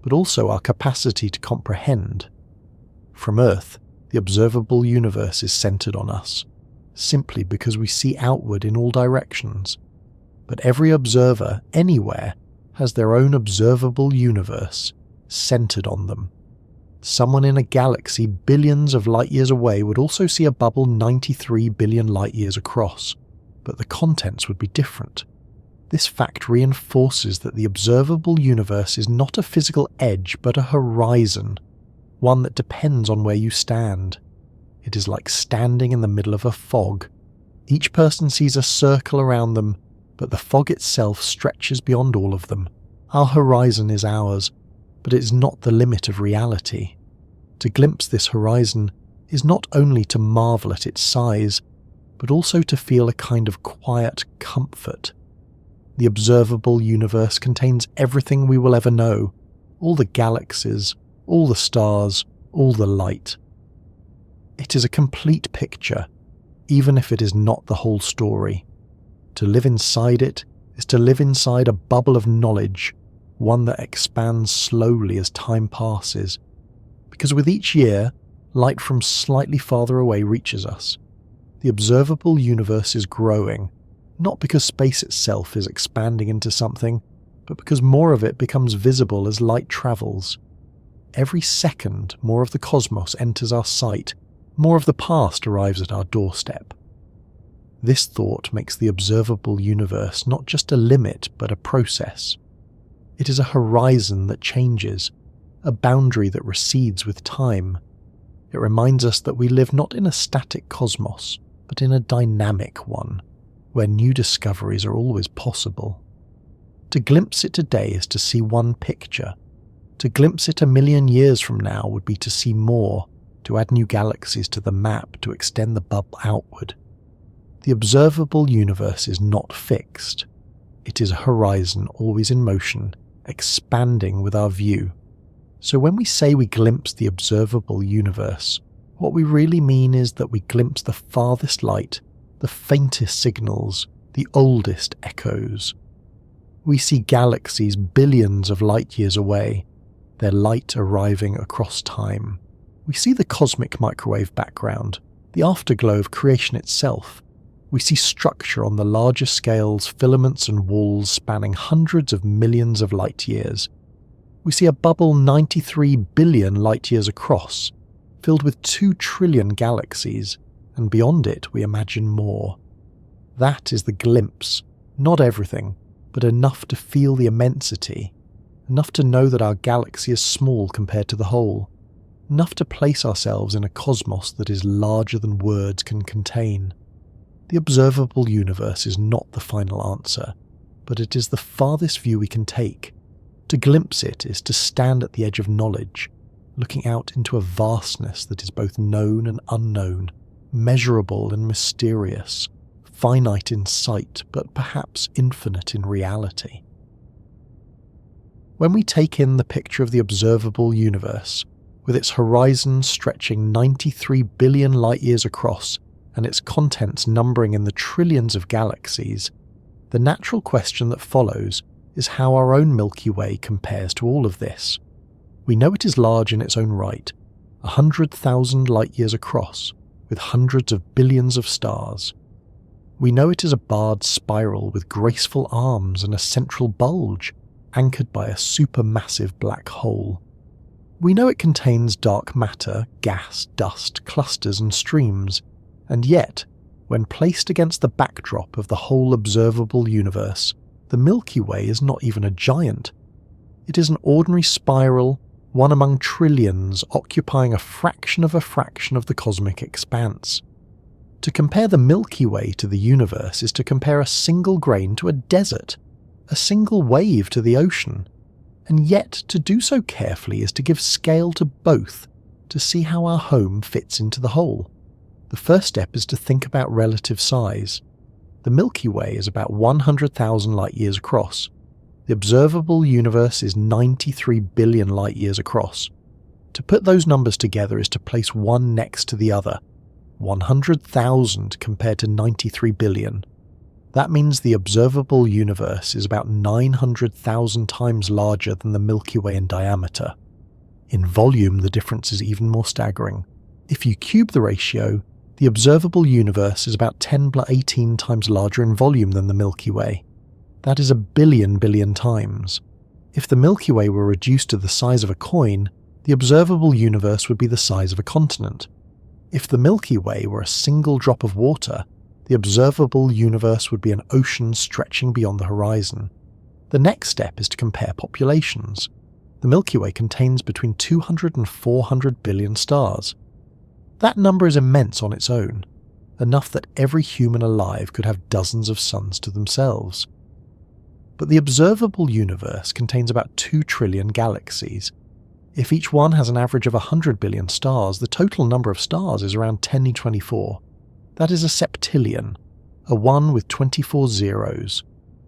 but also our capacity to comprehend. From Earth, the observable universe is centered on us, simply because we see outward in all directions. But every observer, anywhere, has their own observable universe, centered on them. Someone in a galaxy billions of light-years away would also see a bubble 93 billion light-years across, but the contents would be different. This fact reinforces that the observable universe is not a physical edge but a horizon, one that depends on where you stand. It is like standing in the middle of a fog. Each person sees a circle around them, but the fog itself stretches beyond all of them. Our horizon is ours, but it is not the limit of reality. To glimpse this horizon is not only to marvel at its size, but also to feel a kind of quiet comfort. The observable universe contains everything we will ever know, all the galaxies, all the stars, all the light. It is a complete picture, even if it is not the whole story. To live inside it is to live inside a bubble of knowledge, one that expands slowly as time passes, because with each year, light from slightly farther away reaches us. The observable universe is growing, not because space itself is expanding into something, but because more of it becomes visible as light travels. Every second, more of the cosmos enters our sight, more of the past arrives at our doorstep. This thought makes the observable universe not just a limit, but a process. It is a horizon that changes, a boundary that recedes with time. It reminds us that we live not in a static cosmos, but in a dynamic one, where new discoveries are always possible. To glimpse it today is to see one picture. To glimpse it 1,000,000 years from now would be to see more, to add new galaxies to the map, to extend the bubble outward. The observable universe is not fixed. It is a horizon always in motion, expanding with our view. So when we say we glimpse the observable universe, what we really mean is that we glimpse the farthest light, the faintest signals, the oldest echoes. We see galaxies billions of light-years away, their light arriving across time. We see the cosmic microwave background, the afterglow of creation itself. We see structure on the larger scales, filaments and walls spanning hundreds of millions of light-years. We see a bubble 93 billion light-years across, filled with 2 trillion galaxies, and beyond it we imagine more. That is the glimpse, not everything, but enough to feel the immensity, enough to know that our galaxy is small compared to the whole, enough to place ourselves in a cosmos that is larger than words can contain. The observable universe is not the final answer, but it is the farthest view we can take. To glimpse it is to stand at the edge of knowledge, looking out into a vastness that is both known and unknown, measurable and mysterious, finite in sight but perhaps infinite in reality. When we take in the picture of the observable universe, with its horizon stretching 93 billion light-years across and its contents numbering in the trillions of galaxies, the natural question that follows is how our own Milky Way compares to all of this. We know it is large in its own right, 100,000 light-years across, with hundreds of billions of stars. We know it is a barred spiral with graceful arms and a central bulge, anchored by a supermassive black hole. We know it contains dark matter, gas, dust, clusters and streams, and yet, when placed against the backdrop of the whole observable universe, the Milky Way is not even a giant. It is an ordinary spiral, one among trillions, occupying a fraction of the cosmic expanse. To compare the Milky Way to the universe is to compare a single grain to a desert, a single wave to the ocean, and yet to do so carefully is to give scale to both, to see how our home fits into the whole. The first step is to think about relative size. The Milky Way is about 100,000 light-years across. The observable universe is 93 billion light-years across. To put those numbers together is to place one next to the other. 100,000 compared to 93 billion. That means the observable universe is about 900,000 times larger than the Milky Way in diameter. In volume, the difference is even more staggering. If you cube the ratio, the observable universe is about 10^18 times larger in volume than the Milky Way. That is a billion times. If the Milky Way were reduced to the size of a coin, the observable universe would be the size of a continent. If the Milky Way were a single drop of water, the observable universe would be an ocean stretching beyond the horizon. The next step is to compare populations. The Milky Way contains between 200 and 400 billion stars. That number is immense on its own, enough that every human alive could have dozens of suns to themselves. But the observable universe contains about 2 trillion galaxies. If each one has an average of 100 billion stars, the total number of stars is around 10^24. That is a septillion, a 1 with 24 zeros.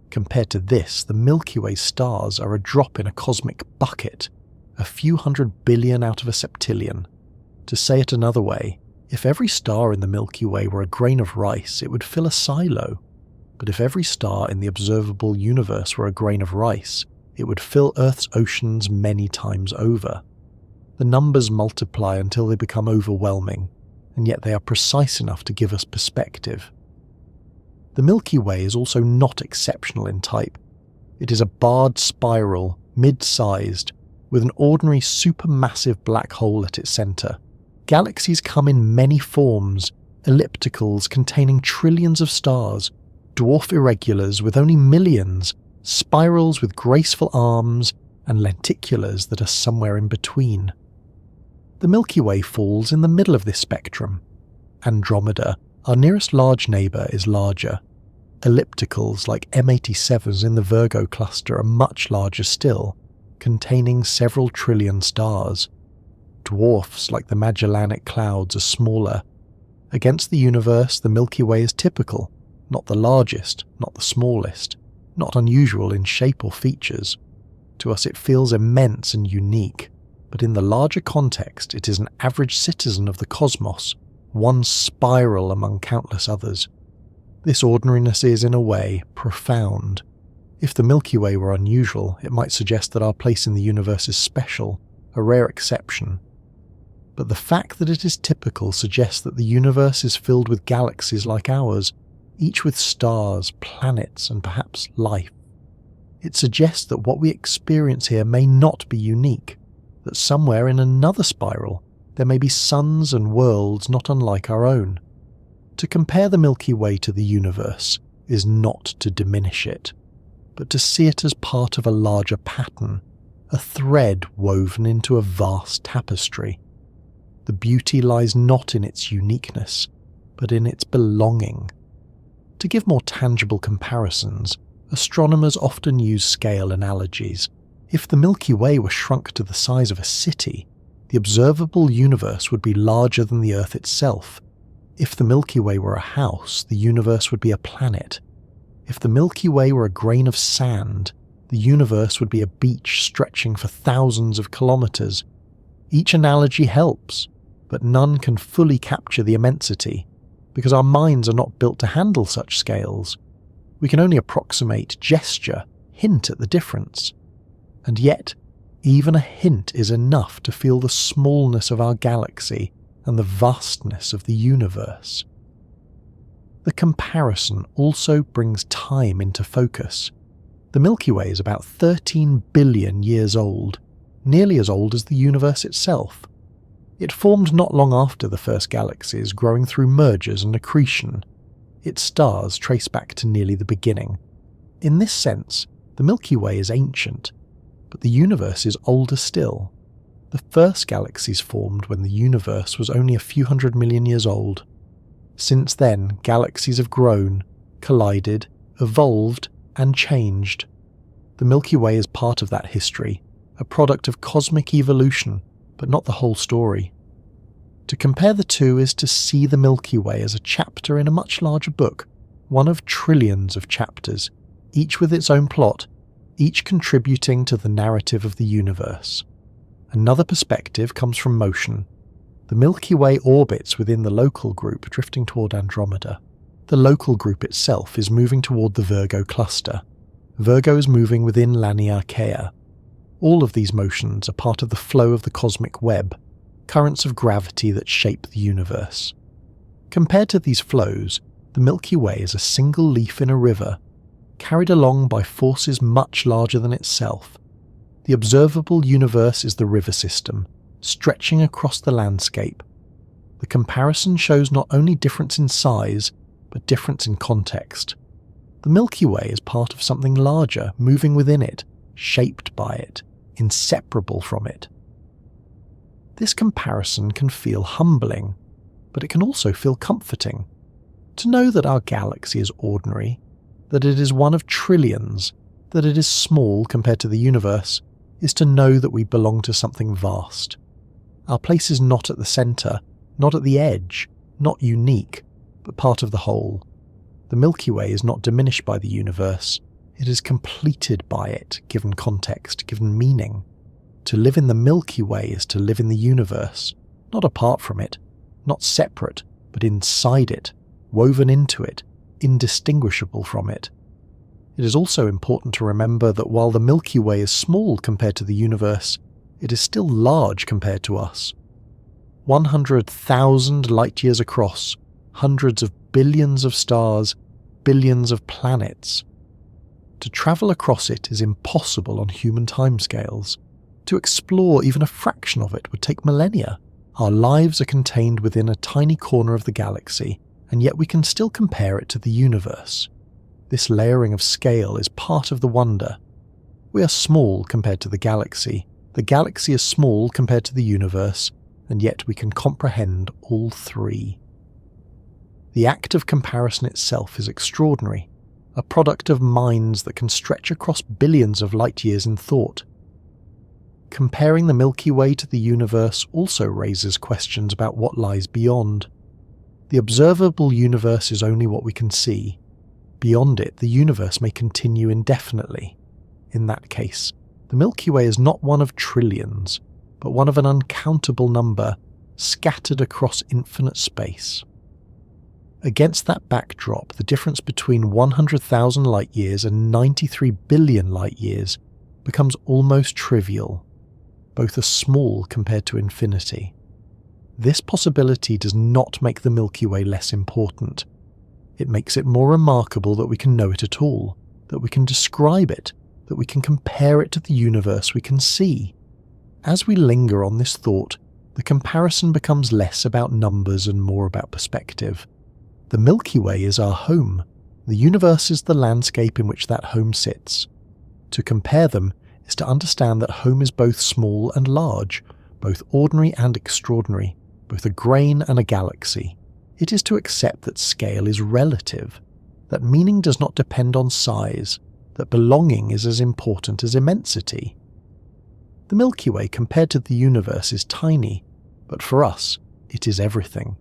Compared to this, the Milky Way stars are a drop in a cosmic bucket, a few 100 billion out of a septillion. To say it another way, if every star in the Milky Way were a grain of rice, it would fill a silo. But if every star in the observable universe were a grain of rice, it would fill Earth's oceans many times over. The numbers multiply until they become overwhelming, and yet they are precise enough to give us perspective. The Milky Way is also not exceptional in type. It is a barred spiral, mid-sized, with an ordinary supermassive black hole at its centre. Galaxies come in many forms, ellipticals containing trillions of stars, dwarf irregulars with only millions, spirals with graceful arms, and lenticulars that are somewhere in between. The Milky Way falls in the middle of this spectrum. Andromeda, our nearest large neighbour, is larger. Ellipticals like M87s in the Virgo cluster are much larger still, containing several trillion stars. Dwarfs like the Magellanic Clouds are smaller. Against the universe, the Milky Way is typical, not the largest, not the smallest, not unusual in shape or features. To us it feels immense and unique, but in the larger context it is an average citizen of the cosmos, one spiral among countless others. This ordinariness is, in a way, profound. If the Milky Way were unusual, it might suggest that our place in the universe is special, a rare exception. But the fact that it is typical suggests that the universe is filled with galaxies like ours, each with stars, planets, and perhaps life. It suggests that what we experience here may not be unique, that somewhere in another spiral there may be suns and worlds not unlike our own. To compare the Milky Way to the universe is not to diminish it, but to see it as part of a larger pattern, a thread woven into a vast tapestry. The beauty lies not in its uniqueness, but in its belonging. To give more tangible comparisons, astronomers often use scale analogies. If the Milky Way were shrunk to the size of a city, the observable universe would be larger than the Earth itself. If the Milky Way were a house, the universe would be a planet. If the Milky Way were a grain of sand, the universe would be a beach stretching for thousands of kilometers. Each analogy helps, but none can fully capture the immensity, because our minds are not built to handle such scales. We can only approximate, gesture, hint at the difference. And yet, even a hint is enough to feel the smallness of our galaxy and the vastness of the universe. The comparison also brings time into focus. The Milky Way is about 13 billion years old, nearly as old as the universe itself. It formed not long after the first galaxies, growing through mergers and accretion. Its stars trace back to nearly the beginning. In this sense, the Milky Way is ancient, but the universe is older still. The first galaxies formed when the universe was only a few 100 million years old. Since then, galaxies have grown, collided, evolved, and changed. The Milky Way is part of that history, a product of cosmic evolution, but not the whole story. To compare the two is to see the Milky Way as a chapter in a much larger book, one of trillions of chapters, each with its own plot, each contributing to the narrative of the universe. Another perspective comes from motion. The Milky Way orbits within the local group, drifting toward Andromeda. The local group itself is moving toward the Virgo cluster. Virgo is moving within Laniakea. All of these motions are part of the flow of the cosmic web, currents of gravity that shape the universe. Compared to these flows, the Milky Way is a single leaf in a river, carried along by forces much larger than itself. The observable universe is the river system, stretching across the landscape. The comparison shows not only difference in size, but difference in context. The Milky Way is part of something larger, moving within it, shaped by it, inseparable from it. This comparison can feel humbling, but it can also feel comforting. To know that our galaxy is ordinary, that it is one of trillions, that it is small compared to the universe, is to know that we belong to something vast. Our place is not at the centre, not at the edge, not unique, but part of the whole. The Milky Way is not diminished by the universe, it is completed by it, given context, given meaning. To live in the Milky Way is to live in the universe, not apart from it, not separate, but inside it, woven into it, indistinguishable from it. It is also important to remember that while the Milky Way is small compared to the universe, it is still large compared to us. 100,000 light-years across, hundreds of billions of stars, billions of planets. To travel across it is impossible on human timescales. To explore even a fraction of it would take millennia. Our lives are contained within a tiny corner of the galaxy, and yet we can still compare it to the universe. This layering of scale is part of the wonder. We are small compared to the galaxy is small compared to the universe, and yet we can comprehend all three. The act of comparison itself is extraordinary, a product of minds that can stretch across billions of light-years in thought. Comparing the Milky Way to the universe also raises questions about what lies beyond. The observable universe is only what we can see. Beyond it, the universe may continue indefinitely. In that case, the Milky Way is not one of trillions, but one of an uncountable number, scattered across infinite space. Against that backdrop, the difference between 100,000 light-years and 93 billion light-years becomes almost trivial. Both are small compared to infinity. This possibility does not make the Milky Way less important. It makes it more remarkable that we can know it at all, that we can describe it, that we can compare it to the universe we can see. As we linger on this thought, the comparison becomes less about numbers and more about perspective. The Milky Way is our home. The universe is the landscape in which that home sits. To compare them is to understand that home is both small and large, both ordinary and extraordinary, both a grain and a galaxy. It is to accept that scale is relative, that meaning does not depend on size, that belonging is as important as immensity. The Milky Way compared to the universe is tiny, but for us, it is everything.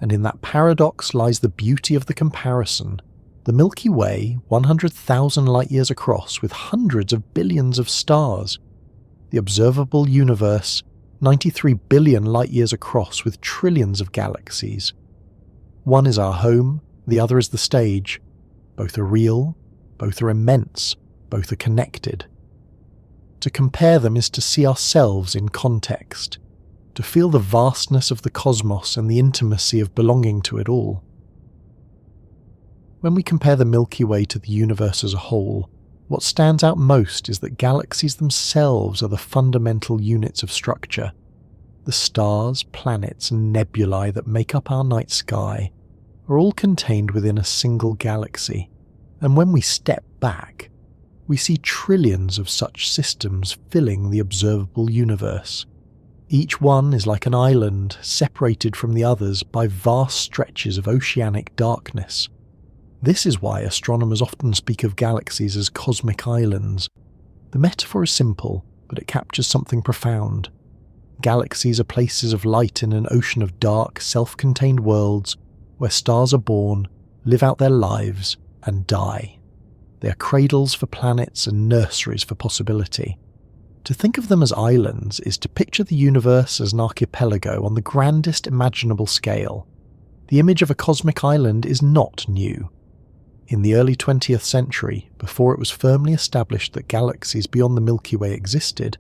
And in that paradox lies the beauty of the comparison. The Milky Way, 100,000 light-years across with hundreds of billions of stars. The observable universe, 93 billion light-years across with trillions of galaxies. One is our home, the other is the stage. Both are real, both are immense, both are connected. To compare them is to see ourselves in context, to feel the vastness of the cosmos and the intimacy of belonging to it all. When we compare the Milky Way to the universe as a whole, What stands out most is that galaxies themselves are the fundamental units of structure. The stars, planets, and nebulae that make up our night sky are all contained within a single galaxy, and when we step back, we see trillions of such systems filling the observable universe. Each one is like an island separated from the others by vast stretches of oceanic darkness. This is why astronomers often speak of galaxies as cosmic islands. The metaphor is simple, but it captures something profound. Galaxies are places of light in an ocean of dark, self-contained worlds where stars are born, live out their lives, and die. They are cradles for planets and nurseries for possibility. To think of them as islands is to picture the universe as an archipelago on the grandest imaginable scale. The image of a cosmic island is not new. In the early 20th century, before it was firmly established that galaxies beyond the Milky Way existed,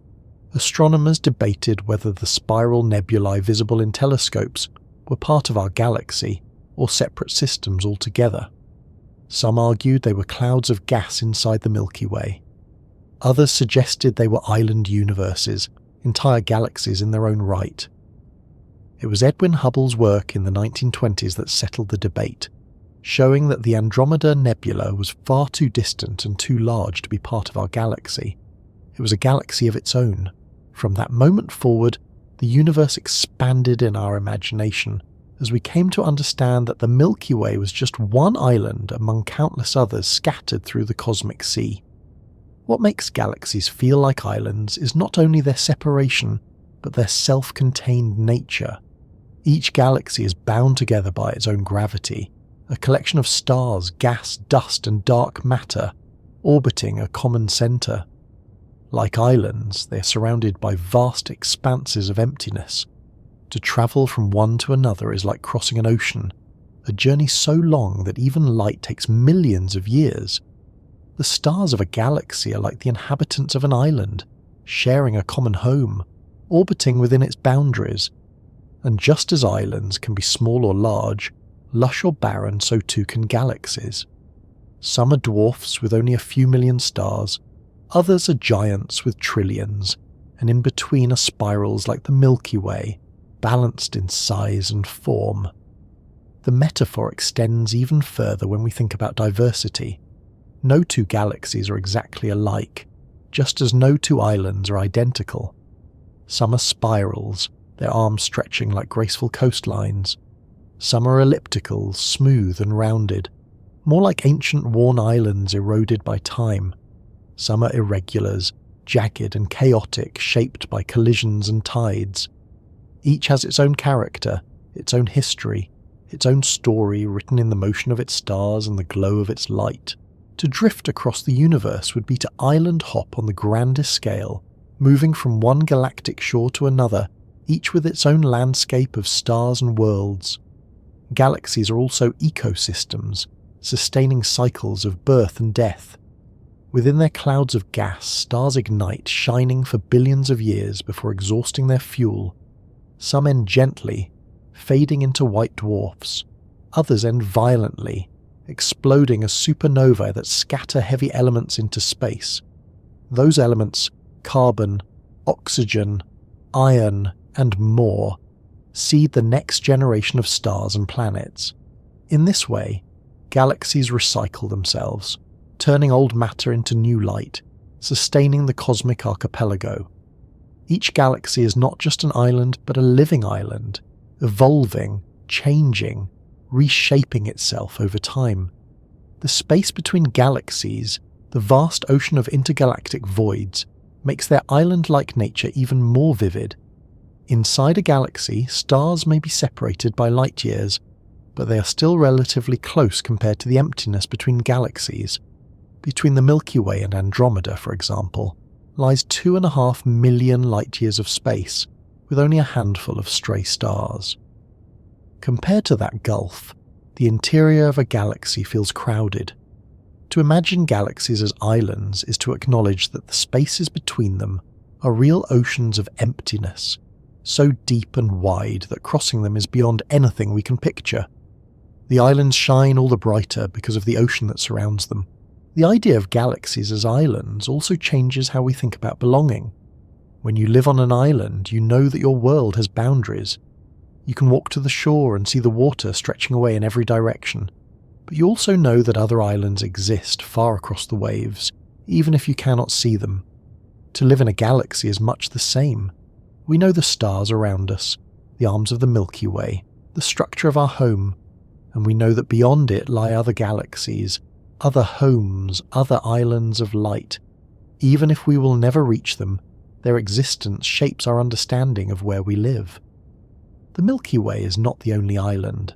astronomers debated whether the spiral nebulae visible in telescopes were part of our galaxy or separate systems altogether. Some argued they were clouds of gas inside the Milky Way. Others suggested they were island universes, entire galaxies in their own right. It was Edwin Hubble's work in the 1920s that settled the debate, showing that the Andromeda Nebula was far too distant and too large to be part of our galaxy. It was a galaxy of its own. From that moment forward, the universe expanded in our imagination, as we came to understand that the Milky Way was just one island among countless others scattered through the cosmic sea. What makes galaxies feel like islands is not only their separation, but their self-contained nature. Each galaxy is bound together by its own gravity, a collection of stars, gas, dust, and dark matter, orbiting a common centre. Like islands, they are surrounded by vast expanses of emptiness. To travel from one to another is like crossing an ocean, a journey so long that even light takes millions of years. The stars of a galaxy are like the inhabitants of an island, sharing a common home, orbiting within its boundaries. And just as islands can be small or large, lush or barren, so too can galaxies. Some are dwarfs with only a few million stars, others are giants with trillions, and in between are spirals like the Milky Way, balanced in size and form. The metaphor extends even further when we think about diversity. No two galaxies are exactly alike, just as no two islands are identical. Some are spirals, their arms stretching like graceful coastlines. Some are elliptical, smooth and rounded, more like ancient worn islands eroded by time. Some are irregulars, jagged and chaotic, shaped by collisions and tides. Each has its own character, its own history, its own story written in the motion of its stars and the glow of its light. To drift across the universe would be to island hop on the grandest scale, moving from one galactic shore to another, each with its own landscape of stars and worlds. Galaxies are also ecosystems, sustaining cycles of birth and death. Within their clouds of gas, stars ignite, shining for billions of years before exhausting their fuel. Some end gently, fading into white dwarfs. Others end violently, exploding as supernovae that scatter heavy elements into space. Those elements, carbon, oxygen, iron, and more, seed the next generation of stars and planets. In this way, galaxies recycle themselves, turning old matter into new light, sustaining the cosmic archipelago. Each galaxy is not just an island, but a living island, evolving, changing, reshaping itself over time. The space between galaxies, the vast ocean of intergalactic voids, makes their island-like nature even more vivid. Inside a galaxy, stars may be separated by light years, but they are still relatively close compared to the emptiness between galaxies. Between the Milky Way and Andromeda, for example, lies 2.5 million light-years of space, with only a handful of stray stars. Compared to that gulf, the interior of a galaxy feels crowded. To imagine galaxies as islands is to acknowledge that the spaces between them are real oceans of emptiness, so deep and wide that crossing them is beyond anything we can picture. The islands shine all the brighter because of the ocean that surrounds them. The idea of galaxies as islands also changes how we think about belonging. When you live on an island, you know that your world has boundaries. You can walk to the shore and see the water stretching away in every direction, but you also know that other islands exist far across the waves, even if you cannot see them. To live in a galaxy is much the same. We know the stars around us, the arms of the Milky Way, the structure of our home, and we know that beyond it lie other galaxies, other homes, other islands of light. Even if we will never reach them, their existence shapes our understanding of where we live. The Milky Way is not the only island.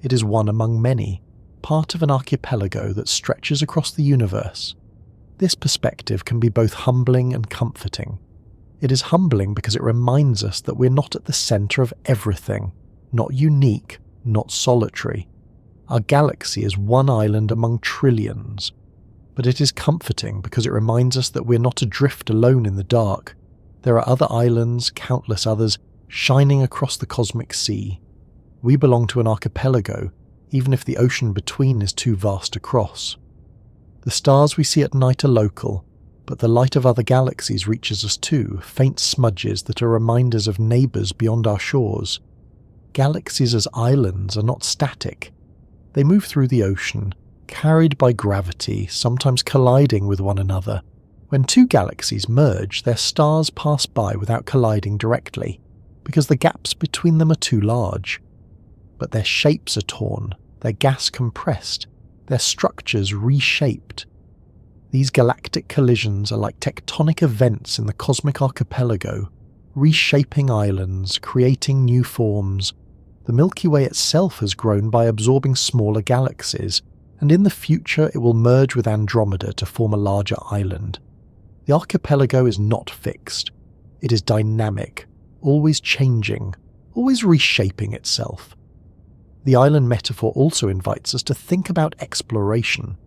It is one among many, part of an archipelago that stretches across the universe. This perspective can be both humbling and comforting. It is humbling because it reminds us that we're not at the centre of everything, not unique, not solitary. Our galaxy is one island among trillions. But it is comforting because it reminds us that we're not adrift alone in the dark. There are other islands, countless others, shining across the cosmic sea. We belong to an archipelago, even if the ocean between is too vast to cross. The stars we see at night are local, but the light of other galaxies reaches us too, faint smudges that are reminders of neighbours beyond our shores. Galaxies as islands are not static. They move through the ocean, carried by gravity, sometimes colliding with one another. When two galaxies merge, their stars pass by without colliding directly, because the gaps between them are too large. But their shapes are torn, their gas compressed, their structures reshaped. These galactic collisions are like tectonic events in the cosmic archipelago, reshaping islands, creating new forms. The Milky Way itself has grown by absorbing smaller galaxies, and in the future it will merge with Andromeda to form a larger island. The archipelago is not fixed. It is dynamic, always changing, always reshaping itself. The island metaphor also invites us to think about exploration.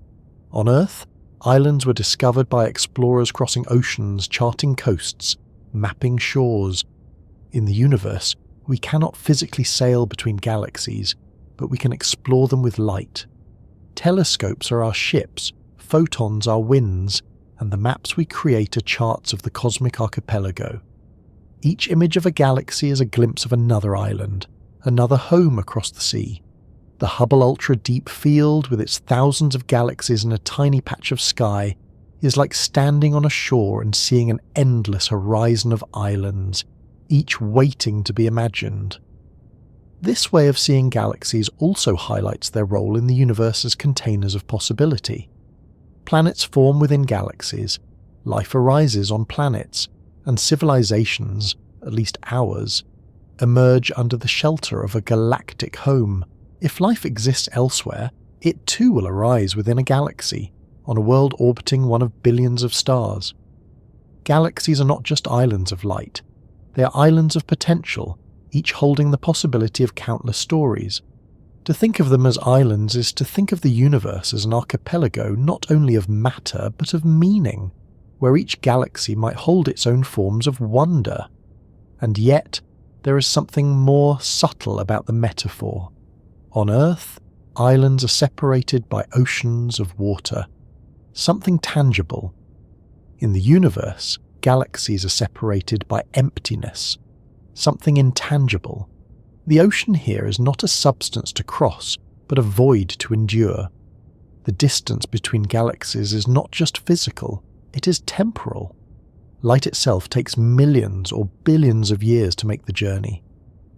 On Earth, islands were discovered by explorers crossing oceans, charting coasts, mapping shores. In the universe, we cannot physically sail between galaxies, but we can explore them with light. Telescopes are our ships, photons our winds, and the maps we create are charts of the cosmic archipelago. Each image of a galaxy is a glimpse of another island, another home across the sea. The Hubble Ultra Deep Field, with its thousands of galaxies in a tiny patch of sky, is like standing on a shore and seeing an endless horizon of islands, each waiting to be imagined. This way of seeing galaxies also highlights their role in the universe as containers of possibility. Planets form within galaxies, life arises on planets, and civilizations, at least ours, emerge under the shelter of a galactic home. If life exists elsewhere, it too will arise within a galaxy, on a world orbiting one of billions of stars. Galaxies are not just islands of light. They are islands of potential, each holding the possibility of countless stories. To think of them as islands is to think of the universe as an archipelago not only of matter but of meaning, where each galaxy might hold its own forms of wonder. And yet, there is something more subtle about the metaphor. On Earth, islands are separated by oceans of water, something tangible. In the universe, galaxies are separated by emptiness, something intangible. The ocean here is not a substance to cross, but a void to endure. The distance between galaxies is not just physical, it is temporal. Light itself takes millions or billions of years to make the journey.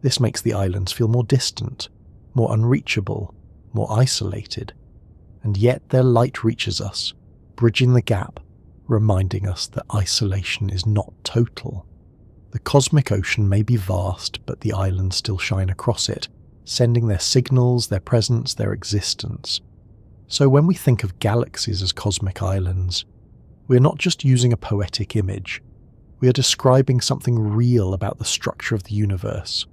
This makes the islands feel more distant, more unreachable, more isolated. And yet their light reaches us, bridging the gap, reminding us that isolation is not total. The cosmic ocean may be vast, but the islands still shine across it, sending their signals, their presence, their existence. So when we think of galaxies as cosmic islands, we're not just using a poetic image. We are describing something real about the structure of the universe.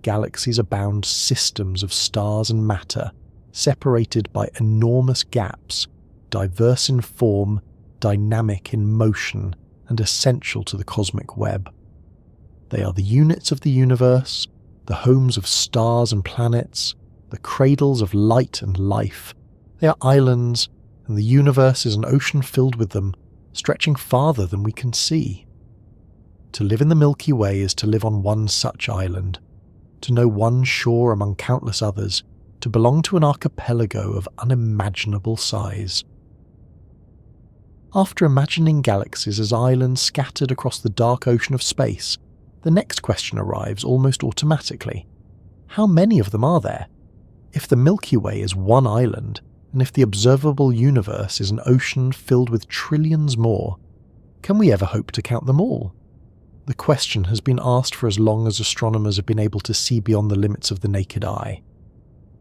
Galaxies are bound systems of stars and matter, separated by enormous gaps, diverse in form, dynamic in motion, and essential to the cosmic web. They are the units of the universe, the homes of stars and planets, the cradles of light and life. They are islands, and the universe is an ocean filled with them, stretching farther than we can see. To live in the Milky Way is to live on one such island, to know one shore among countless others, to belong to an archipelago of unimaginable size. After imagining galaxies as islands scattered across the dark ocean of space, the next question arrives almost automatically. How many of them are there? If the Milky Way is one island, and if the observable universe is an ocean filled with trillions more, can we ever hope to count them all? The question has been asked for as long as astronomers have been able to see beyond the limits of the naked eye.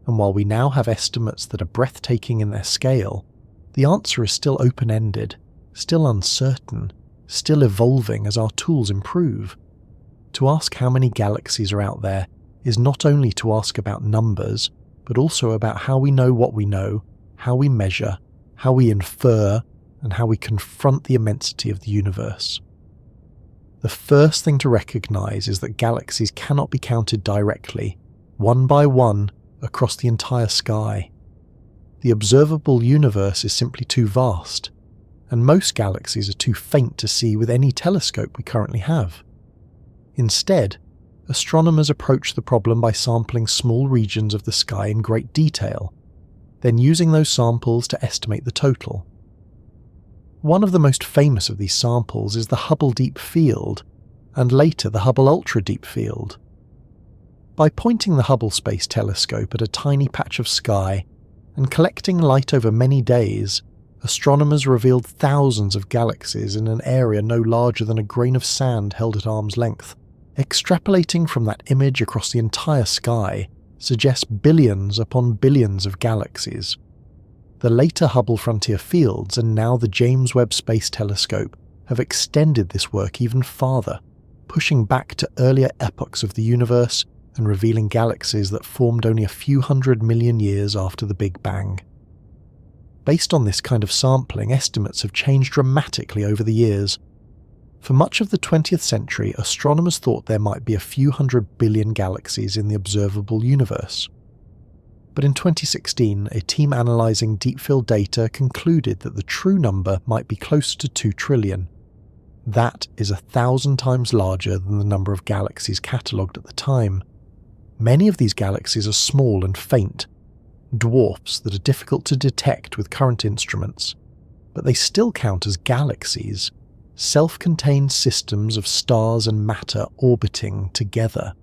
And while we now have estimates that are breathtaking in their scale, the answer is still open-ended, still uncertain, still evolving as our tools improve. To ask how many galaxies are out there is not only to ask about numbers, but also about how we know what we know, how we measure, how we infer, and how we confront the immensity of the universe. The first thing to recognize is that galaxies cannot be counted directly, one by one, across the entire sky. The observable universe is simply too vast, and most galaxies are too faint to see with any telescope we currently have. Instead, astronomers approach the problem by sampling small regions of the sky in great detail, then using those samples to estimate the total. One of the most famous of these samples is the Hubble Deep Field, and later the Hubble Ultra Deep Field. By pointing the Hubble Space Telescope at a tiny patch of sky and collecting light over many days, astronomers revealed thousands of galaxies in an area no larger than a grain of sand held at arm's length. Extrapolating from that image across the entire sky suggests billions upon billions of galaxies. The later Hubble Frontier Fields and now the James Webb Space Telescope have extended this work even farther, pushing back to earlier epochs of the universe and revealing galaxies that formed only a few 100 million years after the Big Bang. Based on this kind of sampling, estimates have changed dramatically over the years. For much of the 20th century, astronomers thought there might be a few 100 billion galaxies in the observable universe. But in 2016, a team analysing deep-field data concluded that the true number might be closer to 2 trillion. That is 1,000 times larger than the number of galaxies catalogued at the time. Many of these galaxies are small and faint, dwarfs that are difficult to detect with current instruments, but they still count as galaxies, self-contained systems of stars and matter orbiting together.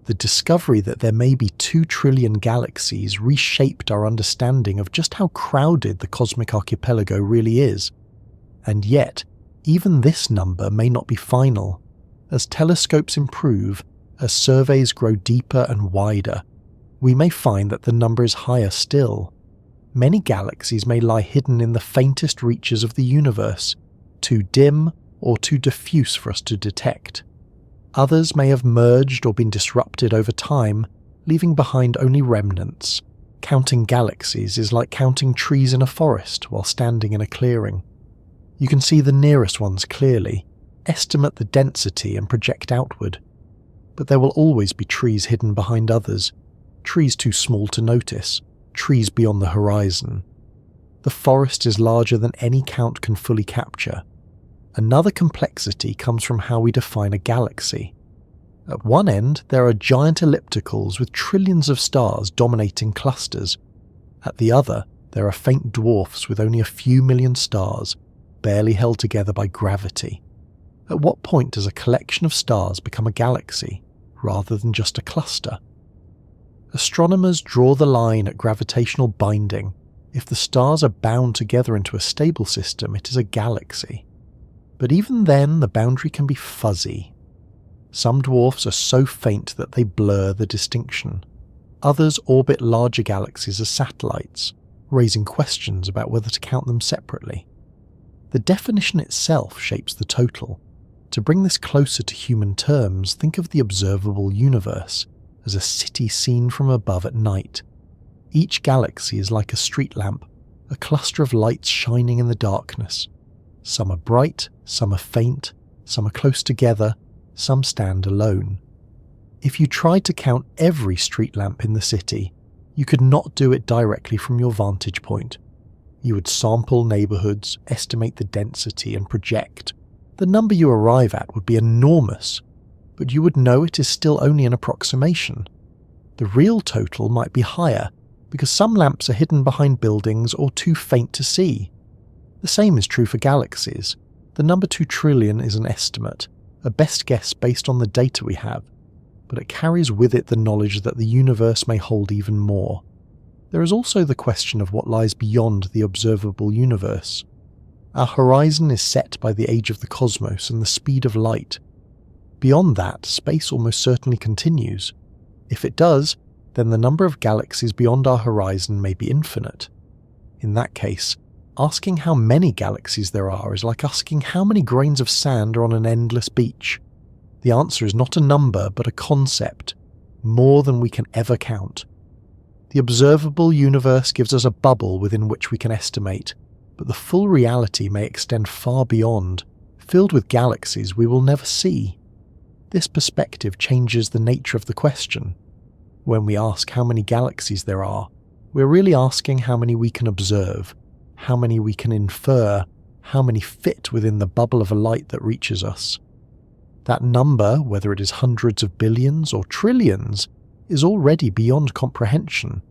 The discovery that there may be 2 trillion galaxies reshaped our understanding of just how crowded the cosmic archipelago really is. And yet, even this number may not be final. As telescopes improve, as surveys grow deeper and wider, we may find that the number is higher still. Many galaxies may lie hidden in the faintest reaches of the universe, too dim or too diffuse for us to detect. Others may have merged or been disrupted over time, leaving behind only remnants. Counting galaxies is like counting trees in a forest while standing in a clearing. You can see the nearest ones clearly, estimate the density and project outward. But there will always be trees hidden behind others, trees too small to notice, trees beyond the horizon. The forest is larger than any count can fully capture. Another complexity comes from how we define a galaxy. At one end, there are giant ellipticals with trillions of stars dominating clusters. At the other, there are faint dwarfs with only a few million stars, barely held together by gravity. At what point does a collection of stars become a galaxy, rather than just a cluster? Astronomers draw the line at gravitational binding. If the stars are bound together into a stable system, it is a galaxy. But even then, the boundary can be fuzzy. Some dwarfs are so faint that they blur the distinction. Others orbit larger galaxies as satellites, raising questions about whether to count them separately. The definition itself shapes the total. To bring this closer to human terms, think of the observable universe as a city seen from above at night. Each galaxy is like a street lamp, a cluster of lights shining in the darkness. Some are bright, some are faint, some are close together, some stand alone. If you tried to count every street lamp in the city, you could not do it directly from your vantage point. You would sample neighborhoods, estimate the density, and project. The number you arrive at would be enormous, but you would know it is still only an approximation. The real total might be higher, because some lamps are hidden behind buildings or too faint to see. The same is true for galaxies. The number 2 trillion is an estimate, a best guess based on the data we have, but it carries with it the knowledge that the universe may hold even more. There is also the question of what lies beyond the observable universe. Our horizon is set by the age of the cosmos and the speed of light. Beyond that, space almost certainly continues. If it does, then the number of galaxies beyond our horizon may be infinite. In that case, asking how many galaxies there are is like asking how many grains of sand are on an endless beach. The answer is not a number, but a concept, more than we can ever count. The observable universe gives us a bubble within which we can estimate, but the full reality may extend far beyond, filled with galaxies we will never see. This perspective changes the nature of the question. When we ask how many galaxies there are, we're really asking how many we can observe, how many we can infer, how many fit within the bubble of a light that reaches us. That number, whether it is hundreds of billions or trillions, is already beyond comprehension.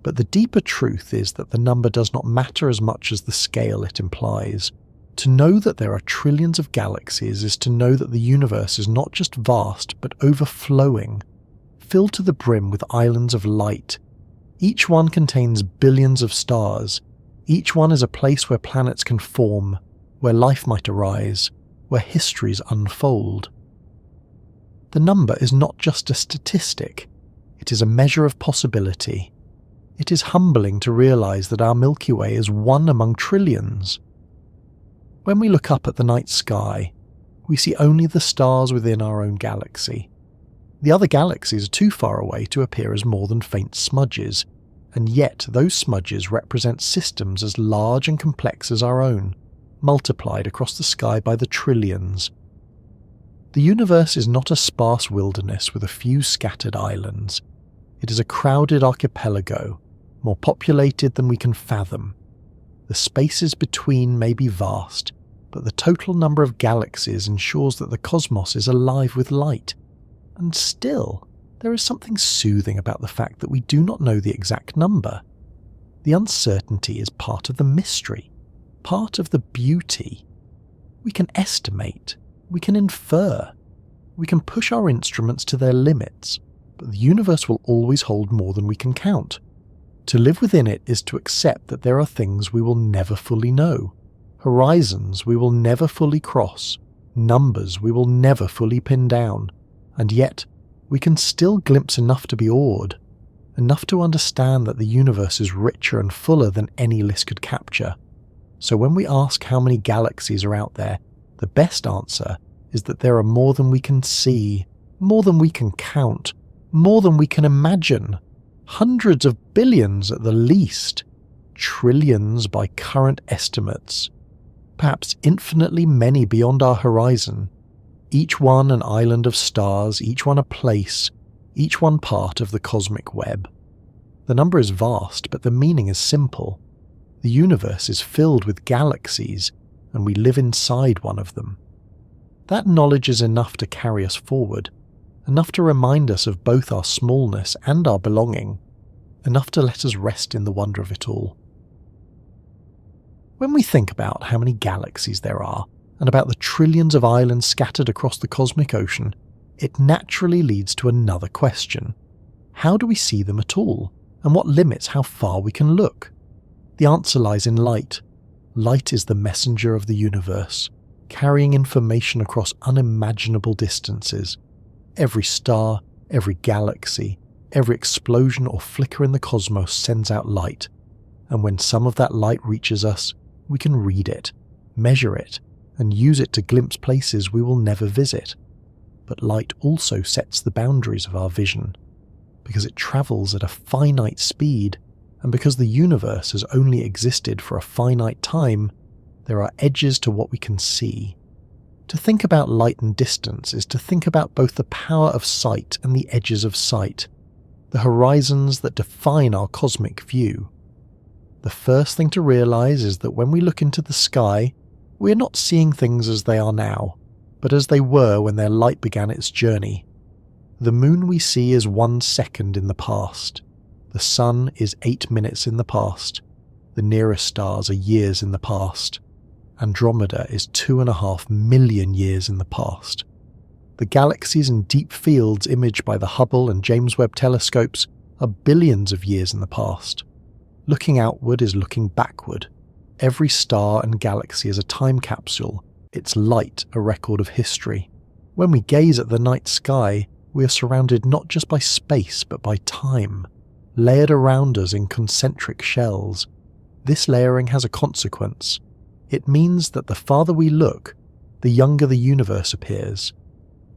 But the deeper truth is that the number does not matter as much as the scale it implies. To know that there are trillions of galaxies is to know that the universe is not just vast but overflowing, filled to the brim with islands of light. Each one contains billions of stars. Each one is a place where planets can form, where life might arise, where histories unfold. The number is not just a statistic, it is a measure of possibility. It is humbling to realize that our Milky Way is one among trillions. When we look up at the night sky, we see only the stars within our own galaxy. The other galaxies are too far away to appear as more than faint smudges, and yet those smudges represent systems as large and complex as our own, multiplied across the sky by the trillions. The universe is not a sparse wilderness with a few scattered islands. It is a crowded archipelago, more populated than we can fathom. The spaces between may be vast, but the total number of galaxies ensures that the cosmos is alive with light. And still, there is something soothing about the fact that we do not know the exact number. The uncertainty is part of the mystery, part of the beauty. We can estimate, we can infer, we can push our instruments to their limits, but the universe will always hold more than we can count. To live within it is to accept that there are things we will never fully know, horizons we will never fully cross, numbers we will never fully pin down, and yet we can still glimpse enough to be awed, enough to understand that the universe is richer and fuller than any list could capture. So when we ask how many galaxies are out there, the best answer is that there are more than we can see, more than we can count, more than we can imagine. Hundreds of billions at the least, trillions by current estimates, perhaps infinitely many beyond our horizon, each one an island of stars, each one a place, each one part of the cosmic web. The number is vast, but the meaning is simple. The universe is filled with galaxies, and we live inside one of them. That knowledge is enough to carry us forward, enough to remind us of both our smallness and our belonging, enough to let us rest in the wonder of it all. When we think about how many galaxies there are, and about the trillions of islands scattered across the cosmic ocean, it naturally leads to another question. How do we see them at all, and what limits how far we can look? The answer lies in light. Light is the messenger of the universe, carrying information across unimaginable distances. Every star, every galaxy, every explosion or flicker in the cosmos sends out light, and when some of that light reaches us, we can read it, measure it, and use it to glimpse places we will never visit. But light also sets the boundaries of our vision, because it travels at a finite speed, and because the universe has only existed for a finite time, there are edges to what we can see. To think about light and distance is to think about both the power of sight and the edges of sight, the horizons that define our cosmic view. The first thing to realize is that when we look into the sky, we are not seeing things as they are now, but as they were when their light began its journey. The moon we see is 1 second in the past. The sun is 8 minutes in the past. The nearest stars are years in the past. Andromeda is 2.5 million years in the past. The galaxies and deep fields imaged by the Hubble and James Webb telescopes are billions of years in the past. Looking outward is looking backward. Every star and galaxy is a time capsule, its light a record of history. When we gaze at the night sky, we are surrounded not just by space but by time, layered around us in concentric shells. This layering has a consequence. It means that the farther we look, the younger the universe appears.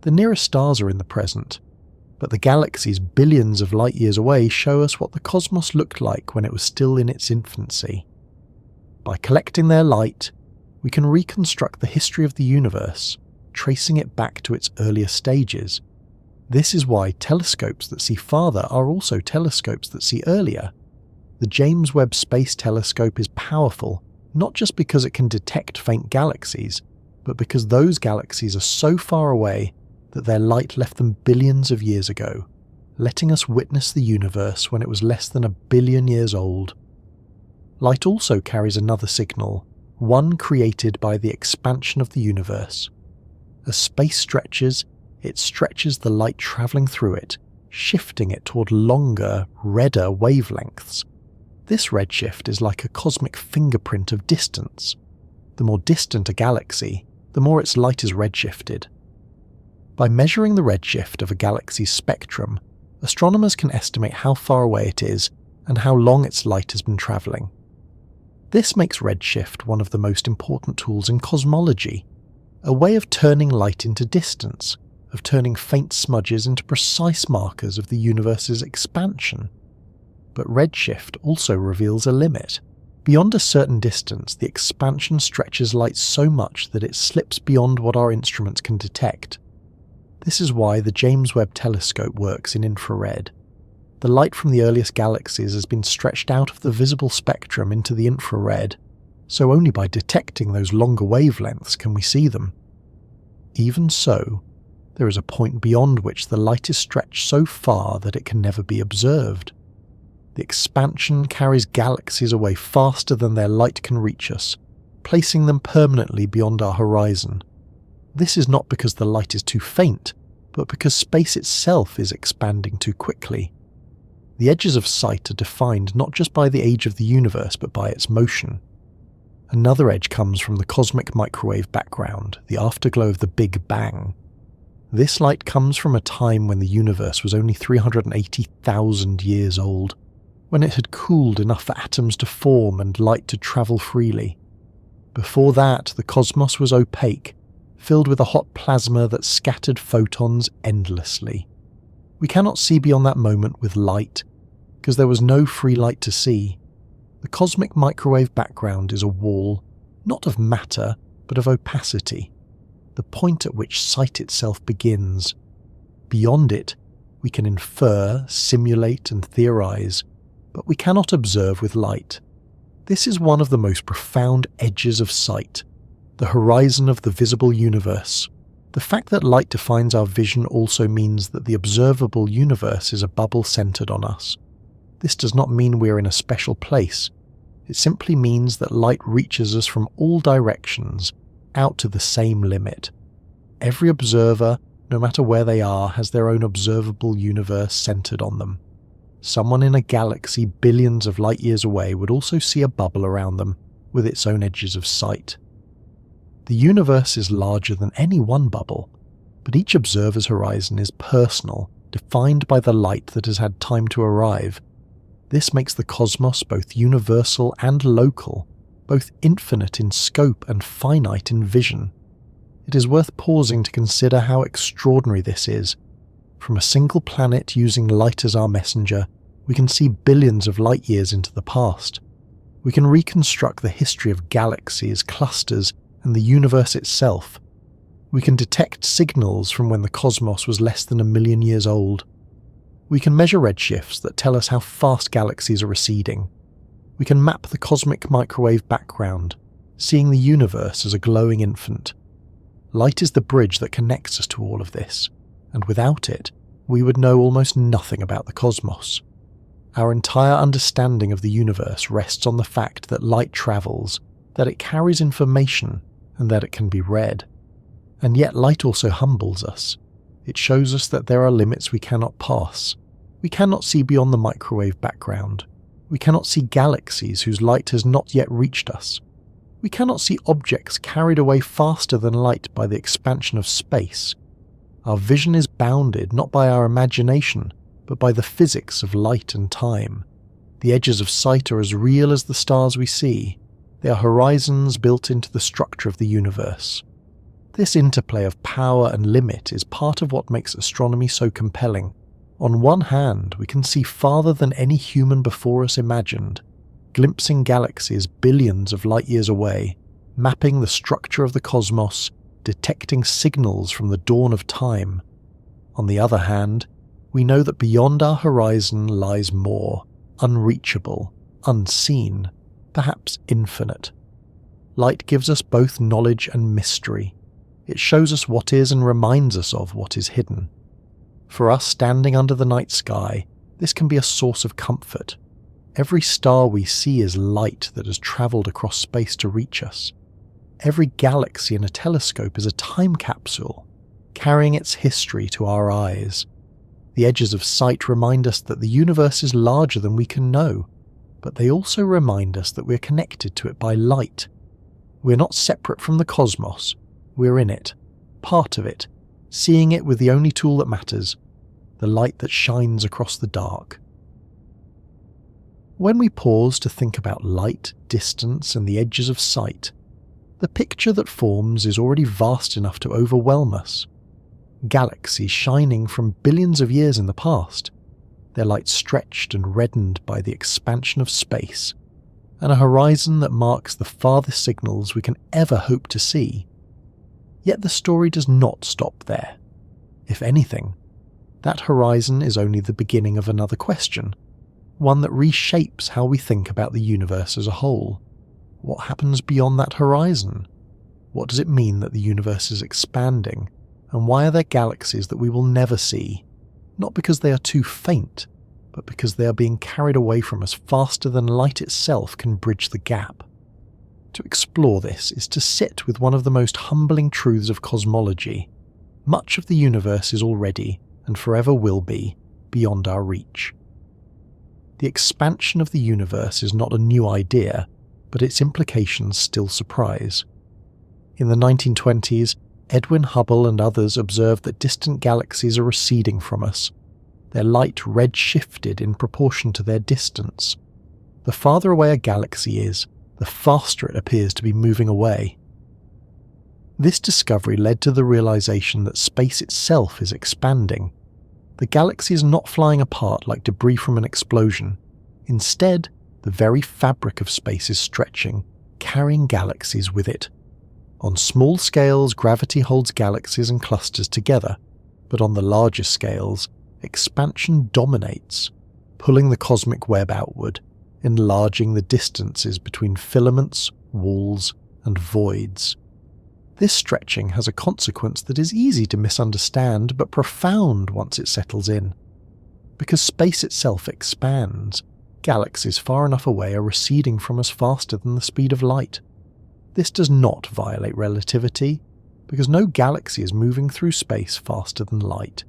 The nearest stars are in the present, but the galaxies billions of light years away show us what the cosmos looked like when it was still in its infancy. By collecting their light, we can reconstruct the history of the universe, tracing it back to its earlier stages. This is why telescopes that see farther are also telescopes that see earlier. The James Webb Space Telescope is powerful, not just because it can detect faint galaxies, but because those galaxies are so far away that their light left them billions of years ago, letting us witness the universe when it was less than 1 billion years old. Light also carries another signal, one created by the expansion of the universe. As space stretches, it stretches the light travelling through it, shifting it toward longer, redder wavelengths. This redshift is like a cosmic fingerprint of distance. The more distant a galaxy, the more its light is redshifted. By measuring the redshift of a galaxy's spectrum, astronomers can estimate how far away it is and how long its light has been travelling. This makes redshift one of the most important tools in cosmology, a way of turning light into distance, of turning faint smudges into precise markers of the universe's expansion. But redshift also reveals a limit. Beyond a certain distance, the expansion stretches light so much that it slips beyond what our instruments can detect. This is why the James Webb Telescope works in infrared. The light from the earliest galaxies has been stretched out of the visible spectrum into the infrared, so only by detecting those longer wavelengths can we see them. Even so, there is a point beyond which the light is stretched so far that it can never be observed. The expansion carries galaxies away faster than their light can reach us, placing them permanently beyond our horizon. This is not because the light is too faint, but because space itself is expanding too quickly. The edges of sight are defined not just by the age of the universe but by its motion. Another edge comes from the cosmic microwave background, the afterglow of the Big Bang. This light comes from a time when the universe was only 380,000 years old, when it had cooled enough for atoms to form and light to travel freely. Before that, the cosmos was opaque, filled with a hot plasma that scattered photons endlessly. We cannot see beyond that moment with light, because there was no free light to see. The cosmic microwave background is a wall, not of matter, but of opacity, the point at which sight itself begins. Beyond it, we can infer, simulate, and theorize, but we cannot observe with light. This is one of the most profound edges of sight, the horizon of the visible universe. The fact that light defines our vision also means that the observable universe is a bubble centered on us. This does not mean we are in a special place. It simply means that light reaches us from all directions, out to the same limit. Every observer, no matter where they are, has their own observable universe centered on them. Someone in a galaxy billions of light years away would also see a bubble around them, with its own edges of sight. The universe is larger than any one bubble, but each observer's horizon is personal, defined by the light that has had time to arrive. This makes the cosmos both universal and local, both infinite in scope and finite in vision. It is worth pausing to consider how extraordinary this is. From a single planet using light as our messenger, we can see billions of light years into the past. We can reconstruct the history of galaxies, clusters, and the universe itself. We can detect signals from when the cosmos was less than 1 million years old. We can measure redshifts that tell us how fast galaxies are receding. We can map the cosmic microwave background, seeing the universe as a glowing infant. Light is the bridge that connects us to all of this, and without it, we would know almost nothing about the cosmos. Our entire understanding of the universe rests on the fact that light travels, that it carries information, and that it can be read. And yet light also humbles us. It shows us that there are limits we cannot pass. We cannot see beyond the microwave background. We cannot see galaxies whose light has not yet reached us. We cannot see objects carried away faster than light by the expansion of space. Our vision is bounded not by our imagination, but by the physics of light and time. The edges of sight are as real as the stars we see. They are horizons built into the structure of the universe. This interplay of power and limit is part of what makes astronomy so compelling. On one hand, we can see farther than any human before us imagined, glimpsing galaxies billions of light years away, mapping the structure of the cosmos, detecting signals from the dawn of time. On the other hand, we know that beyond our horizon lies more, unreachable, unseen, perhaps infinite. Light gives us both knowledge and mystery. It shows us what is and reminds us of what is hidden. For us standing under the night sky, this can be a source of comfort. Every star we see is light that has travelled across space to reach us. Every galaxy in a telescope is a time capsule, carrying its history to our eyes. The edges of sight remind us that the universe is larger than we can know, but they also remind us that we're connected to it by light. We're not separate from the cosmos, we're in it, part of it, seeing it with the only tool that matters, the light that shines across the dark. When we pause to think about light, distance, and the edges of sight, the picture that forms is already vast enough to overwhelm us. Galaxies shining from billions of years in the past, their light stretched and reddened by the expansion of space, and a horizon that marks the farthest signals we can ever hope to see. Yet the story does not stop there. If anything, that horizon is only the beginning of another question, one that reshapes how we think about the universe as a whole. What happens beyond that horizon? What does it mean that the universe is expanding? And why are there galaxies that we will never see? Not because they are too faint, but because they are being carried away from us faster than light itself can bridge the gap. To explore this is to sit with one of the most humbling truths of cosmology. Much of the universe is already, and forever will be, beyond our reach. The expansion of the universe is not a new idea, but its implications still surprise. In the 1920s, Edwin Hubble and others observed that distant galaxies are receding from us. Their light red-shifted in proportion to their distance. The farther away a galaxy is, the faster it appears to be moving away. This discovery led to the realization that space itself is expanding. The galaxy is not flying apart like debris from an explosion. Instead, the very fabric of space is stretching, carrying galaxies with it. On small scales, gravity holds galaxies and clusters together, but on the larger scales, expansion dominates, pulling the cosmic web outward, enlarging the distances between filaments, walls, and voids. This stretching has a consequence that is easy to misunderstand but profound once it settles in. Because space itself expands, galaxies far enough away are receding from us faster than the speed of light. This does not violate relativity, because no galaxy is moving through space faster than light.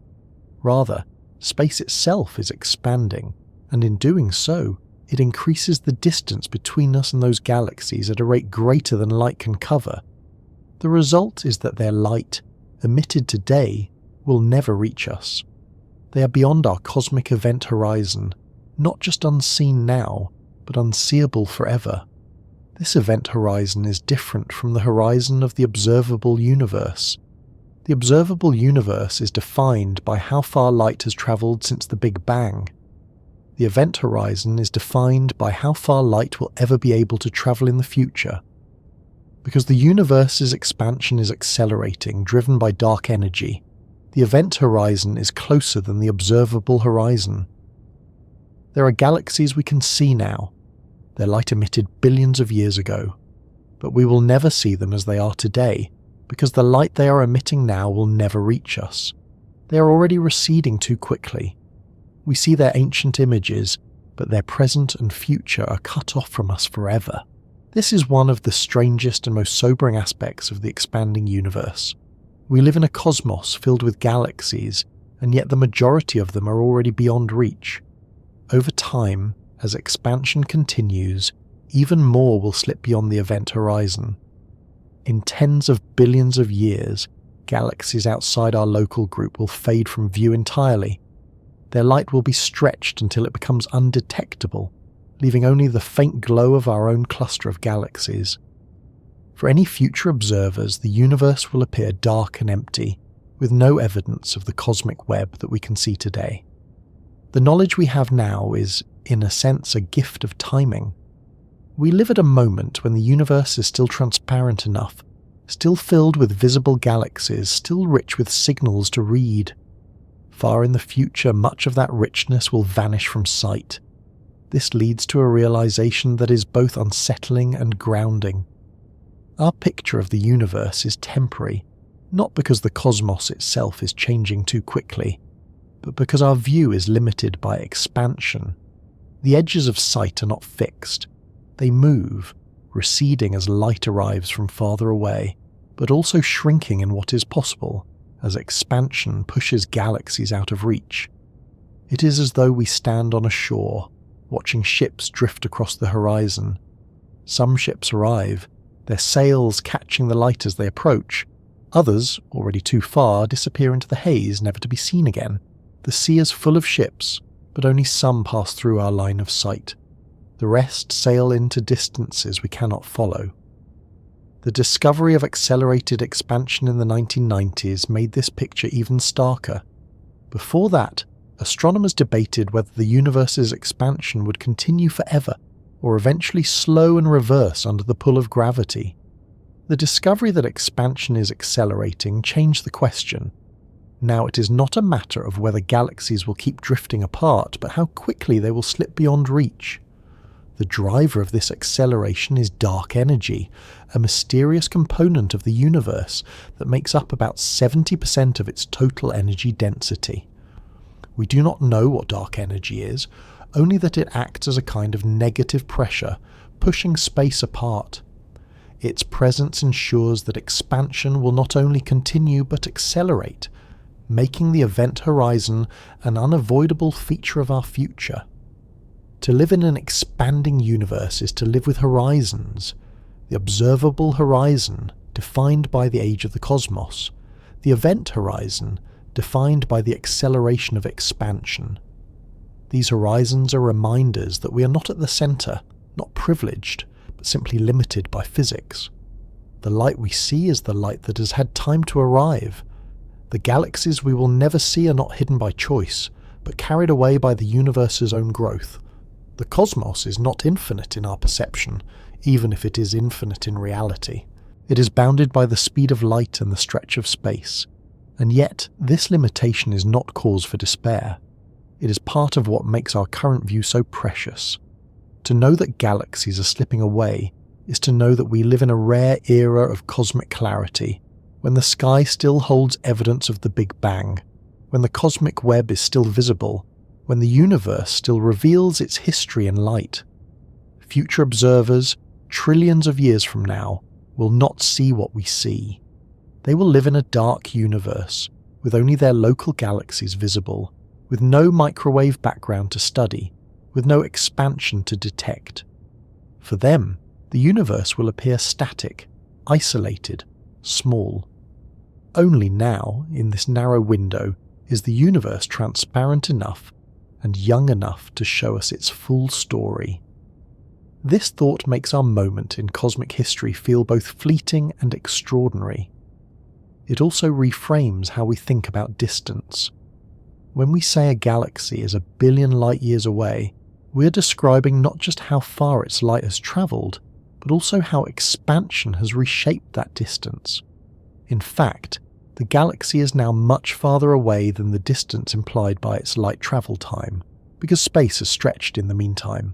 Rather, space itself is expanding, and in doing so, it increases the distance between us and those galaxies at a rate greater than light can cover. The result is that their light, emitted today, will never reach us. They are beyond our cosmic event horizon, not just unseen now, but unseeable forever. This event horizon is different from the horizon of the observable universe. The observable universe is defined by how far light has travelled since the Big Bang. The event horizon is defined by how far light will ever be able to travel in the future. Because the universe's expansion is accelerating, driven by dark energy, the event horizon is closer than the observable horizon. There are galaxies we can see now, their light emitted billions of years ago, but we will never see them as they are today because the light they are emitting now will never reach us. They are already receding too quickly. We see their ancient images, but their present and future are cut off from us forever. This is one of the strangest and most sobering aspects of the expanding universe. We live in a cosmos filled with galaxies, and yet the majority of them are already beyond reach. Over time, as expansion continues, even more will slip beyond the event horizon. In tens of billions of years, galaxies outside our local group will fade from view entirely. Their light will be stretched until it becomes undetectable, leaving only the faint glow of our own cluster of galaxies. For any future observers, the universe will appear dark and empty, with no evidence of the cosmic web that we can see today. The knowledge we have now is, in a sense, a gift of timing. We live at a moment when the universe is still transparent enough, still filled with visible galaxies, still rich with signals to read. Far in the future, much of that richness will vanish from sight. This leads to a realization that is both unsettling and grounding. Our picture of the universe is temporary, not because the cosmos itself is changing too quickly, but because our view is limited by expansion. The edges of sight are not fixed. They move, receding as light arrives from farther away, but also shrinking in what is possible as expansion pushes galaxies out of reach. It is as though we stand on a shore, watching ships drift across the horizon. Some ships arrive, their sails catching the light as they approach. Others, already too far, disappear into the haze, never to be seen again. The sea is full of ships, but only some pass through our line of sight. The rest sail into distances we cannot follow. The discovery of accelerated expansion in the 1990s made this picture even starker. Before that, astronomers debated whether the universe's expansion would continue forever, or eventually slow and reverse under the pull of gravity. The discovery that expansion is accelerating changed the question. Now it is not a matter of whether galaxies will keep drifting apart, but how quickly they will slip beyond reach. The driver of this acceleration is dark energy, a mysterious component of the universe that makes up about 70% of its total energy density. We do not know what dark energy is, only that it acts as a kind of negative pressure, pushing space apart. Its presence ensures that expansion will not only continue but accelerate, making the event horizon an unavoidable feature of our future. To live in an expanding universe is to live with horizons, the observable horizon defined by the age of the cosmos, the event horizon defined by the acceleration of expansion. These horizons are reminders that we are not at the centre, not privileged, but simply limited by physics. The light we see is the light that has had time to arrive. The galaxies we will never see are not hidden by choice, but carried away by the universe's own growth. The cosmos is not infinite in our perception, even if it is infinite in reality. It is bounded by the speed of light and the stretch of space. And yet, this limitation is not cause for despair. It is part of what makes our current view so precious. To know that galaxies are slipping away is to know that we live in a rare era of cosmic clarity, when the sky still holds evidence of the Big Bang, when the cosmic web is still visible, when the universe still reveals its history in light. Future observers, trillions of years from now, will not see what we see. They will live in a dark universe, with only their local galaxies visible, with no microwave background to study, with no expansion to detect. For them, the universe will appear static, isolated, small. Only now, in this narrow window, is the universe transparent enough and young enough to show us its full story. This thought makes our moment in cosmic history feel both fleeting and extraordinary. It also reframes how we think about distance. When we say a galaxy is 1 billion light-years away, we're describing not just how far its light has travelled, but also how expansion has reshaped that distance. In fact, the galaxy is now much farther away than the distance implied by its light travel time, because space has stretched in the meantime.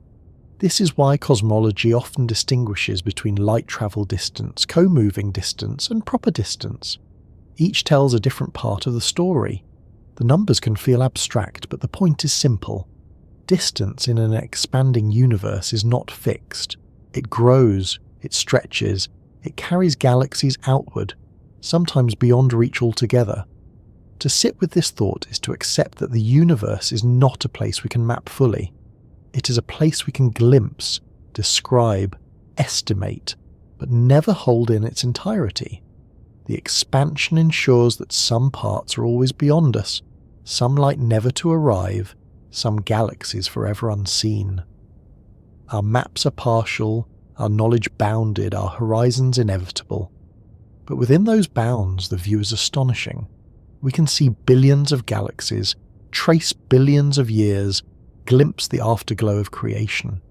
This is why cosmology often distinguishes between light travel distance, co-moving distance, and proper distance. Each tells a different part of the story. The numbers can feel abstract, but the point is simple. Distance in an expanding universe is not fixed. It grows, it stretches, it carries galaxies outward, sometimes beyond reach altogether. To sit with this thought is to accept that the universe is not a place we can map fully. It is a place we can glimpse, describe, estimate, but never hold in its entirety. The expansion ensures that some parts are always beyond us, some light never to arrive, some galaxies forever unseen. Our maps are partial, our knowledge bounded, our horizons inevitable. But within those bounds, the view is astonishing. We can see billions of galaxies, trace billions of years, glimpse the afterglow of creation.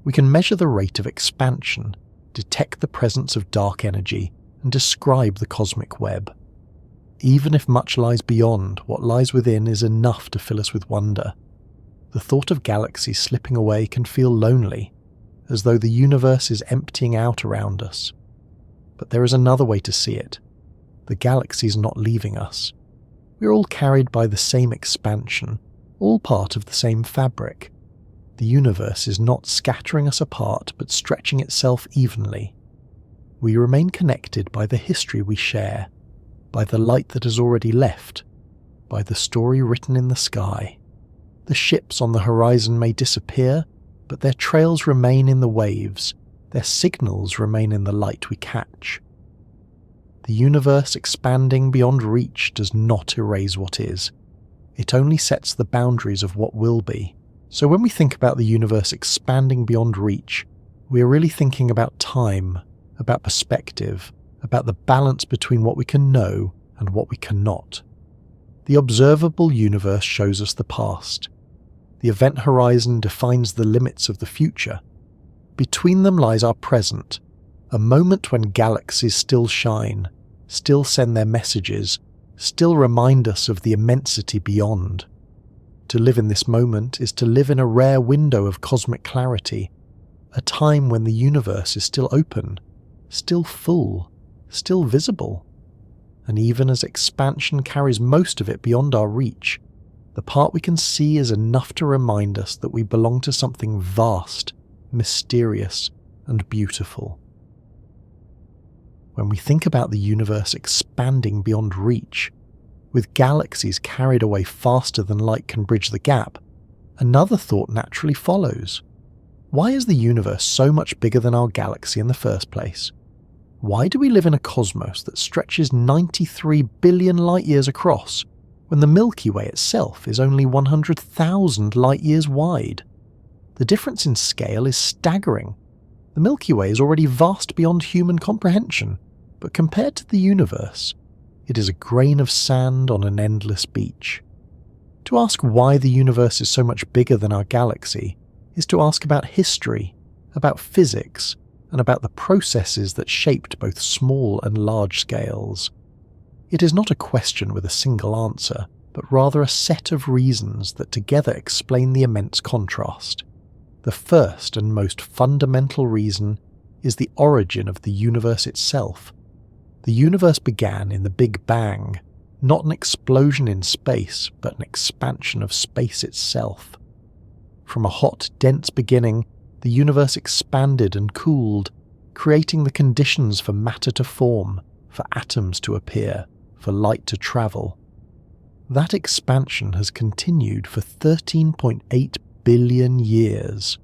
We can measure the rate of expansion, detect the presence of dark energy, and describe the cosmic web. Even if much lies beyond, what lies within is enough to fill us with wonder. The thought of galaxies slipping away can feel lonely, as though the universe is emptying out around us. But there is another way to see it. The galaxy is not leaving us. We are all carried by the same expansion, all part of the same fabric. The universe is not scattering us apart, but stretching itself evenly. We remain connected by the history we share, by the light that has already left, by the story written in the sky. The ships on the horizon may disappear, but their trails remain in the waves, their signals remain in the light we catch. The universe expanding beyond reach does not erase what is. It only sets the boundaries of what will be. So when we think about the universe expanding beyond reach, we are really thinking about time, about perspective, about the balance between what we can know and what we cannot. The observable universe shows us the past. The event horizon defines the limits of the future. Between them lies our present, a moment when galaxies still shine, still send their messages, still remind us of the immensity beyond. To live in this moment is to live in a rare window of cosmic clarity, a time when the universe is still open, still full, still visible. And even as expansion carries most of it beyond our reach, the part we can see is enough to remind us that we belong to something vast, mysterious, and beautiful. When we think about the universe expanding beyond reach, with galaxies carried away faster than light can bridge the gap, another thought naturally follows. Why is the universe so much bigger than our galaxy in the first place? Why do we live in a cosmos that stretches 93 billion light-years across, when the Milky Way itself is only 100,000 light-years wide? The difference in scale is staggering. The Milky Way is already vast beyond human comprehension, but compared to the universe, it is a grain of sand on an endless beach. To ask why the universe is so much bigger than our galaxy is to ask about history, about physics, and about the processes that shaped both small and large scales. It is not a question with a single answer, but rather a set of reasons that together explain the immense contrast. The first and most fundamental reason is the origin of the universe itself. The universe began in the Big Bang, not an explosion in space, but an expansion of space itself. From a hot, dense beginning, the universe expanded and cooled, creating the conditions for matter to form, for atoms to appear, for light to travel. That expansion has continued for 13.8 billion years.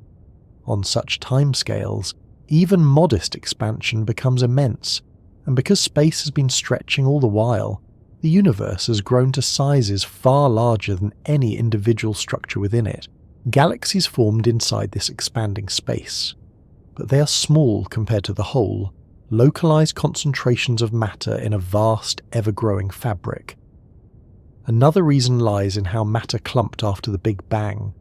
On such timescales, even modest expansion becomes immense, and because space has been stretching all the while, the universe has grown to sizes far larger than any individual structure within it. Galaxies formed inside this expanding space, but they are small compared to the whole, localized concentrations of matter in a vast, ever-growing fabric. Another reason lies in how matter clumped after the Big Bang.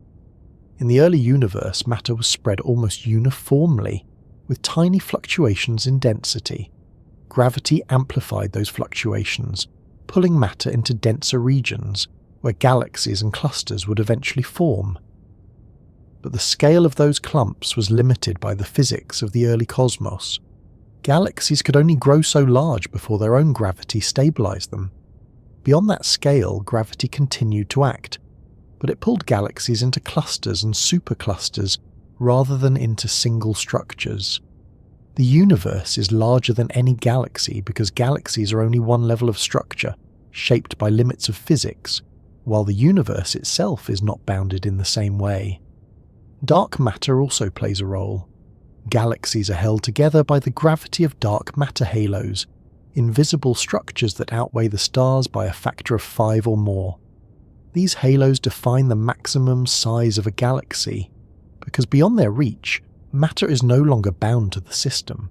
In the early universe, matter was spread almost uniformly, with tiny fluctuations in density. Gravity amplified those fluctuations, pulling matter into denser regions, where galaxies and clusters would eventually form. but the scale of those clumps was limited by the physics of the early cosmos. Galaxies could only grow so large before their own gravity stabilized them. Beyond that scale, gravity continued to act, but it pulled galaxies into clusters and superclusters rather than into single structures. The universe is larger than any galaxy because galaxies are only one level of structure, shaped by limits of physics, while the universe itself is not bounded in the same way. Dark matter also plays a role. Galaxies are held together by the gravity of dark matter halos, invisible structures that outweigh the stars by a factor of 5 or more. These halos define the maximum size of a galaxy, because beyond their reach, matter is no longer bound to the system.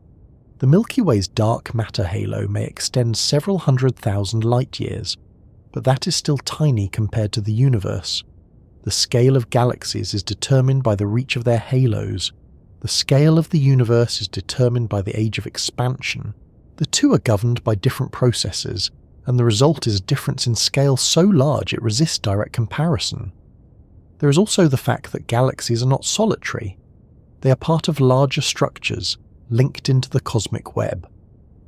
The Milky Way's dark matter halo may extend several 100,000 light-years, but that is still tiny compared to the universe. The scale of galaxies is determined by the reach of their halos. The scale of the universe is determined by the age of expansion. The two are governed by different processes, and the result is a difference in scale so large it resists direct comparison. There is also the fact that galaxies are not solitary. They are part of larger structures, linked into the cosmic web.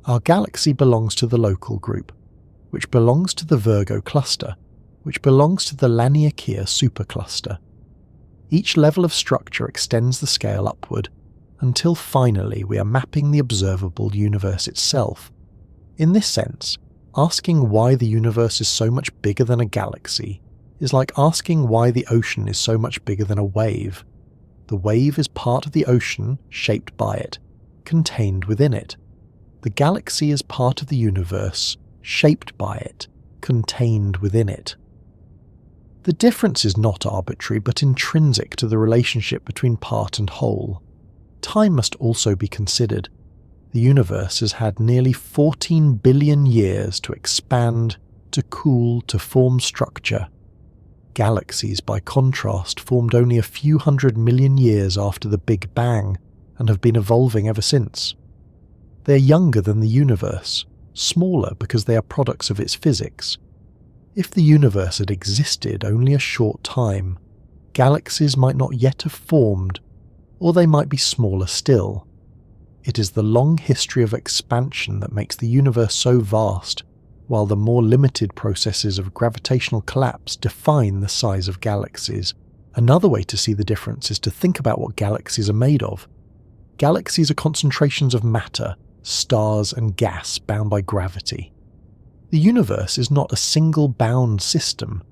Our galaxy belongs to the local group, which belongs to the Virgo cluster, which belongs to the Laniakea supercluster. Each level of structure extends the scale upward, until finally we are mapping the observable universe itself. In this sense, asking why the universe is so much bigger than a galaxy is like asking why the ocean is so much bigger than a wave. The wave is part of the ocean, shaped by it, contained within it. The galaxy is part of the universe, shaped by it, contained within it. The difference is not arbitrary but intrinsic to the relationship between part and whole. Time must also be considered. The universe has had nearly 14 billion years to expand, to cool, to form structure. Galaxies, by contrast, formed only a few 100 million years after the Big Bang and have been evolving ever since. They are younger than the universe, smaller because they are products of its physics. If the universe had existed only a short time, galaxies might not yet have formed, or they might be smaller still. It is the long history of expansion that makes the universe so vast, while the more limited processes of gravitational collapse define the size of galaxies. Another way to see the difference is to think about what galaxies are made of. Galaxies are concentrations of matter, stars and gas bound by gravity. The universe is not a single bound system.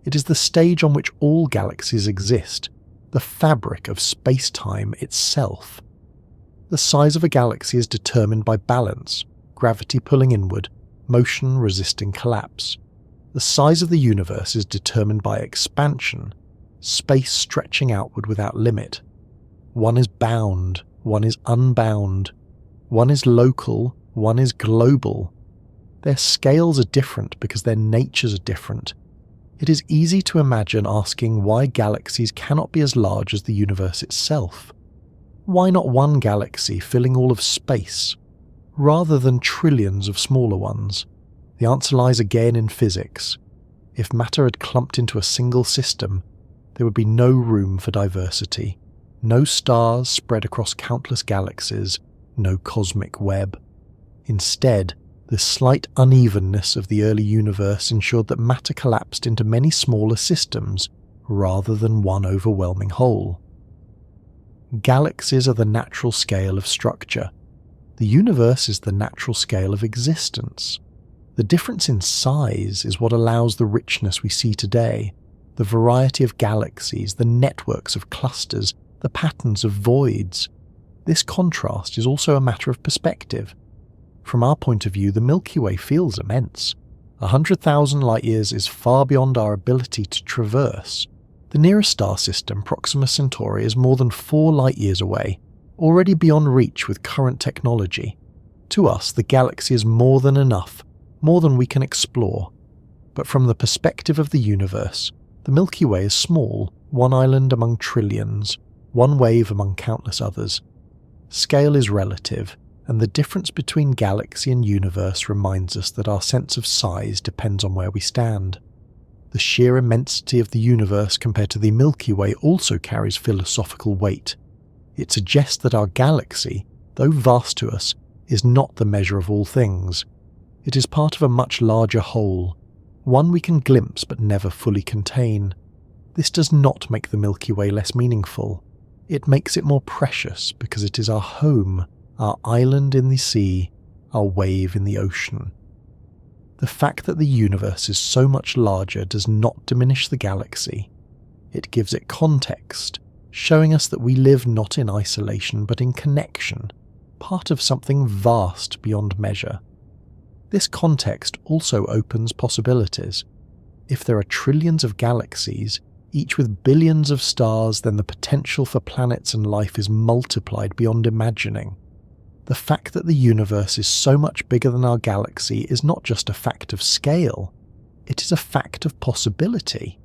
It is the stage on which all galaxies exist, the fabric of space-time itself. The size of a galaxy is determined by balance, gravity pulling inward, motion resisting collapse. The size of the universe is determined by expansion, space stretching outward without limit. One is bound, one is unbound. One is local, one is global. Their scales are different because their natures are different. It is easy to imagine asking why galaxies cannot be as large as the universe itself. Why not one galaxy filling all of space, rather than trillions of smaller ones? The answer lies again in physics. If matter had clumped into a single system, there would be no room for diversity, no stars spread across countless galaxies, no cosmic web. Instead, the slight unevenness of the early universe ensured that matter collapsed into many smaller systems rather than one overwhelming whole. Galaxies are the natural scale of structure. The universe is the natural scale of existence. The difference in size is what allows the richness we see today, the variety of galaxies, the networks of clusters, the patterns of voids. This contrast is also a matter of perspective. From our point of view, the Milky Way feels immense. 100,000 light-years is far beyond our ability to traverse. The nearest star system, Proxima Centauri, is more than 4 light-years away, already beyond reach with current technology. To us, the galaxy is more than enough, more than we can explore. But from the perspective of the universe, the Milky Way is small, one island among trillions, one wave among countless others. Scale is relative, and the difference between galaxy and universe reminds us that our sense of size depends on where we stand. The sheer immensity of the universe compared to the Milky Way also carries philosophical weight. It suggests that our galaxy, though vast to us, is not the measure of all things. It is part of a much larger whole, one we can glimpse but never fully contain. This does not make the Milky Way less meaningful. It makes it more precious because it is our home, our island in the sea, our wave in the ocean. The fact that the universe is so much larger does not diminish the galaxy. It gives it context, showing us that we live not in isolation but in connection, part of something vast beyond measure. This context also opens possibilities. If there are trillions of galaxies, each with billions of stars, then the potential for planets and life is multiplied beyond imagining. The fact that the universe is so much bigger than our galaxy is not just a fact of scale, it is a fact of possibility.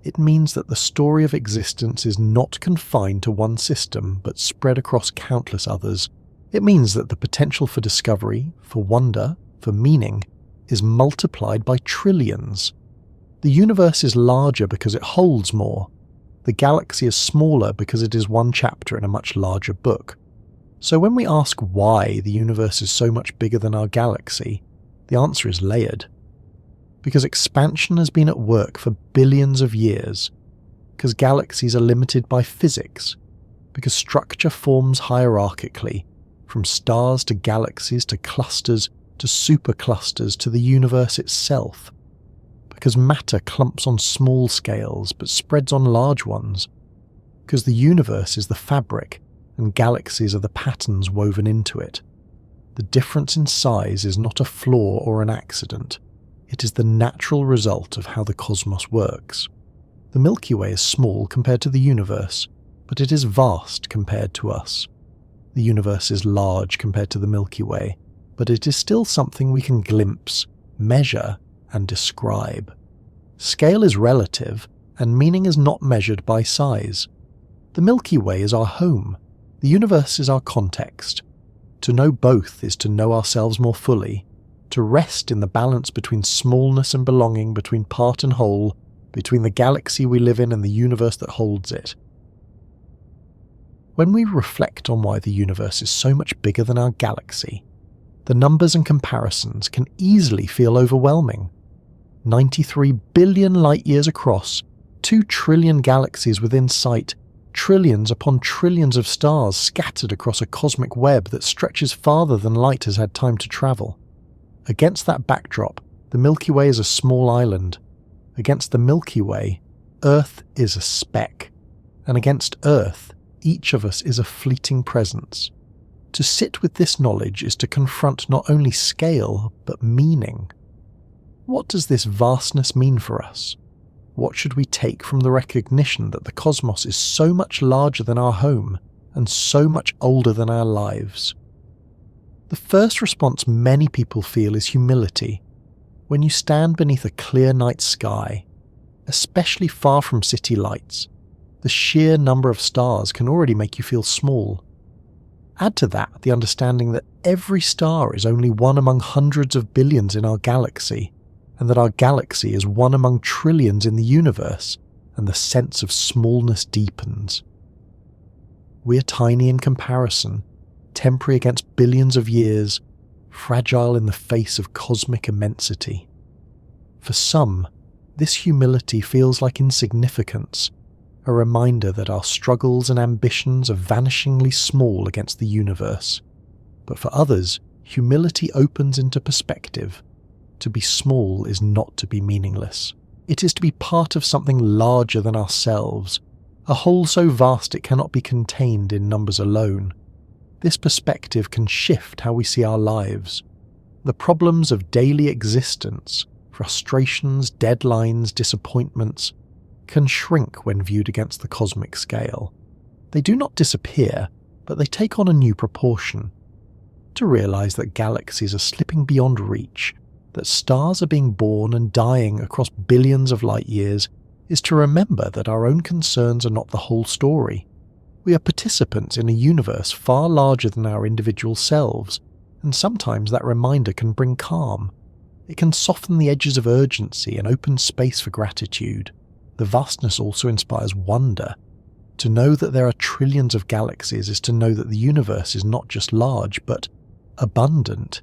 It means that the story of existence is not confined to one system, but spread across countless others. It means that the potential for discovery, for wonder, for meaning, is multiplied by trillions. The universe is larger because it holds more. The galaxy is smaller because it is one chapter in a much larger book. So when we ask why the universe is so much bigger than our galaxy, the answer is layered. Because expansion has been at work for billions of years. Because galaxies are limited by physics. Because structure forms hierarchically, from stars to galaxies to clusters to superclusters to the universe itself. Because matter clumps on small scales but spreads on large ones. Because the universe is the fabric and galaxies are the patterns woven into it. The difference in size is not a flaw or an accident. It is the natural result of how the cosmos works. The Milky Way is small compared to the universe, but it is vast compared to us. The universe is large compared to the Milky Way, but it is still something we can glimpse, measure, and describe. Scale is relative, and meaning is not measured by size. The Milky Way is our home. The universe is our context. To know both is to know ourselves more fully, to rest in the balance between smallness and belonging, between part and whole, between the galaxy we live in and the universe that holds it. When we reflect on why the universe is so much bigger than our galaxy, the numbers and comparisons can easily feel overwhelming. 93 billion light-years across, 2 trillion galaxies within sight, trillions upon trillions of stars scattered across a cosmic web that stretches farther than light has had time to travel. Against that backdrop, the Milky Way is a small island. Against the Milky Way, Earth is a speck. And against Earth, each of us is a fleeting presence. To sit with this knowledge is to confront not only scale, but meaning. What does this vastness mean for us? What should we take from the recognition that the cosmos is so much larger than our home and so much older than our lives? The first response many people feel is humility. When you stand beneath a clear night sky, especially far from city lights, the sheer number of stars can already make you feel small. Add to that the understanding that every star is only one among hundreds of billions in our galaxy, and that our galaxy is one among trillions in the universe, and the sense of smallness deepens. We are tiny in comparison, temporary against billions of years, fragile in the face of cosmic immensity. For some, this humility feels like insignificance, a reminder that our struggles and ambitions are vanishingly small against the universe. But for others, humility opens into perspective. To be small is not to be meaningless. It is to be part of something larger than ourselves, a whole so vast it cannot be contained in numbers alone. This perspective can shift how we see our lives. The problems of daily existence, frustrations, deadlines, disappointments, can shrink when viewed against the cosmic scale. They do not disappear, but they take on a new proportion. To realize that galaxies are slipping beyond reach, that stars are being born and dying across billions of light years, is to remember that our own concerns are not the whole story. We are participants in a universe far larger than our individual selves, and sometimes that reminder can bring calm. It can soften the edges of urgency and open space for gratitude. The vastness also inspires wonder. To know that there are trillions of galaxies is to know that the universe is not just large, but abundant.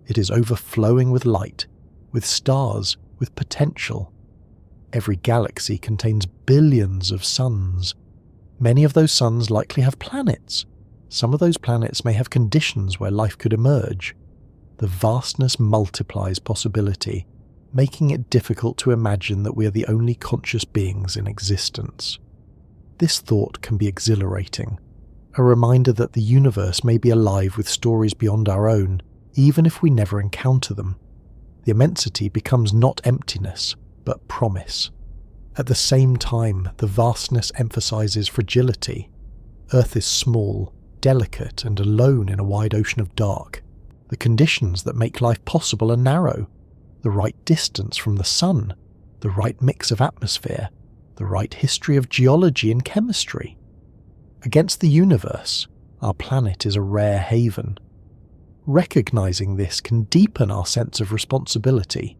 It is overflowing with light, with stars, with potential. Every galaxy contains billions of suns. Many of those suns likely have planets. Some of those planets may have conditions where life could emerge. The vastness multiplies possibility, making it difficult to imagine that we are the only conscious beings in existence. This thought can be exhilarating, a reminder that the universe may be alive with stories beyond our own, even if we never encounter them. The immensity becomes not emptiness, but promise. At the same time, the vastness emphasizes fragility. Earth is small, delicate, and alone in a wide ocean of dark. The conditions that make life possible are narrow. The right distance from the sun, the right mix of atmosphere, the right history of geology and chemistry. Against the universe, our planet is a rare haven. Recognizing this can deepen our sense of responsibility.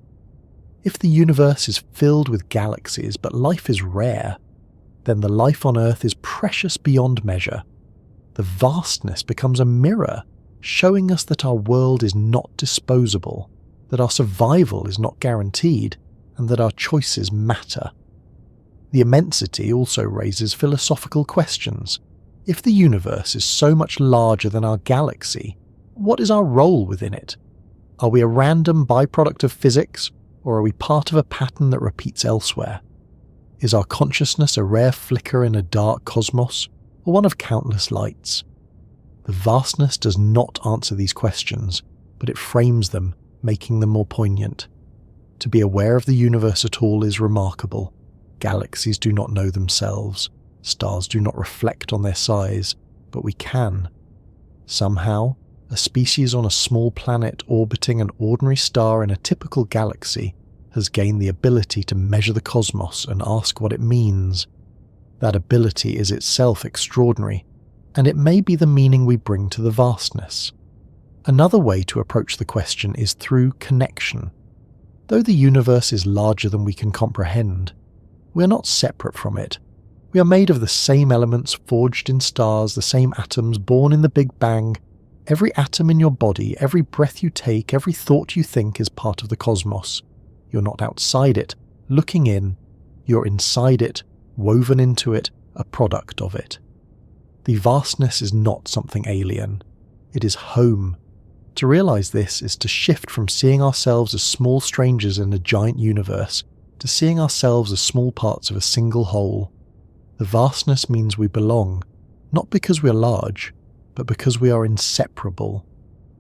If the universe is filled with galaxies but life is rare, then the life on Earth is precious beyond measure. The vastness becomes a mirror, showing us that our world is not disposable, that our survival is not guaranteed, and that our choices matter. The immensity also raises philosophical questions. If the universe is so much larger than our galaxy, what is our role within it? Are we a random byproduct of physics, or are we part of a pattern that repeats elsewhere? Is our consciousness a rare flicker in a dark cosmos, or one of countless lights? The vastness does not answer these questions, but it frames them, making them more poignant. To be aware of the universe at all is remarkable. Galaxies do not know themselves. Stars do not reflect on their size, but we can. Somehow, a species on a small planet orbiting an ordinary star in a typical galaxy has gained the ability to measure the cosmos and ask what it means. That ability is itself extraordinary, and it may be the meaning we bring to the vastness. Another way to approach the question is through connection. Though the universe is larger than we can comprehend, we are not separate from it. We are made of the same elements forged in stars, the same atoms born in the Big Bang. Every atom in your body, every breath you take, every thought you think is part of the cosmos. You're not outside it, looking in. You're inside it, woven into it, a product of it. The vastness is not something alien. It is home. To realize this is to shift from seeing ourselves as small strangers in a giant universe to seeing ourselves as small parts of a single whole. The vastness means we belong, not because we are large, but because we are inseparable.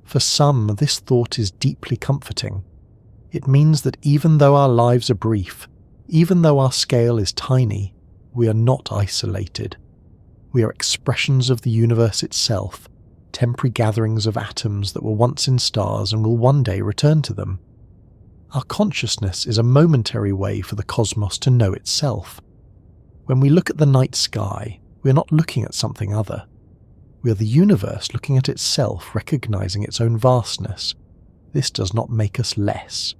For some, this thought is deeply comforting. It means that even though our lives are brief, even though our scale is tiny, we are not isolated. We are expressions of the universe itself, temporary gatherings of atoms that were once in stars and will one day return to them. Our consciousness is a momentary way for the cosmos to know itself. When we look at the night sky, we are not looking at something other. We are the universe looking at itself, recognizing its own vastness. This does not make us less.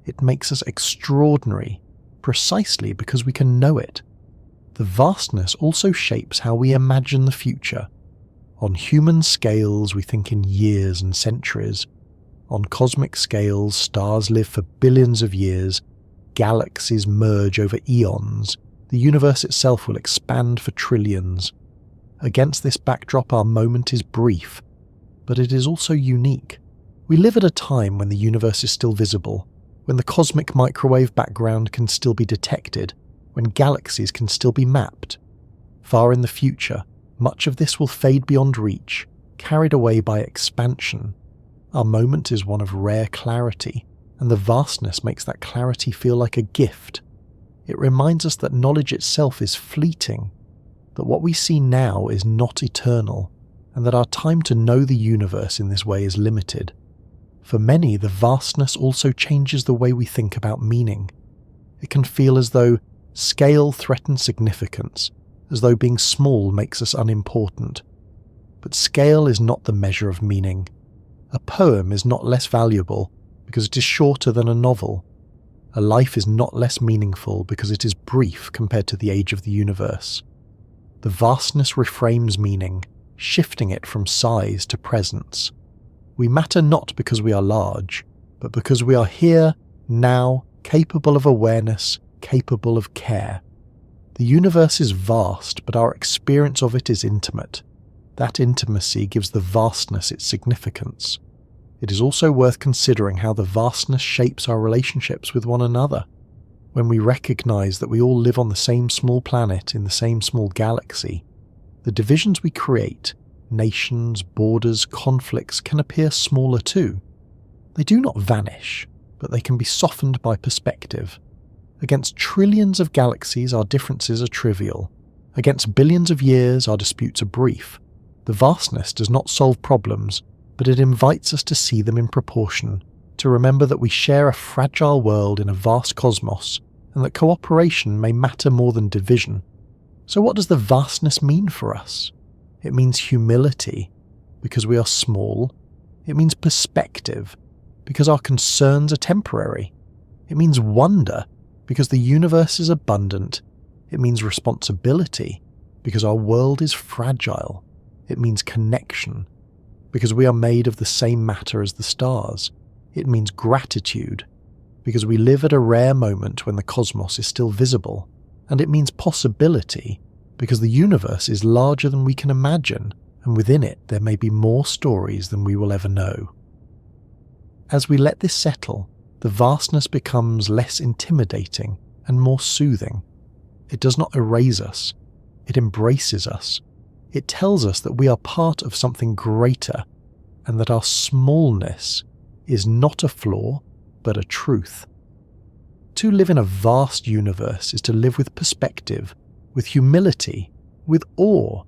It makes us extraordinary, precisely because we can know it. The vastness also shapes how we imagine the future. On human scales, we think in years and centuries. On cosmic scales, stars live for billions of years, galaxies merge over eons, the universe itself will expand for trillions. Against this backdrop, our moment is brief, but it is also unique. We live at a time when the universe is still visible, when the cosmic microwave background can still be detected, when galaxies can still be mapped. Far in the future, much of this will fade beyond reach, carried away by expansion. Our moment is one of rare clarity, and the vastness makes that clarity feel like a gift. It reminds us that knowledge itself is fleeting, that what we see now is not eternal, and that our time to know the universe in this way is limited. For many, the vastness also changes the way we think about meaning. It can feel as though scale threatens significance, as though being small makes us unimportant. But scale is not the measure of meaning. A poem is not less valuable because it is shorter than a novel. A life is not less meaningful because it is brief compared to the age of the universe. The vastness reframes meaning, shifting it from size to presence. We matter not because we are large, but because we are here, now, capable of awareness, capable of care. The universe is vast, but our experience of it is intimate. That intimacy gives the vastness its significance. It is also worth considering how the vastness shapes our relationships with one another. When we recognize that we all live on the same small planet in the same small galaxy, the divisions we create, nations, borders, conflicts, can appear smaller too. They do not vanish, but they can be softened by perspective. Against trillions of galaxies, our differences are trivial. Against billions of years, our disputes are brief. The vastness does not solve problems, but it invites us to see them in proportion, to remember that we share a fragile world in a vast cosmos, and that cooperation may matter more than division. So what does the vastness mean for us? It means humility, because we are small. It means perspective, because our concerns are temporary. It means wonder, because the universe is abundant. It means responsibility, because our world is fragile. It means connection, because we are made of the same matter as the stars. It means gratitude, because we live at a rare moment when the cosmos is still visible. And it means possibility, because the universe is larger than we can imagine, and within it there may be more stories than we will ever know. As we let this settle, the vastness becomes less intimidating and more soothing. It does not erase us, it embraces us. It tells us that we are part of something greater, and that our smallness is not a flaw, but a truth. To live in a vast universe is to live with perspective, with humility, with awe.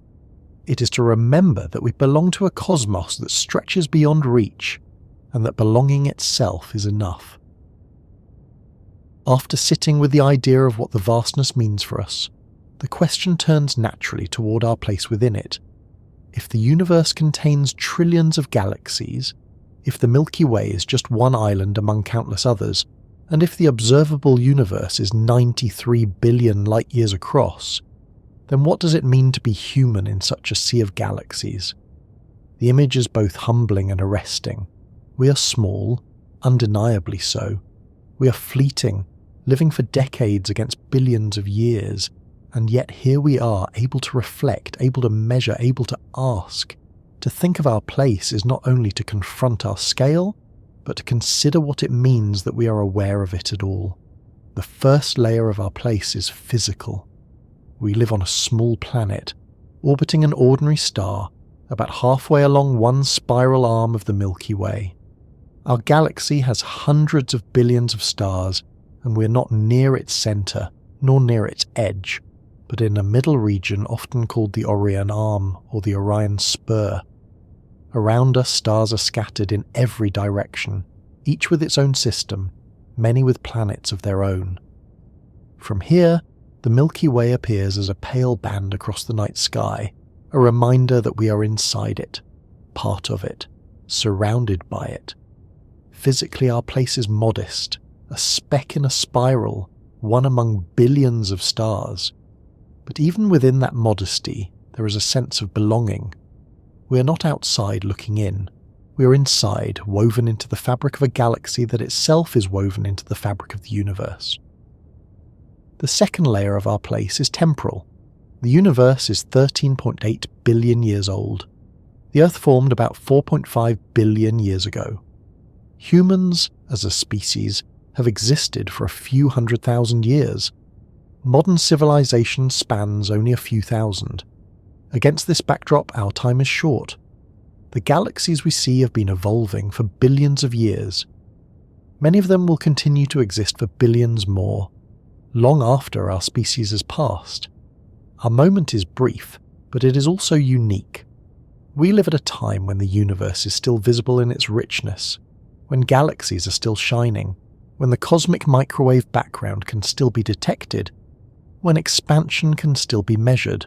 It is to remember that we belong to a cosmos that stretches beyond reach, and that belonging itself is enough. After sitting with the idea of what the vastness means for us, the question turns naturally toward our place within it. If the universe contains trillions of galaxies, if the Milky Way is just one island among countless others, and if the observable universe is 93 billion light-years across, then what does it mean to be human in such a sea of galaxies? The image is both humbling and arresting. We are small, undeniably so. We are fleeting, living for decades against billions of years, and yet here we are, able to reflect, able to measure, able to ask. To think of our place is not only to confront our scale, but to consider what it means that we are aware of it at all. The first layer of our place is physical. We live on a small planet, orbiting an ordinary star, about halfway along one spiral arm of the Milky Way. Our galaxy has hundreds of billions of stars, and we're not near its centre, nor near its edge, but in a middle region often called the Orion Arm or the Orion Spur. Around us, stars are scattered in every direction, each with its own system, many with planets of their own. From here, the Milky Way appears as a pale band across the night sky, a reminder that we are inside it, part of it, surrounded by it. Physically, our place is modest, a speck in a spiral, one among billions of stars. But even within that modesty, there is a sense of belonging. We are not outside looking in. We are inside, woven into the fabric of a galaxy that itself is woven into the fabric of the universe. The second layer of our place is temporal. The universe is 13.8 billion years old. The Earth formed about 4.5 billion years ago. Humans, as a species, have existed for a few 100,000 years. Modern civilization spans only a few thousand. Against this backdrop, our time is short. The galaxies we see have been evolving for billions of years. Many of them will continue to exist for billions more, long after our species has passed. Our moment is brief, but it is also unique. We live at a time when the universe is still visible in its richness, when galaxies are still shining, when the cosmic microwave background can still be detected, when expansion can still be measured.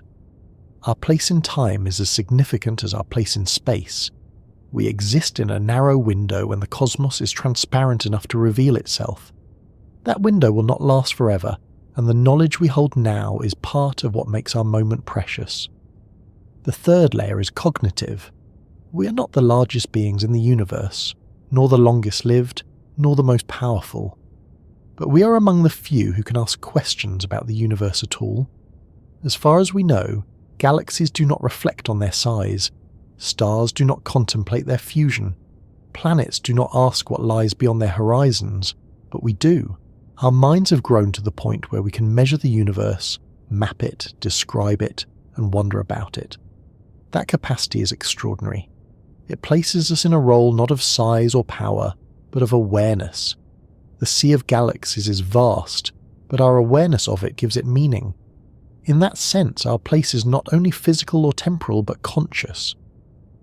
Our place in time is as significant as our place in space. We exist in a narrow window when the cosmos is transparent enough to reveal itself. That window will not last forever, and the knowledge we hold now is part of what makes our moment precious. The third layer is cognitive. We are not the largest beings in the universe, nor the longest lived, nor the most powerful. But we are among the few who can ask questions about the universe at all. As far as we know, galaxies do not reflect on their size. Stars do not contemplate their fusion. Planets do not ask what lies beyond their horizons, but we do. Our minds have grown to the point where we can measure the universe, map it, describe it, and wonder about it. That capacity is extraordinary. It places us in a role not of size or power, but of awareness. The sea of galaxies is vast, but our awareness of it gives it meaning. In that sense, our place is not only physical or temporal, but conscious.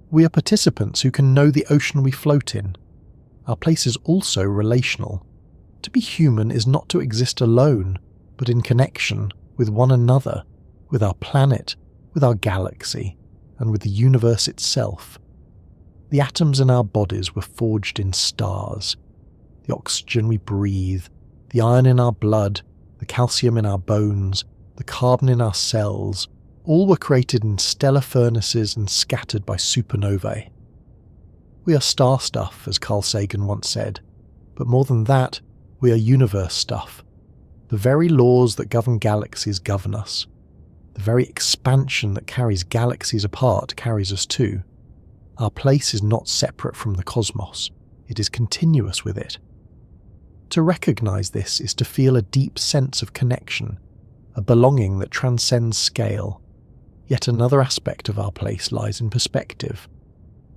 We are participants who can know the ocean we float in. Our place is also relational. To be human is not to exist alone, but in connection with one another, with our planet, with our galaxy, and with the universe itself. The atoms in our bodies were forged in stars. The oxygen we breathe, the iron in our blood, the calcium in our bones, the carbon in our cells, all were created in stellar furnaces and scattered by supernovae. We are star stuff, as Carl Sagan once said, but more than that, we are universe stuff. The very laws that govern galaxies govern us. The very expansion that carries galaxies apart carries us too. Our place is not separate from the cosmos, it is continuous with it. To recognize this is to feel a deep sense of connection, a belonging that transcends scale. Yet another aspect of our place lies in perspective.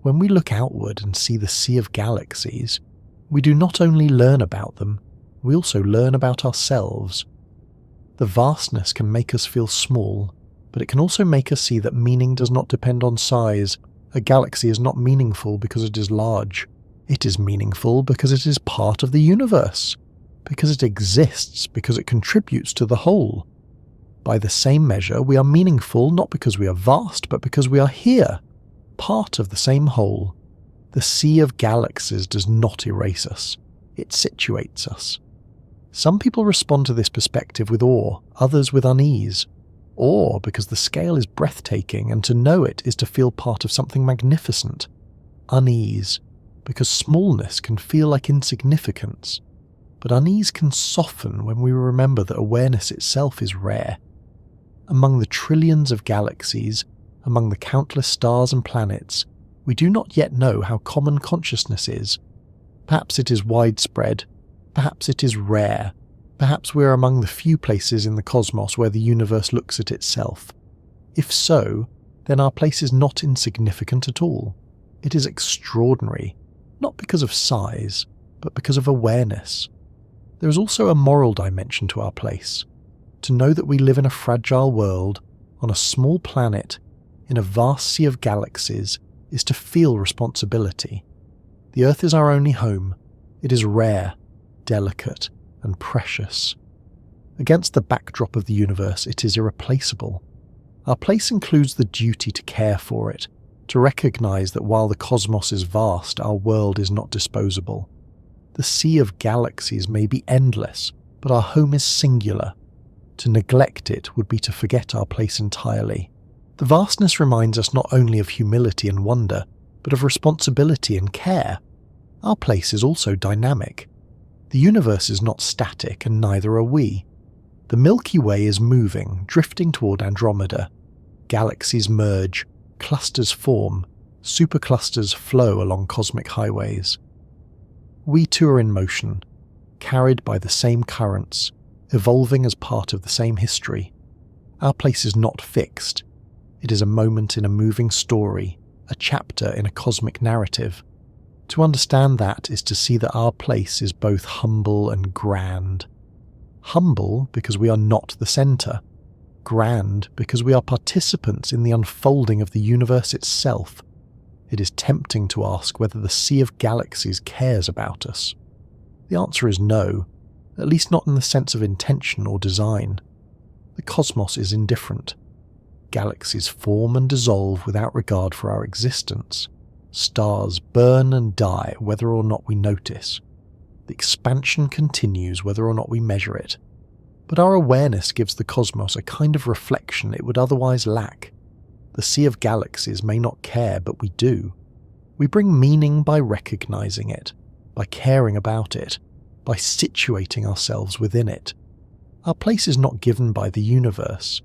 When we look outward and see the sea of galaxies, we do not only learn about them, we also learn about ourselves. The vastness can make us feel small, but it can also make us see that meaning does not depend on size. A galaxy is not meaningful because it is large. It is meaningful because it is part of the universe, because it exists, because it contributes to the whole. By the same measure, we are meaningful not because we are vast, but because we are here, part of the same whole. The sea of galaxies does not erase us, it situates us. Some people respond to this perspective with awe, others with unease. Awe because the scale is breathtaking and to know it is to feel part of something magnificent. Unease because smallness can feel like insignificance. But unease can soften when we remember that awareness itself is rare. Among the trillions of galaxies, among the countless stars and planets, we do not yet know how common consciousness is. Perhaps it is widespread, perhaps it is rare, perhaps we are among the few places in the cosmos where the universe looks at itself. If so, then our place is not insignificant at all. It is extraordinary, not because of size, but because of awareness. There is also a moral dimension to our place. To know that we live in a fragile world, on a small planet, in a vast sea of galaxies, is to feel responsibility. The Earth is our only home. It is rare, delicate, and precious. Against the backdrop of the universe, it is irreplaceable. Our place includes the duty to care for it, to recognize that while the cosmos is vast, our world is not disposable. The sea of galaxies may be endless, but our home is singular. To neglect it would be to forget our place entirely. The vastness reminds us not only of humility and wonder, but of responsibility and care. Our place is also dynamic. The universe is not static, and neither are we. The Milky Way is moving, drifting toward Andromeda. Galaxies merge, clusters form, superclusters flow along cosmic highways. We too are in motion, carried by the same currents, evolving as part of the same history. Our place is not fixed. It is a moment in a moving story, a chapter in a cosmic narrative. To understand that is to see that our place is both humble and grand. Humble because we are not the centre. Grand because we are participants in the unfolding of the universe itself. It is tempting to ask whether the sea of galaxies cares about us. The answer is no, at least not in the sense of intention or design. The cosmos is indifferent. Galaxies form and dissolve without regard for our existence. Stars burn and die whether or not we notice. The expansion continues whether or not we measure it. But our awareness gives the cosmos a kind of reflection it would otherwise lack. The sea of galaxies may not care, but we do. We bring meaning by recognizing it, by caring about it, by situating ourselves within it. Our place is not given by the universe.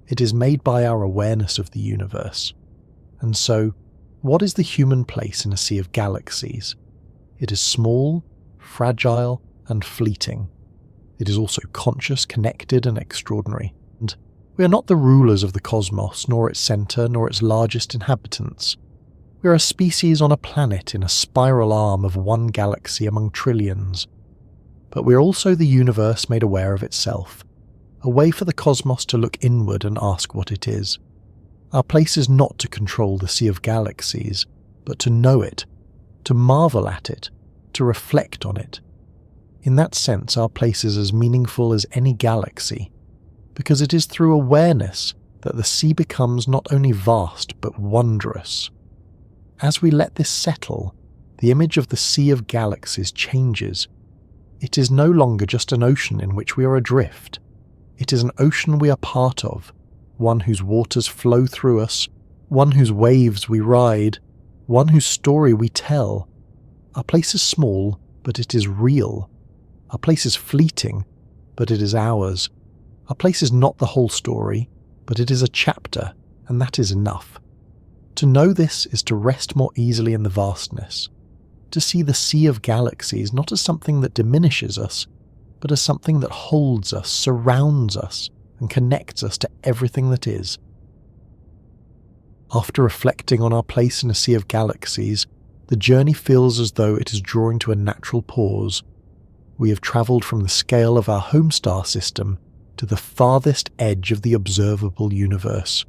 It is made by our awareness of the universe. And so, what is the human place in a sea of galaxies? It is small, fragile, and fleeting. It is also conscious, connected, and extraordinary. And we are not the rulers of the cosmos, nor its centre, nor its largest inhabitants. We are a species on a planet in a spiral arm of one galaxy among trillions. But we are also the universe made aware of itself, a way for the cosmos to look inward and ask what it is. Our place is not to control the sea of galaxies, but to know it, to marvel at it, to reflect on it. In that sense, our place is as meaningful as any galaxy, because it is through awareness that the sea becomes not only vast but wondrous. As we let this settle, the image of the sea of galaxies changes. It is no longer just an ocean in which we are adrift. It is an ocean we are part of, one whose waters flow through us, one whose waves we ride, one whose story we tell. Our place is small, but it is real. Our place is fleeting, but it is ours. Our place is not the whole story, but it is a chapter, and that is enough. To know this is to rest more easily in the vastness, to see the sea of galaxies not as something that diminishes us, but as something that holds us, surrounds us, and connects us to everything that is. After reflecting on our place in a sea of galaxies, the journey feels as though it is drawing to a natural pause. We have travelled from the scale of our home star system to the farthest edge of the observable universe.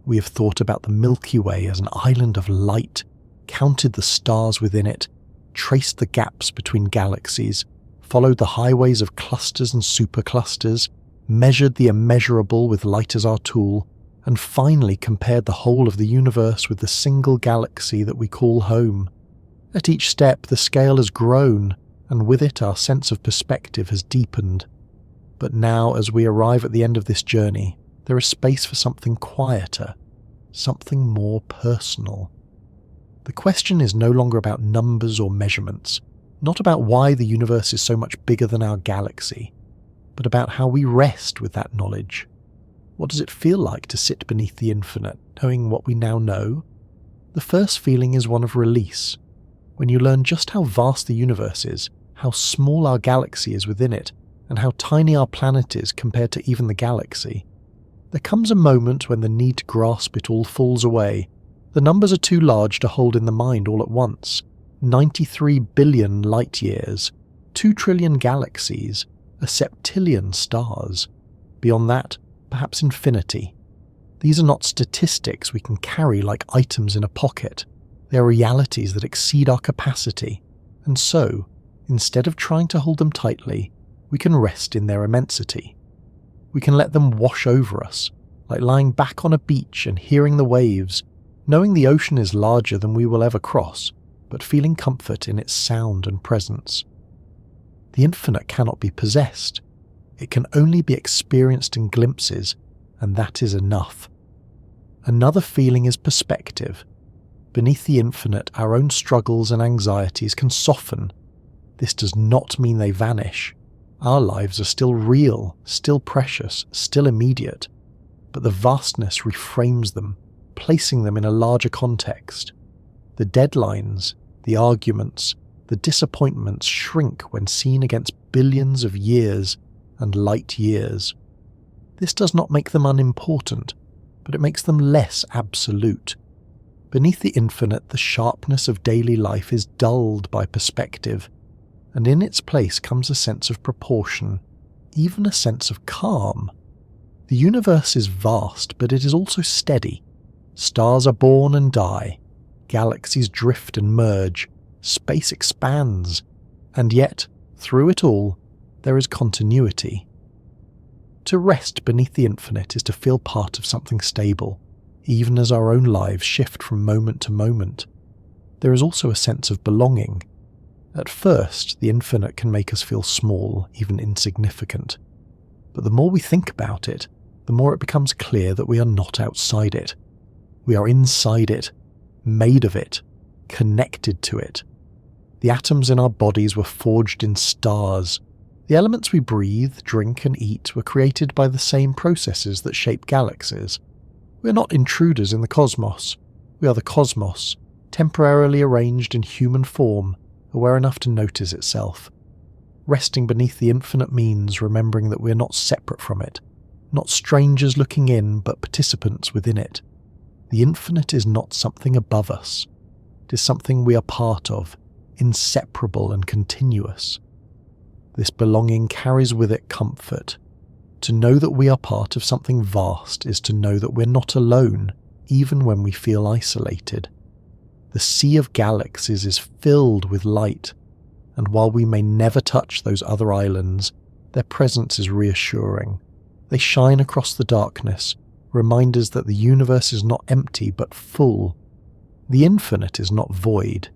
We have thought about the Milky Way as an island of light, counted the stars within it, traced the gaps between galaxies, followed the highways of clusters and superclusters, measured the immeasurable with light as our tool, and finally compared the whole of the universe with the single galaxy that we call home. At each step the scale has grown, and with it our sense of perspective has deepened. But now, as we arrive at the end of this journey, there is space for something quieter, something more personal. The question is no longer about numbers or measurements, not about why the universe is so much bigger than our galaxy, but about how we rest with that knowledge. What does it feel like to sit beneath the infinite, knowing what we now know? The first feeling is one of release. When you learn just how vast the universe is, how small our galaxy is within it, and how tiny our planet is compared to even the galaxy, there comes a moment when the need to grasp it all falls away. The numbers are too large to hold in the mind all at once. 93 billion light years, 2 trillion galaxies, a septillion stars. Beyond that, perhaps infinity. These are not statistics we can carry like items in a pocket. They are realities that exceed our capacity. And so, instead of trying to hold them tightly, we can rest in their immensity. We can let them wash over us, like lying back on a beach and hearing the waves, knowing the ocean is larger than we will ever cross, but feeling comfort in its sound and presence. The infinite cannot be possessed. It can only be experienced in glimpses, and that is enough. Another feeling is perspective. Beneath the infinite, our own struggles and anxieties can soften. This does not mean they vanish. Our lives are still real, still precious, still immediate, but the vastness reframes them, placing them in a larger context. The deadlines, the arguments, the disappointments shrink when seen against billions of years and light years. This does not make them unimportant, but it makes them less absolute. Beneath the infinite, the sharpness of daily life is dulled by perspective, and in its place comes a sense of proportion, even a sense of calm. The universe is vast, but it is also steady. Stars are born and die, galaxies drift and merge, space expands, and yet, through it all, there is continuity. To rest beneath the infinite is to feel part of something stable, even as our own lives shift from moment to moment. there is also a sense of belonging. At first, the infinite can make us feel small, even insignificant. But the more we think about it, the more it becomes clear that we are not outside it. We are inside it, made of it, connected to it. The atoms in our bodies were forged in stars. The elements we breathe, drink, and eat were created by the same processes that shape galaxies. We are not intruders in the cosmos. We are the cosmos, temporarily arranged in human form, aware enough to notice itself. Resting beneath the infinite means remembering that we are not separate from it, not strangers looking in, but participants within it. The infinite is not something above us. It is something we are part of, inseparable and continuous. This belonging carries with it comfort. To know that we are part of something vast is to know that we're not alone, even when we feel isolated. The sea of galaxies is filled with light, and while we may never touch those other islands, their presence is reassuring. They shine across the darkness, reminders that the universe is not empty but full. The infinite is not void.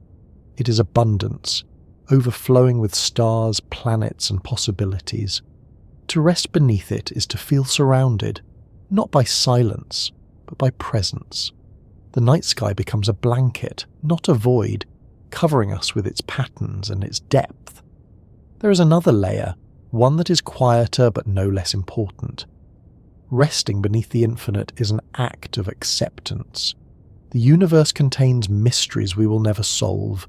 It is abundance, overflowing with stars, planets, and possibilities. To rest beneath it is to feel surrounded, not by silence, but by presence. The night sky becomes a blanket, not a void, covering us with its patterns and its depth. There is another layer, one that is quieter but no less important. Resting beneath the infinite is an act of acceptance. The universe contains mysteries we will never solve,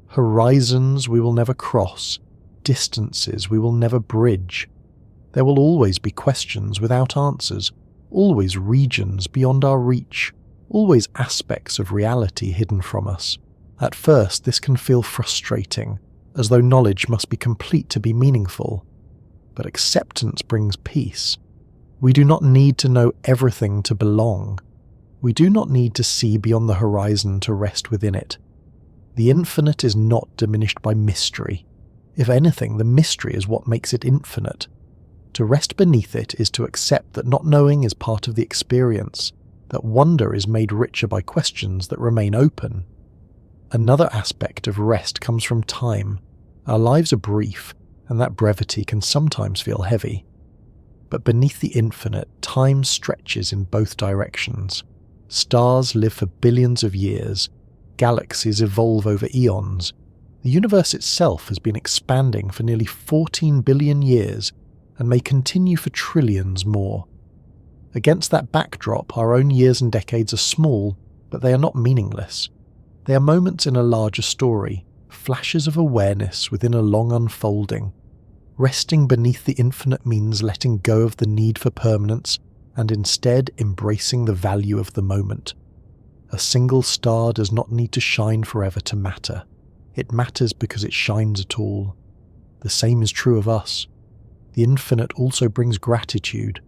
horizons we will never cross, distances we will never bridge. There will always be questions without answers, always regions beyond our reach, always aspects of reality hidden from us. At first, this can feel frustrating, as though knowledge must be complete to be meaningful. But acceptance brings peace. We do not need to know everything to belong. We do not need to see beyond the horizon to rest within it. The infinite is not diminished by mystery. If anything, the mystery is what makes it infinite. To rest beneath it is to accept that not knowing is part of the experience, that wonder is made richer by questions that remain open. Another aspect of rest comes from time. Our lives are brief, and that brevity can sometimes feel heavy. But beneath the infinite, time stretches in both directions. Stars live for billions of years. Galaxies evolve over eons. The universe itself has been expanding for nearly 14 billion years and may continue for trillions more. Against that backdrop, our own years and decades are small, but they are not meaningless. They are moments in a larger story, flashes of awareness within a long unfolding. Resting beneath the infinite means letting go of the need for permanence and instead embracing the value of the moment. A single star does not need to shine forever to matter. It matters because it shines at all. The same is true of us. The infinite also brings gratitude.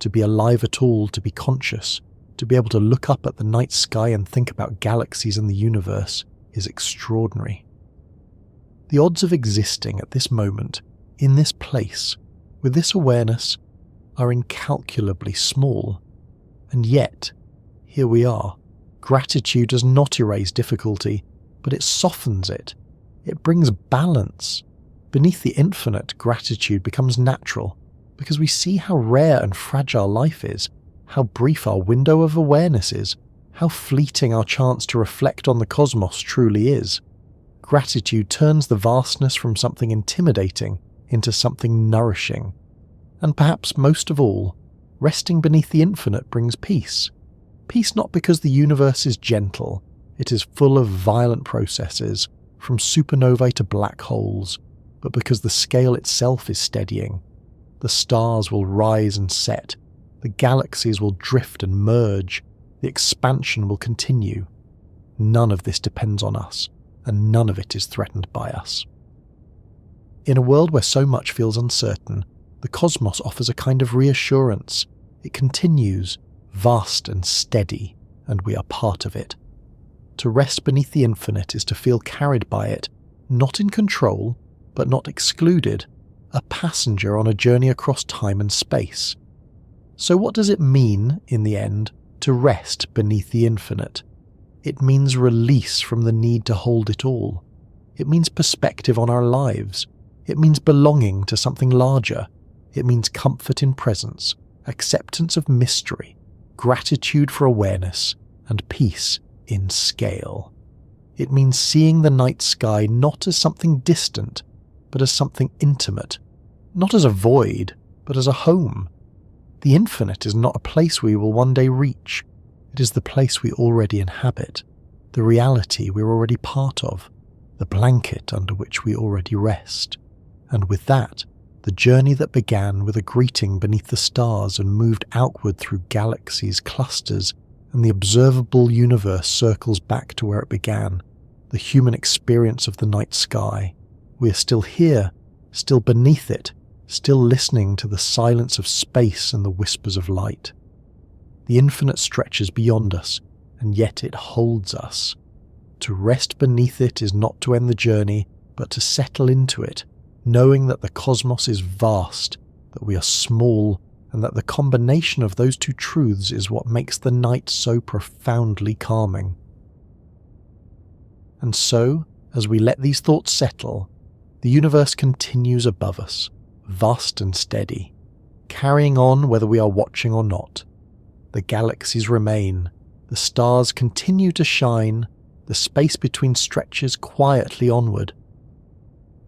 To be alive at all, to be conscious, to be able to look up at the night sky and think about galaxies and the universe is extraordinary. The odds of existing at this moment, in this place, with this awareness, are incalculably small. And yet, here we are. Gratitude does not erase difficulty, but it softens it. It brings balance. Beneath the infinite, gratitude becomes natural, because we see how rare and fragile life is, how brief our window of awareness is, how fleeting our chance to reflect on the cosmos truly is. Gratitude turns the vastness from something intimidating into something nourishing. And perhaps most of all, resting beneath the infinite brings peace. Peace not because the universe is gentle, it is full of violent processes, from supernovae to black holes, but because the scale itself is steadying. The stars will rise and set, the galaxies will drift and merge, the expansion will continue. None of this depends on us, and none of it is threatened by us. In a world where so much feels uncertain, the cosmos offers a kind of reassurance. It continues, vast and steady, and we are part of it. To rest beneath the infinite is to feel carried by it, not in control, but not excluded, a passenger on a journey across time and space. So what does it mean, in the end, to rest beneath the infinite? It means release from the need to hold it all. It means perspective on our lives. It means belonging to something larger. It means comfort in presence, acceptance of mystery, gratitude for awareness, and peace in scale. It means seeing the night sky not as something distant, but as something intimate, not as a void, but as a home. The infinite is not a place we will one day reach. It is the place we already inhabit, the reality we're already part of, the blanket under which we already rest. And with that, the journey that began with a greeting beneath the stars and moved outward through galaxies, clusters, and the observable universe circles back to where it began, the human experience of the night sky. We are still here, still beneath it, still listening to the silence of space and the whispers of light. The infinite stretches beyond us, and yet it holds us. To rest beneath it is not to end the journey, but to settle into it, knowing that the cosmos is vast, that we are small, and that the combination of those two truths is what makes the night so profoundly calming. And so, as we let these thoughts settle, the universe continues above us, vast and steady, carrying on whether we are watching or not. The galaxies remain, the stars continue to shine, the space between stretches quietly onward.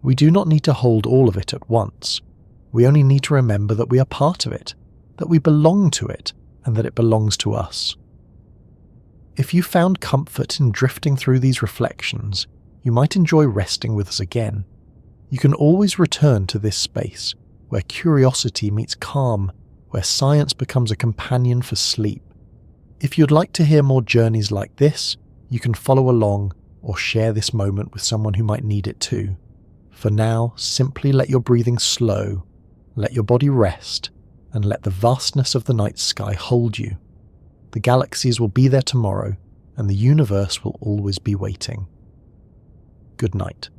We do not need to hold all of it at once. We only need to remember that we are part of it, that we belong to it, and that it belongs to us. If you found comfort in drifting through these reflections, you might enjoy resting with us again. You can always return to this space, where curiosity meets calm, where science becomes a companion for sleep. If you'd like to hear more journeys like this, you can follow along or share this moment with someone who might need it too. For now, simply let your breathing slow, let your body rest, and let the vastness of the night sky hold you. The galaxies will be there tomorrow, and the universe will always be waiting. Good night.